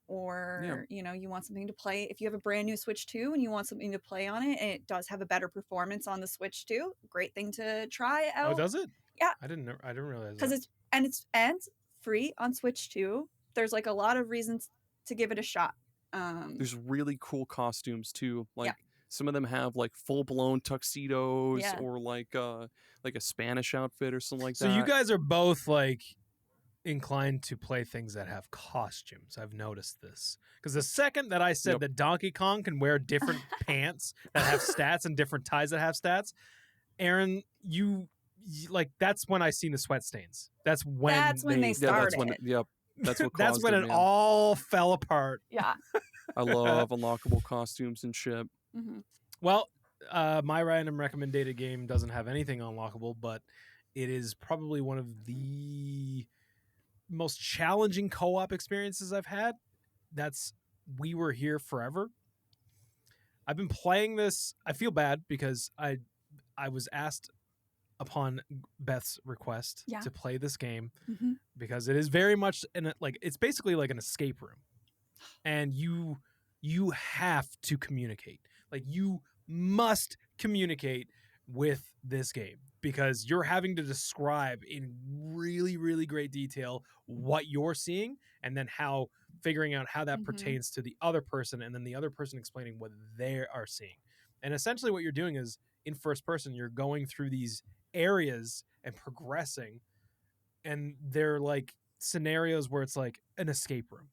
Speaker 3: Or you want something to play. If you have a brand new Switch 2 and you want something to play on it, and it does have a better performance on the Switch 2, great thing to try out.
Speaker 4: Oh, does it?
Speaker 3: Yeah.
Speaker 4: I didn't realize
Speaker 3: because
Speaker 4: that.
Speaker 3: it's free on Switch 2. There's like a lot of reasons to give it a shot.
Speaker 1: There's really cool costumes too. Like
Speaker 3: Yeah.
Speaker 1: some of them have like full blown tuxedos
Speaker 3: Yeah.
Speaker 1: or like a Spanish outfit or something like
Speaker 4: So
Speaker 1: that.
Speaker 4: you guys are both like inclined to play things that have costumes. I've noticed this because the second that I said
Speaker 1: Yep.
Speaker 4: that Donkey Kong can wear different pants that have stats and different ties that have stats, Aaron, you like that's when I seen the sweat stains. That's when
Speaker 3: they
Speaker 1: yeah, that's when
Speaker 3: started.
Speaker 1: that's what
Speaker 4: that's
Speaker 1: caused
Speaker 4: when
Speaker 1: it,
Speaker 4: it
Speaker 1: man.
Speaker 4: all fell apart.
Speaker 3: Yeah.
Speaker 1: I love unlockable costumes and shit.
Speaker 3: Mm-hmm.
Speaker 4: Well, my random recommended game doesn't have anything unlockable, but it is probably one of the most challenging co-op experiences I've had. That's We Were Here Forever. I've been playing this. I feel bad because I was asked upon Beth's request
Speaker 3: Yeah.
Speaker 4: to play this game
Speaker 3: Mm-hmm.
Speaker 4: because it is very much it's basically like an escape room, and you have to communicate. Like you must communicate with this game because you're having to describe in really, really great detail what you're seeing, and then figuring out how that
Speaker 3: Mhm.
Speaker 4: pertains to the other person, and then the other person explaining what they are seeing. And essentially what you're doing is in first person, you're going through these areas and progressing, and they're like scenarios where it's like an escape room.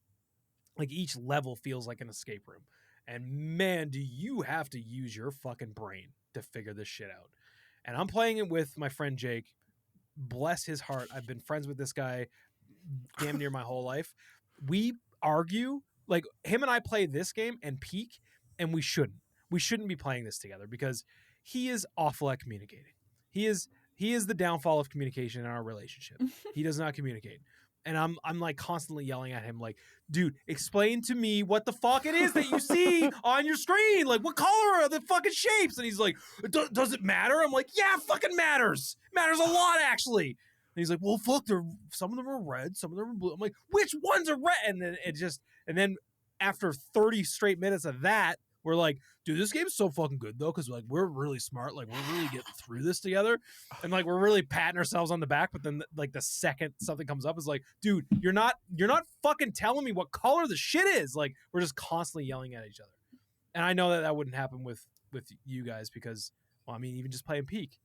Speaker 4: Like each level feels like an escape room. And man, do you have to use your fucking brain to figure this shit out. And I'm playing it with my friend Jake. Bless his heart. I've been friends with this guy damn near my whole life. We argue, like him and I play this game and Peak, and we shouldn't. We shouldn't be playing this together because he is awful at communicating. He is the downfall of communication in our relationship. He does not communicate. And I'm like constantly yelling at him like, dude, explain to me what the fuck it is that you see on your screen. Like, what color are the fucking shapes? And he's like, does it matter? I'm like, yeah, it fucking matters. It matters a lot, actually. And he's like, well, fuck, some of them are red, some of them are blue. I'm like, which ones are red? And then and then after 30 straight minutes of that, we're like, dude, this game's so fucking good though, because like we're really smart, like we're really getting through this together, and like we're really patting ourselves on the back. But then like the second something comes up, is like, dude, you're not fucking telling me what color the shit is. Like we're just constantly yelling at each other. and I know that wouldn't happen with you guys because, well, I mean, even just playing Peak,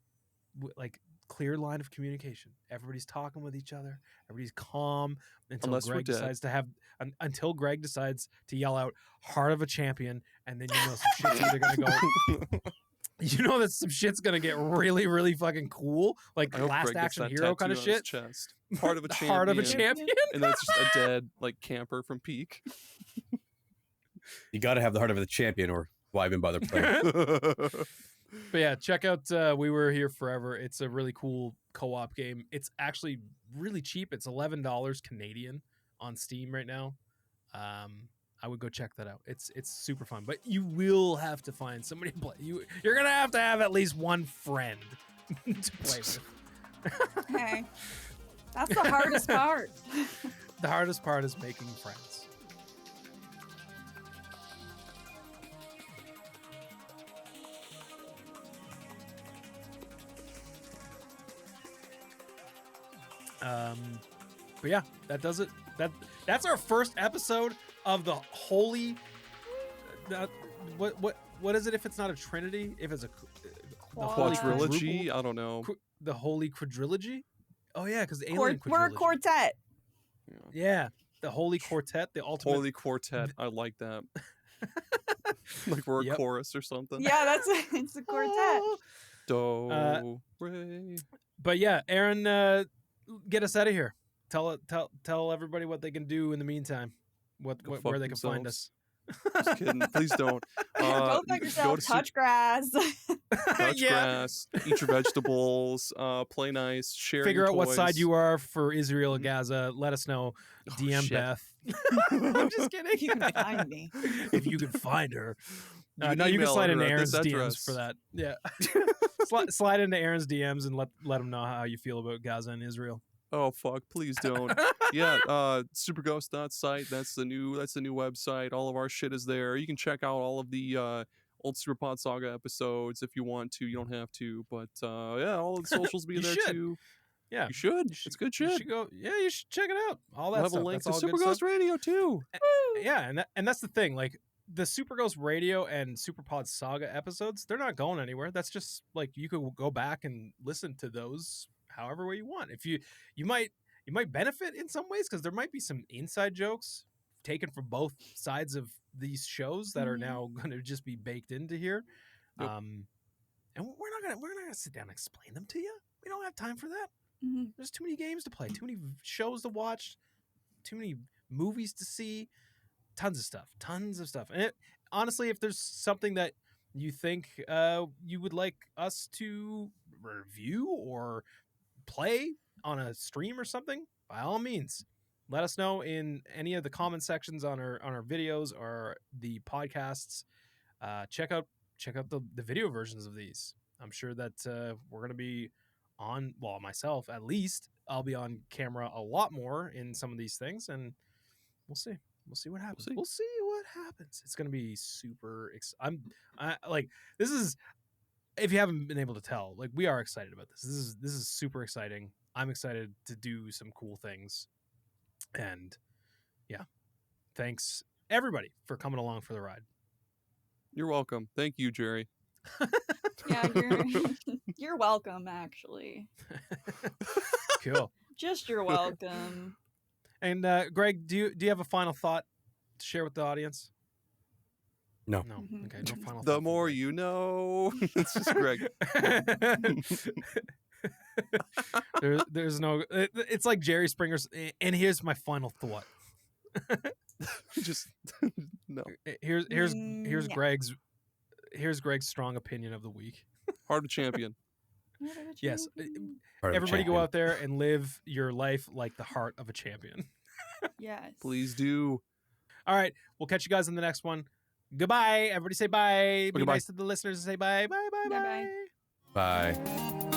Speaker 4: like clear line of communication. Everybody's talking with each other. Everybody's calm until
Speaker 1: Unless we're
Speaker 4: Greg
Speaker 1: dead.
Speaker 4: decides to until Greg decides to yell out "Heart of a Champion," and then you know some shit's either gonna go. You know that some shit's gonna get really, really fucking cool, like
Speaker 1: I hope
Speaker 4: Last
Speaker 1: Greg gets
Speaker 4: Action
Speaker 1: that
Speaker 4: Hero kind of
Speaker 1: tattoo on his
Speaker 4: shit.
Speaker 1: chest. Heart of a champion.
Speaker 4: Heart of a champion.
Speaker 1: And then it's just a dead like camper from Peak.
Speaker 2: You got to have the heart of the champion, or why even bother playing?
Speaker 4: But yeah, check out We Were Here Forever. It's a really cool co-op game. It's actually really cheap. It's $11 Canadian on Steam right now. I would go check that out. It's super fun, but you will have to find somebody to play. You're gonna have to have at least one friend to play with.
Speaker 3: Hey, that's the hardest part.
Speaker 4: The hardest part is making friends. But yeah, that does it. That's our first episode of the holy. What is it if it's not a trinity? If it's a the holy
Speaker 1: Quadrilogy?
Speaker 4: quadruple-
Speaker 1: I don't know.
Speaker 4: the holy quadrilogy. Oh yeah, because the alien
Speaker 3: We're a
Speaker 4: quadrilogy.
Speaker 3: quartet.
Speaker 4: Yeah, the holy quartet, the ultimate.
Speaker 1: Holy quartet. I like that. Like we're a
Speaker 4: Yep.
Speaker 1: chorus or something.
Speaker 3: Yeah, it's a quartet.
Speaker 1: Do, re.
Speaker 4: But yeah, Aaron, get us out of here. Tell everybody what they can do in the meantime.
Speaker 1: Go
Speaker 4: Where
Speaker 1: fuck
Speaker 4: they can find
Speaker 1: themselves.
Speaker 4: us.
Speaker 1: Just kidding. Please don't.
Speaker 3: Go fuck yourself. Touch grass.
Speaker 1: Touch
Speaker 4: Yeah.
Speaker 1: grass. Eat your vegetables. Play nice. Share.
Speaker 4: Figure
Speaker 1: your
Speaker 4: out what
Speaker 1: toys.
Speaker 4: side you are for Israel and Gaza. Let us know.
Speaker 1: Oh,
Speaker 4: DM
Speaker 1: shit.
Speaker 4: Beth. I'm just kidding.
Speaker 3: You can find me.
Speaker 4: If you can find her.
Speaker 1: You can
Speaker 4: No, you can
Speaker 1: email
Speaker 4: slide
Speaker 1: her
Speaker 4: into
Speaker 1: at
Speaker 4: Aaron's
Speaker 1: this
Speaker 4: DMs
Speaker 1: address.
Speaker 4: for that. Yeah. slide into Aaron's DMs and let him know how you feel about Gaza and Israel.
Speaker 1: Oh fuck! Please don't. Yeah, superghost.site. That's the new website. All of our shit is there. You can check out all of the old Superpod Saga episodes if you want to. You don't have to, but yeah, all of the socials be
Speaker 4: You
Speaker 1: there
Speaker 4: should.
Speaker 1: too.
Speaker 4: Yeah.
Speaker 1: You should. It's good
Speaker 4: You
Speaker 1: shit.
Speaker 4: should go. Yeah, you should check it out. All that
Speaker 1: We'll have
Speaker 4: stuff.
Speaker 1: a link
Speaker 4: That's
Speaker 1: to
Speaker 4: all good
Speaker 1: Superghost
Speaker 4: stuff.
Speaker 1: Radio too.
Speaker 4: Yeah, and that's the thing. Like the Super Ghost Radio and Superpod Saga episodes, they're not going anywhere. That's just like you could go back and listen to those however way you want. If you might benefit in some ways because there might be some inside jokes taken from both sides of these shows that are now going to just be baked into here.
Speaker 1: Yep.
Speaker 4: And we're not gonna sit down and explain them to you. We don't have time for that.
Speaker 3: Mhm.
Speaker 4: There's too many games to play, too many shows to watch, too many movies to see, tons of stuff. And honestly, if there's something that you think you would like us to review or play on a stream or something, by all means, let us know in any of the comment sections on our videos or the podcasts. Check out the video versions of these. I'm sure that we're gonna be on, well, myself at least, I'll be on camera a lot more in some of these things, and we'll see what happens.
Speaker 1: see.
Speaker 4: We'll see what happens. It's gonna be super. I like this is. If you haven't been able to tell, like we are excited about this. This is super exciting. I'm excited to do some cool things, and yeah, thanks everybody for coming along for the ride.
Speaker 1: You're welcome. Thank you, Jerry.
Speaker 3: Yeah, you're welcome. Actually,
Speaker 4: Cool.
Speaker 3: just you're welcome.
Speaker 4: And Greg, do you have a final thought to share with the audience?
Speaker 2: No.
Speaker 4: No.
Speaker 3: Mhm.
Speaker 4: Okay. No final.
Speaker 1: The
Speaker 4: thought
Speaker 1: more
Speaker 4: from
Speaker 1: you know. It's just Greg.
Speaker 4: Greg. There's no. It's like Jerry Springer's. And here's my final thought.
Speaker 1: Just no.
Speaker 4: Here's
Speaker 3: Yeah.
Speaker 4: Greg's strong opinion of the week.
Speaker 1: Heart of champion.
Speaker 4: Yes.
Speaker 2: Part of a
Speaker 4: Everybody go
Speaker 2: champion.
Speaker 4: out there and live your life like the heart of a champion.
Speaker 3: Yes.
Speaker 1: Please do.
Speaker 4: All right. We'll catch you guys in the next one. Goodbye. Everybody say bye. Be
Speaker 1: Goodbye.
Speaker 4: nice to the listeners and say bye. Bye. Bye.
Speaker 3: Bye-bye.
Speaker 4: Bye.
Speaker 2: Bye.